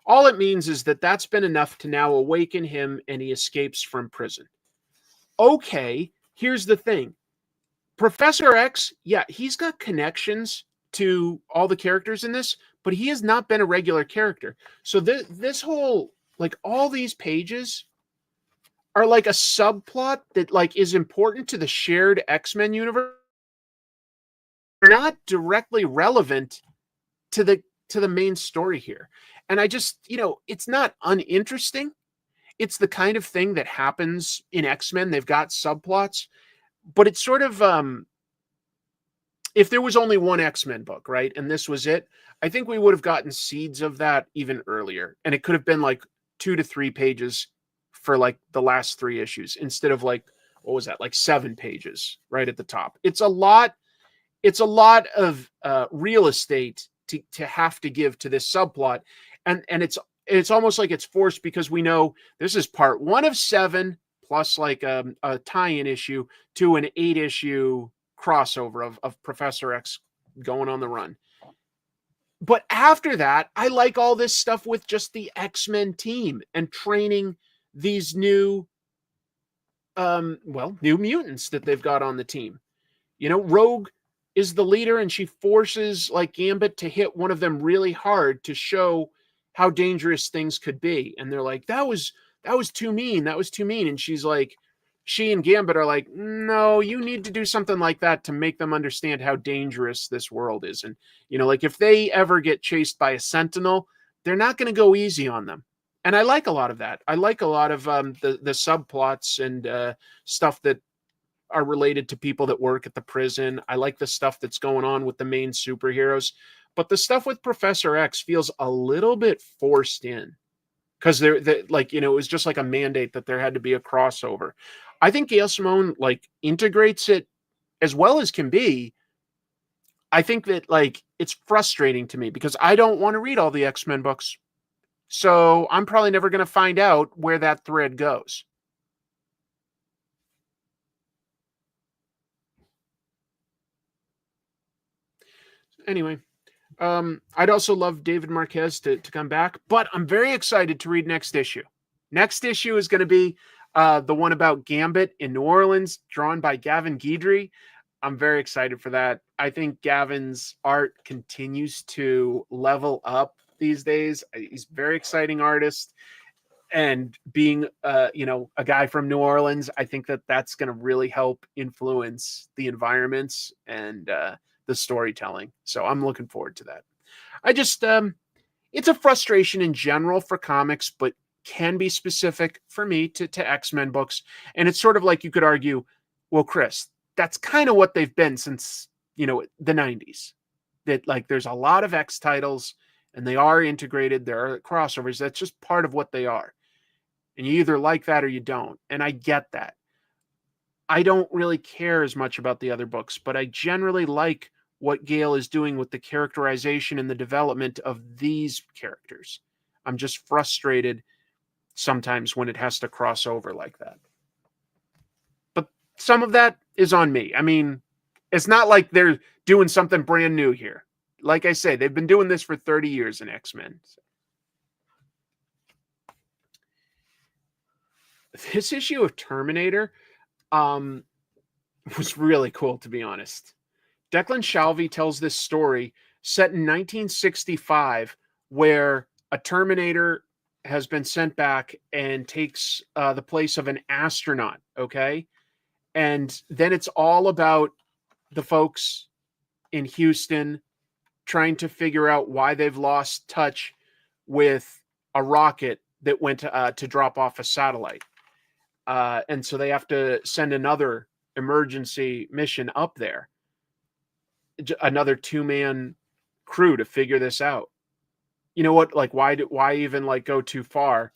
All it means is that that's been enough to now awaken him and he escapes from prison. Okay, here's the thing. Professor X, yeah, he's got connections to all the characters in this, but he has not been a regular character. So this whole, like, all these pages are like a subplot that like is important to the shared X-Men universe. They're not directly relevant to the main story here. And I just, it's not uninteresting. It's the kind of thing that happens in X-Men. They've got subplots, but it's sort of, if there was only one X-Men book, right, and this was it, I think we would have gotten seeds of that even earlier. And it could have been like 2 to 3 pages for like the last 3 issues instead of like, what was that, like 7 pages right at the top. It's a lot of real estate to have to give to this subplot. And it's almost like it's forced because we know this is part 1 of 7 plus like a tie-in issue to an 8-issue crossover of Professor X going on the run. But after that, I like all this stuff with just the X-Men team and training these new new mutants that they've got on the team. Rogue is the leader, and she forces like Gambit to hit one of them really hard to show how dangerous things could be. And they're like, that was too mean. That was too mean. And she and Gambit are like, no, you need to do something like that to make them understand how dangerous this world is. And, like if they ever get chased by a Sentinel, they're not going to go easy on them. And I like a lot of that. I like a lot of the subplots and stuff that are related to people that work at the prison. I like the stuff that's going on with the main superheroes. But the stuff with Professor X feels a little bit forced in because it was just like a mandate that there had to be a crossover. I think Gail Simone integrates it as well as can be. I think that it's frustrating to me because I don't want to read all the X-Men books. So I'm probably never going to find out where that thread goes. Anyway, I'd also love David Marquez to come back, but I'm very excited to read next issue. Next issue is going to be the one about Gambit in New Orleans, drawn by Gavin Guidry. I'm very excited for that. I think Gavin's art continues to level up these days. He's a very exciting artist. And being, a guy from New Orleans, I think that that's going to really help influence the environments and the storytelling. So I'm looking forward to that. I just, it's a frustration in general for comics, but can be specific for me to X-Men books. And it's sort of like you could argue, well, Chris, that's kind of what they've been since, the 90s. That there's a lot of X titles and they are integrated. There are crossovers. That's just part of what they are. And you either like that or you don't. And I get that. I don't really care as much about the other books, but I generally like what Gail is doing with the characterization and the development of these characters. I'm just frustrated sometimes when it has to cross over like that. But some of that is on me. I mean, it's not like they're doing something brand new here. Like I say, they've been doing this for 30 years in X-Men. This issue of Terminator was really cool, to be honest. Declan Shalvey tells this story set in 1965 where a Terminator has been sent back and takes the place of an astronaut, okay? And then it's all about the folks in Houston trying to figure out why they've lost touch with a rocket that went to drop off a satellite. And so they have to send another emergency mission up there. Another 2-man crew to figure this out. You know what? Why even go too far?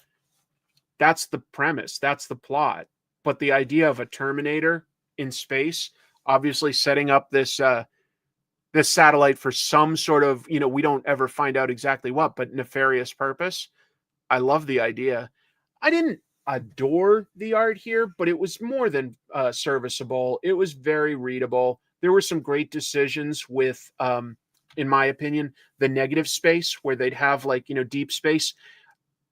That's the premise. That's the plot. But the idea of a Terminator in space, obviously setting up this this satellite for some sort of, we don't ever find out exactly what, but nefarious purpose. I love the idea. I didn't adore the art here, but it was more than serviceable. It was very readable. There were some great decisions with, in my opinion, the negative space where they'd have deep space.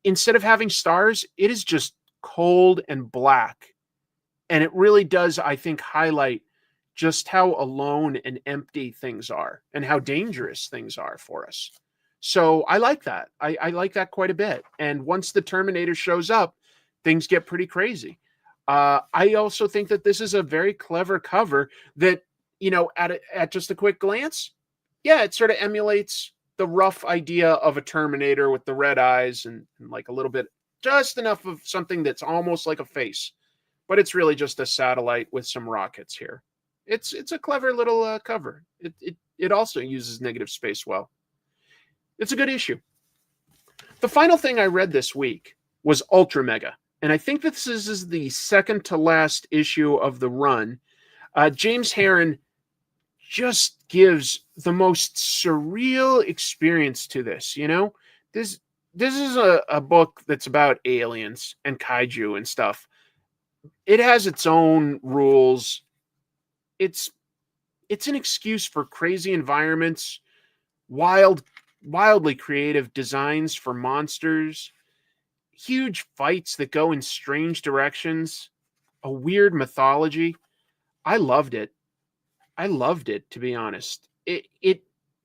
Instead of having stars, it is just cold and black. And it really does, I think, highlight just how alone and empty things are and how dangerous things are for us. So I like that. I like that quite a bit. And once the Terminator shows up, things get pretty crazy. I also think that this is a very clever cover that, at just a quick glance, yeah, it sort of emulates the rough idea of a Terminator with the red eyes and a little bit, just enough of something that's almost like a face. But it's really just a satellite with some rockets here. It's a clever little cover. It also uses negative space well. It's a good issue. The final thing I read this week was UltraMega. And I think this is the second to last issue of the run. James Herron just gives the most surreal experience to this. This is a book that's about aliens and kaiju and stuff. It has its own rules. It's an excuse for crazy environments, wild wildly creative designs for monsters, huge fights that go in strange directions, a weird mythology. I loved it. I loved it, to be honest. It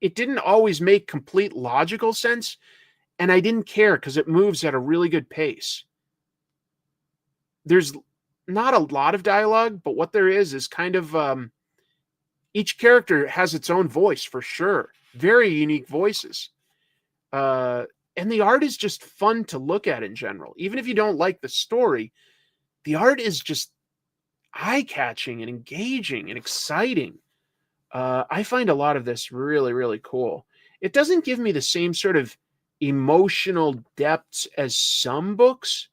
didn't always make complete logical sense, and I didn't care because it moves at a really good pace. There's not a lot of dialogue, but what there is kind of each character has its own voice for sure. Very unique voices. And the art is just fun to look at in general. Even if you don't like the story, the art is just eye-catching and engaging and exciting. I find a lot of this really, really cool. It doesn't give me the same sort of emotional depths as some books,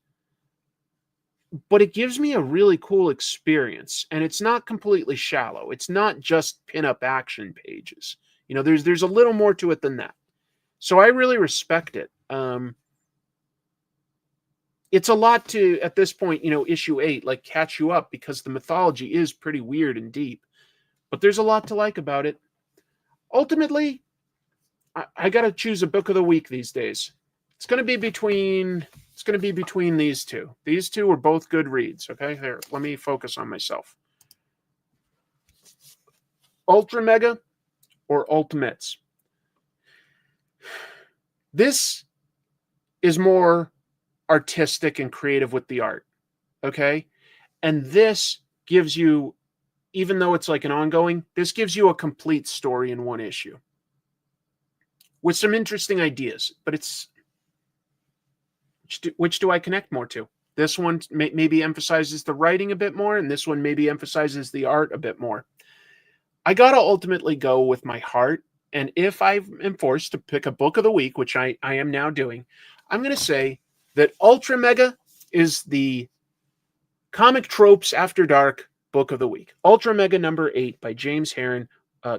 but it gives me a really cool experience, and it's not completely shallow. It's not just pinup action pages. There's a little more to it than that. So I really respect it. It's a lot to, at this point, issue 8, like, catch you up, because the mythology is pretty weird and deep. But there's a lot to like about it. Ultimately, I got to choose a book of the week these days. It's going to be between these two. These two are both good reads. Okay, here, let me focus on myself. UltraMega or Ultimates. This is more artistic and creative with the art. Okay, and this gives you, even though it's like an ongoing, this gives you a complete story in one issue with some interesting ideas, but it's, which do I connect more to? This one maybe emphasizes the writing a bit more, and this one maybe emphasizes the art a bit more. I gotta ultimately go with my heart, and if I am forced to pick a book of the week, which I am now doing, I'm going to say that UltraMega is the Comic Tropes After Dark book of the week. UltraMega number 8 by James Herron,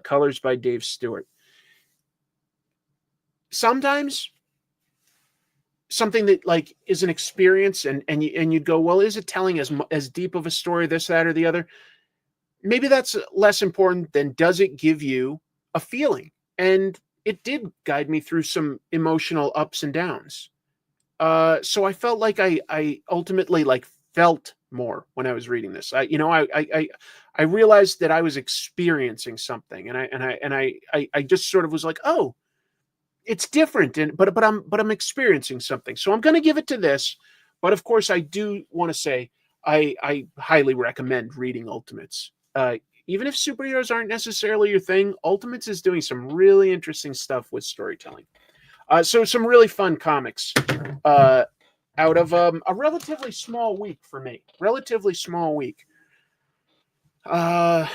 colors by Dave Stewart. Sometimes something that like is an experience, and you'd go, well, is it telling as deep of a story, this, that, or the other? Maybe that's less important than does it give you a feeling? And it did guide me through some emotional ups and downs. So I felt like I ultimately like felt more when I was reading this. I realized that I was experiencing something, and I just sort of was like, oh, it's different, but I'm experiencing something. So I'm going to give it to this. But of course, I do want to say I highly recommend reading Ultimates. Even if superheroes aren't necessarily your thing, Ultimates is doing some really interesting stuff with storytelling. So some really fun comics out of a relatively small week for me. Relatively small week. Let's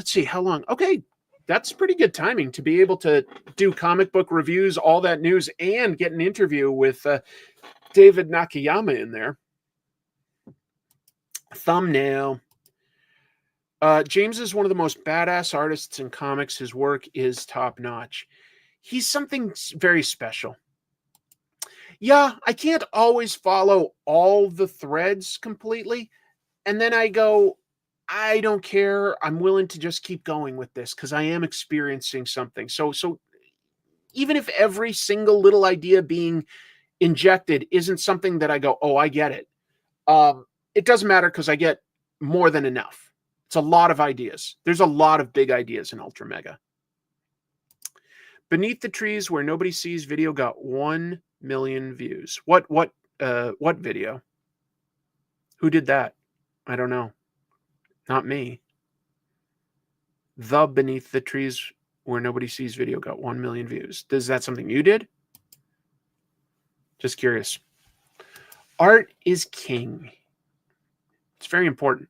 see, how long? Okay, that's pretty good timing to be able to do comic book reviews, all that news, and get an interview with David Nakayama in there. Thumbnail. James is one of the most badass artists in comics. His work is top-notch. He's something very special. Yeah, I can't always follow all the threads completely. And then I go, I don't care. I'm willing to just keep going with this because I am experiencing something. So even if every single little idea being injected isn't something that I go, oh, I get it. It doesn't matter because I get more than enough. It's a lot of ideas. There's a lot of big ideas in UltraMega. Beneath the Trees Where Nobody Sees video got 1 million views. What video? Who did that? I don't know. Not me. The Beneath the Trees Where Nobody Sees video got 1 million views. Is that something you did? Just curious. Art is king. It's very important.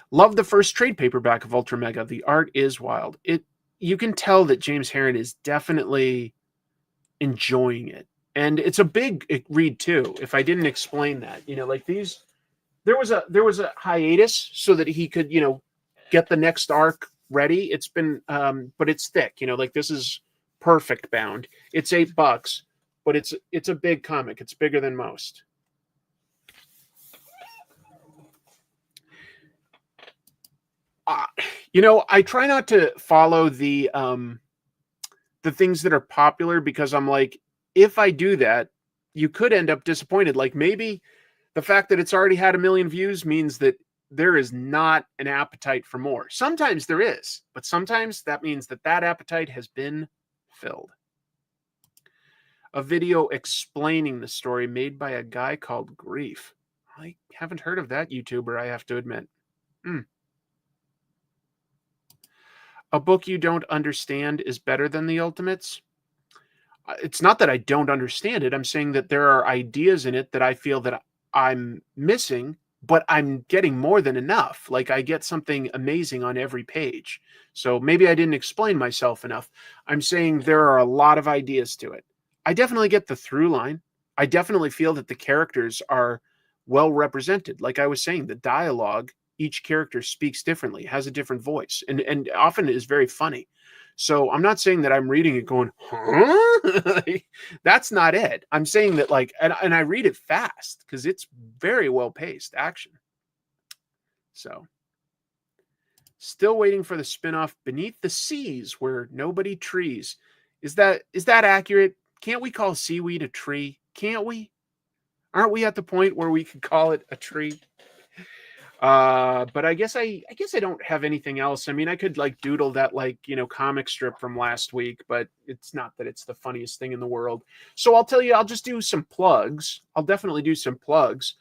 Love the first trade paperback of UltraMega. The art is wild. You can tell that James Herron is definitely enjoying it. And it's a big read too. If I didn't explain that, like these, there was a hiatus so that he could, get the next arc ready. It's been, but it's thick, like this is perfect bound. It's $8, but it's a big comic. It's bigger than most. I try not to follow the the things that are popular, because I'm like, if I do that, you could end up disappointed. Like maybe the fact that it's already had 1 million views means that there is not an appetite for more. Sometimes there is, but sometimes that means that that appetite has been filled. A video explaining the story made by a guy called Grief. I haven't heard of that YouTuber, I have to admit. A book you don't understand is better than the Ultimates. It's not that I don't understand it. I'm saying that there are ideas in it that I feel that I'm missing, but I'm getting more than enough. Like I get something amazing on every page. So maybe I didn't explain myself enough. I'm saying there are a lot of ideas to it. I definitely get the through line. I definitely feel that the characters are well represented. Like I was saying, the dialogue, each character speaks differently, has a different voice, and often is very funny. So I'm not saying that I'm reading it going, huh? That's not it. I'm saying that like, and I read it fast because it's very well paced action. So still waiting for the spinoff Beneath the Seas Where Nobody Trees. Is that accurate? Can't we call seaweed a tree? Can't we? Aren't we at the point where we could call it a tree? But I guess I don't have anything else. I mean, I could like doodle that like, comic strip from last week, but it's not that it's the funniest thing in the world. So I'll tell you, I'll just do some plugs. I'll definitely do some plugs.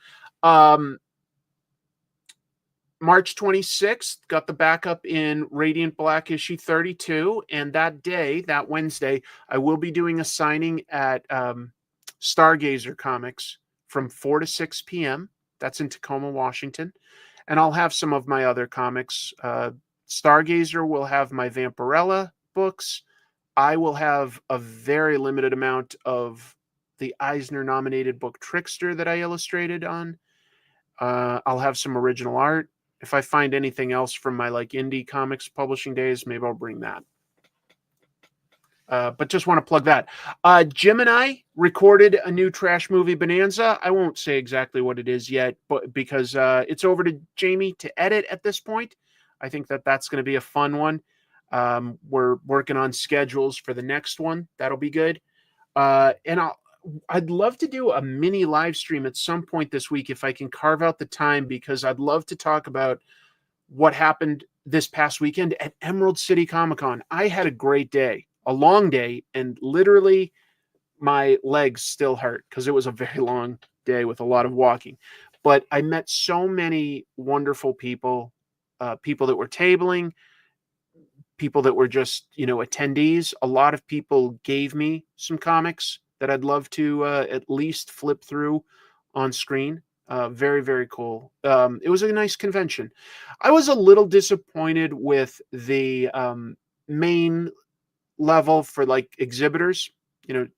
March 26th, got the backup in Radiant Black issue 32. And that Wednesday, I will be doing a signing at Stargazer Comics from 4 to 6 p.m. That's in Tacoma, Washington. And I'll have some of my other comics. Stargazer will have my Vampirella books. I will have a very limited amount of the Eisner-nominated book Trickster that I illustrated on. I'll have some original art. If I find anything else from my like indie comics publishing days, maybe I'll bring that. But just want to plug that. Jim and I recorded a new trash movie bonanza. I won't say exactly what it is yet, but because it's over to Jamie to edit at this point. I think that's going to be a fun one. We're working on schedules for the next one. That'll be good. And I'd love to do a mini live stream at some point this week if I can carve out the time, because I'd love to talk about what happened this past weekend at Emerald City Comic Con. I had a great day. A long day, and literally my legs still hurt because it was a very long day with a lot of walking. But I met so many wonderful people, people that were tabling, people that were just, attendees. A lot of people gave me some comics that I'd love to at least flip through on screen. Very, very cool. It was a nice convention. I was a little disappointed with the main level for like exhibitors,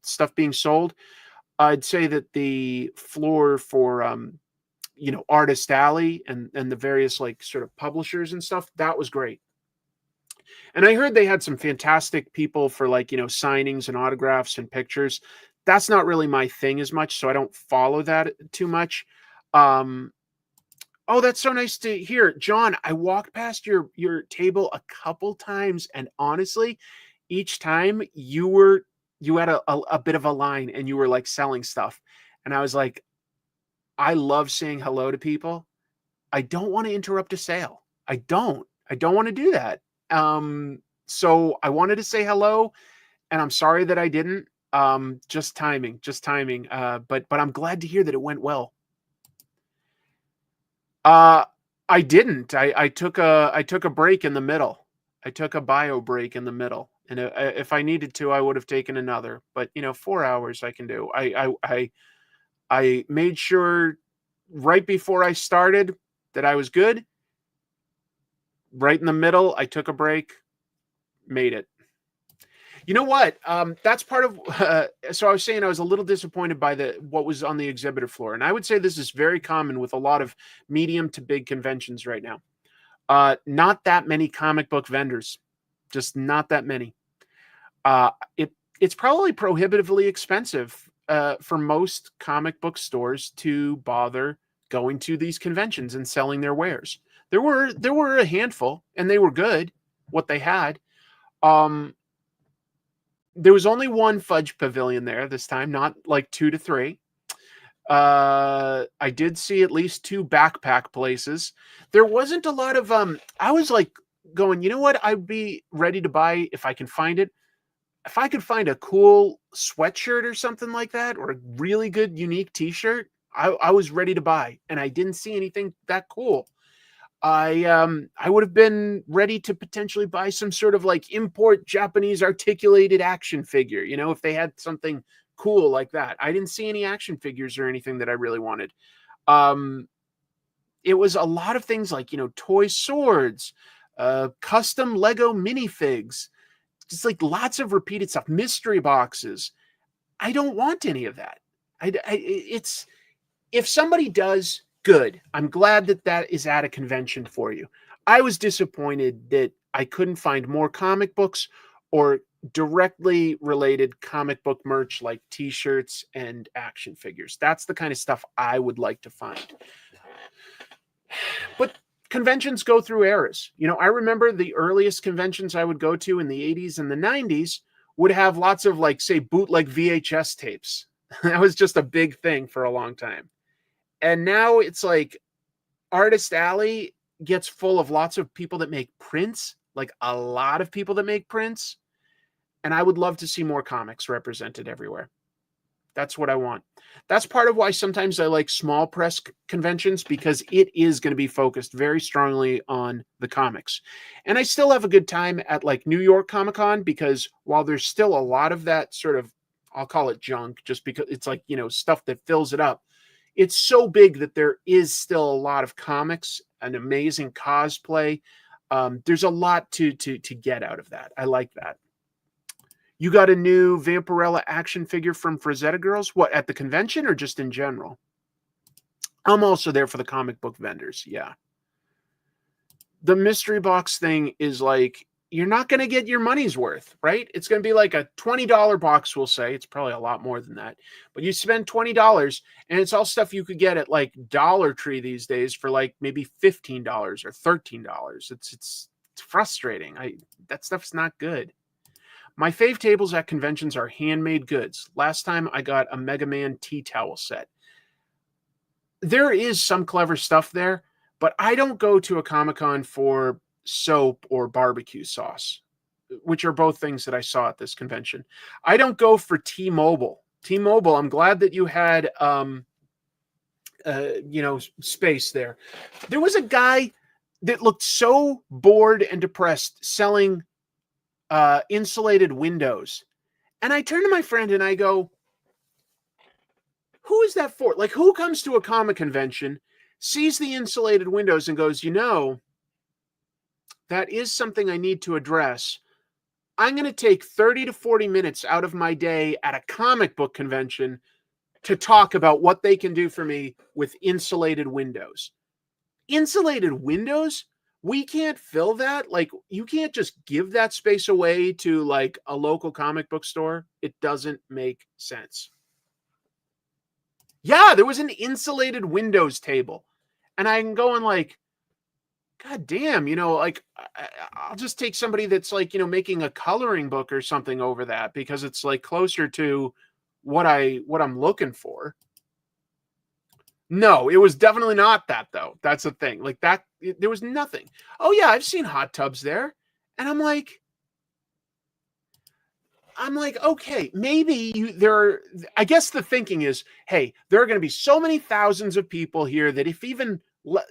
stuff being sold. I'd say that the floor for Artist Alley and the various like sort of publishers and stuff, that was great. And I heard they had some fantastic people for like signings and autographs and pictures. That's not really my thing as much, so I don't follow that too much. Oh, that's so nice to hear, John. I walked past your table a couple times, and honestly, each time you had a bit of a line and you were like selling stuff. And I was like, I love saying hello to people. I don't want to interrupt a sale. I don't want to do that. So I wanted to say hello, and I'm sorry that I didn't. Just timing. But I'm glad to hear that it went well. I didn't. I took a break in the middle. I took a bio break in the middle. And if I needed to, I would have taken another. But 4 hours I can do. I made sure right before I started that I was good. Right in the middle, I took a break, made it. You know what? That's part of. So I was saying I was a little disappointed by what was on the exhibitor floor, and I would say this is very common with a lot of medium to big conventions right now. Not that many comic book vendors, just not that many. It's probably prohibitively expensive for most comic book stores to bother going to these conventions and selling their wares. There were a handful, and they were good, what they had. There was only one Fudge Pavilion there this time, not like 2 to 3. I did see at least 2 backpack places. There wasn't a lot of I was like going, you know what, I'd be ready to buy if I can find it. If I could find a cool sweatshirt or something like that, or a really good unique t-shirt, I was ready to buy, and I didn't see anything that cool. I would have been ready to potentially buy some sort of like import Japanese articulated action figure, you know, if they had something cool like that. I didn't see any action figures or anything that I really wanted. It was a lot of things like, you know, toy swords, custom Lego minifigs, just like lots of repeated stuff, mystery boxes. I don't want any of that. It's, if somebody does, good. I'm glad that that is at a convention for you. I was disappointed that I couldn't find more comic books or directly related comic book merch like t-shirts and action figures. That's the kind of stuff I would like to find. But conventions go through eras. You know, I remember the earliest conventions I would go to in the 80s and the 90s would have lots of, like, say, bootleg VHS tapes. That was just a big thing for a long time. And now it's like Artist Alley gets full of lots of people that make prints, like a lot of people that make prints. And I would love to see more comics represented everywhere. That's what I want. That's part of why sometimes I like small press conventions, because it is going to be focused very strongly on the comics. And I still have a good time at like New York Comic Con, because while there's still a lot of that sort of, I'll call it junk, just because it's like, you know, stuff that fills it up. It's so big that there is still a lot of comics, an amazing cosplay. There's a lot to get out of that. I like that. You got a new Vampirella action figure from Frazetta Girls? What, at the convention or just in general? I'm also there for the comic book vendors, yeah. The mystery box thing is like, you're not going to get your money's worth, right? It's going to be like a $20 box, we'll say. It's probably a lot more than that. But you spend $20, and it's all stuff you could get at like Dollar Tree these days for like maybe $15 or $13. It's frustrating. That stuff's not good. My fave tables at conventions are handmade goods. Last time I got a Mega Man tea towel set. There is some clever stuff there, but I don't go to a Comic-Con for soap or barbecue sauce, which are both things that I saw at this convention. I don't go for T-Mobile. T-Mobile, I'm glad that you had, you know, space there. There was a guy that looked so bored and depressed selling insulated windows. And I turn to my friend and I go, who is that for? Like, who comes to a comic convention, sees the insulated windows and goes, you know, that is something I need to address. I'm going to take 30 to 40 minutes out of my day at a comic book convention to talk about what they can do for me with insulated windows. Insulated windows? We can't fill that. Like, you can't just give that space away to like a local comic book store. It doesn't make sense. Yeah, there was an insulated windows table. And I'm going like, God damn, you know, like I'll just take somebody that's like, you know, making a coloring book or something over that, because it's like closer to what I'm looking for. No, it was definitely not that, though. That's the thing. Like that, there was nothing. Oh yeah, I've seen hot tubs there. And I'm like, okay, maybe I guess the thinking is, hey, there are going to be so many thousands of people here that if even,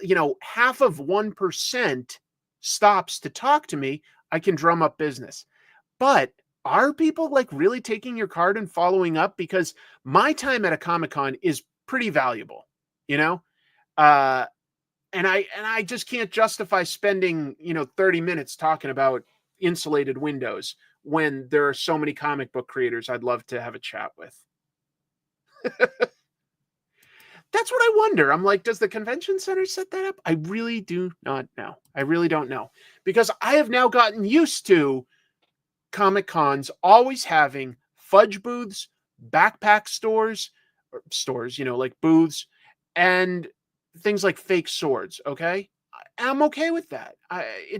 you know, half of 1% stops to talk to me, I can drum up business. But are people like really taking your card and following up? Because my time at a Comic-Con is pretty valuable, you know? And I just can't justify spending, you know, 30 minutes talking about insulated windows when there are so many comic book creators I'd love to have a chat with. That's what I wonder. I'm like, does the convention center set that up? I really do not know. I really don't know. Because I have now gotten used to Comic Cons always having fudge booths, backpack stores, you know, like booths, and things like fake swords. Okay. I'm okay with that.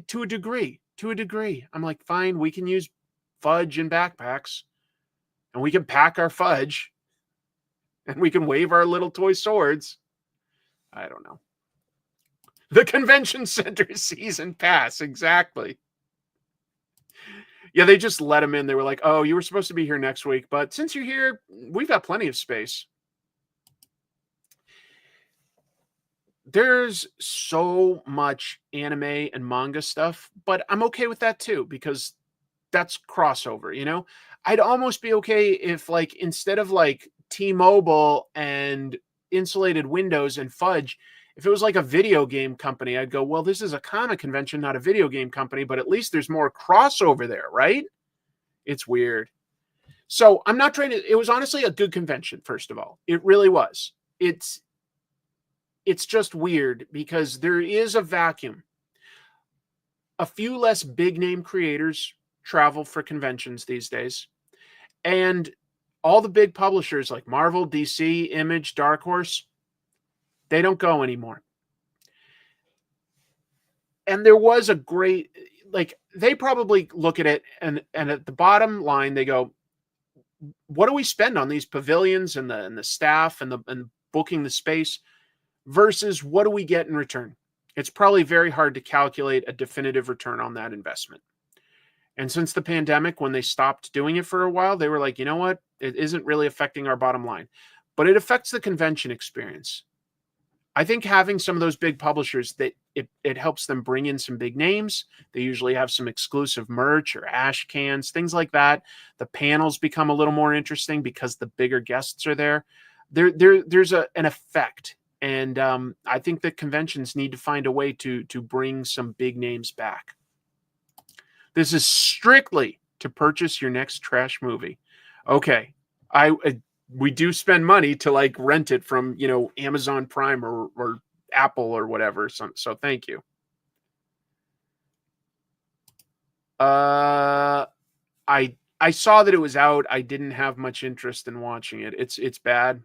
To a degree. I'm like, fine, we can use fudge and backpacks. and we can pack our fudge and we can wave our little toy swords. I don't know. The convention center season pass, exactly. Yeah, they just let him in. They were like, oh, you were supposed to be here next week, but since you're here, we've got plenty of space. There's so much anime and manga stuff, but I'm okay with that too, because that's crossover, you know? I'd almost be okay if, like, instead of like T-Mobile and insulated windows and fudge, if it was like a video game company, I'd go, well, this is a comic convention, not a video game company, but at least there's more crossover there, right? It's weird. So I'm not trying to, it was honestly a good convention, first of all. It really was. It's just weird because there is a vacuum. A few less big name creators travel for conventions these days. And all the big publishers like Marvel, DC, Image, Dark Horse, they don't go anymore. And there was a great, like, they probably look at it and at the bottom line, they go, what do we spend on these pavilions and the staff and booking the space versus what do we get in return? It's probably very hard to calculate a definitive return on that investment. And since the pandemic, when they stopped doing it for a while, they were like, you know what? It isn't really affecting our bottom line, but it affects the convention experience. I think having some of those big publishers, that it helps them bring in some big names. They usually have some exclusive merch or ash cans, things like that. The panels become a little more interesting because the bigger guests are there. There's an effect. And I think that conventions need to find a way to bring some big names back. This is strictly to purchase your next trash movie. Okay, we do spend money to like rent it from, you know, Amazon Prime or Apple or whatever. So thank you. I saw that it was out. I didn't have much interest in watching it. It's bad.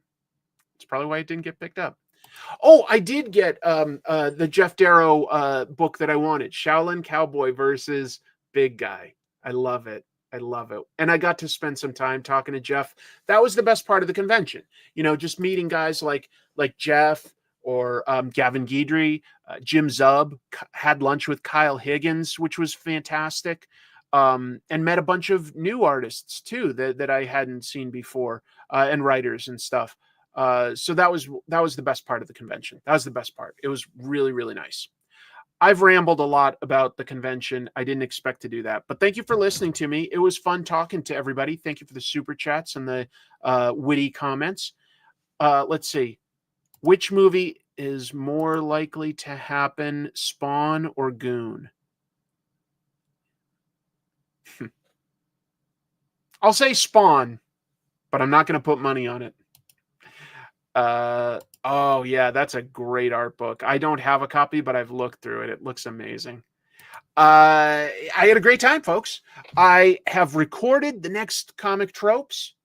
It's probably why it didn't get picked up. Oh, I did get the Jeff Darrow book that I wanted, Shaolin Cowboy versus Big Guy. I love it. I love it. And I got to spend some time talking to Jeff. That was the best part of the convention. You know, just meeting guys like Jeff or Gavin Guidry, Jim Zub, had lunch with Kyle Higgins, which was fantastic. And met a bunch of new artists too that I hadn't seen before, and writers and stuff. So that was the best part of the convention. That was the best part. It was really, really nice. I've rambled a lot about the convention. I didn't expect to do that, but thank you for listening to me. It was fun talking to everybody. Thank you for the super chats and the witty comments. Let's see. Which movie is more likely to happen, Spawn or Goon? I'll say Spawn, but I'm not going to put money on it. Oh yeah, that's a great art book. I don't have a copy, but I've looked through it. It looks amazing. I had a great time, folks. I have recorded the next comic tropes,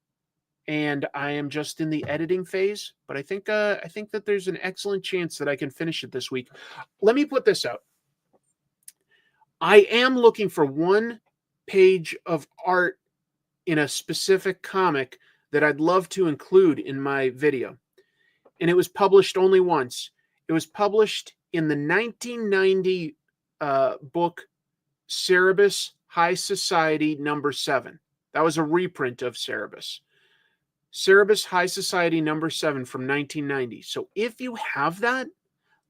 and I am just in the editing phase. But I think that there's an excellent chance that I can finish it this week. Let me put this out. I am looking for one page of art in a specific comic that I'd love to include in my video. And it was published only once. It was published in the 1990 book Cerebus High Society number 7. That was a reprint of Cerebus. Cerebus High Society number 7 from 1990. So if you have that,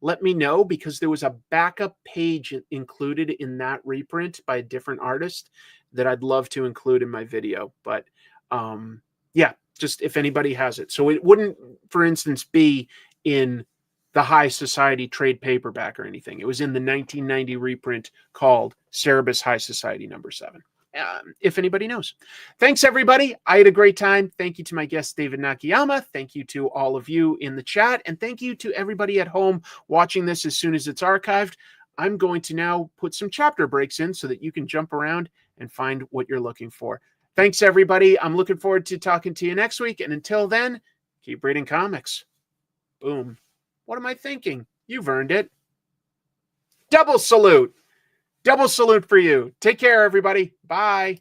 let me know, because there was a backup page included in that reprint by a different artist that I'd love to include in my video. But yeah, just if anybody has it. So it wouldn't, for instance, be in the High Society trade paperback or anything. It was in the 1990 reprint called Cerebus High Society number 7. If anybody knows. Thanks, everybody. I had a great time. Thank you to my guest, David Nakayama. Thank you to all of you in the chat. And thank you to everybody at home watching this as soon as it's archived. I'm going to now put some chapter breaks in so that you can jump around and find what you're looking for. Thanks, everybody. I'm looking forward to talking to you next week. And until then, keep reading comics. Boom. What am I thinking? You've earned it. Double salute. Double salute for you. Take care, everybody. Bye.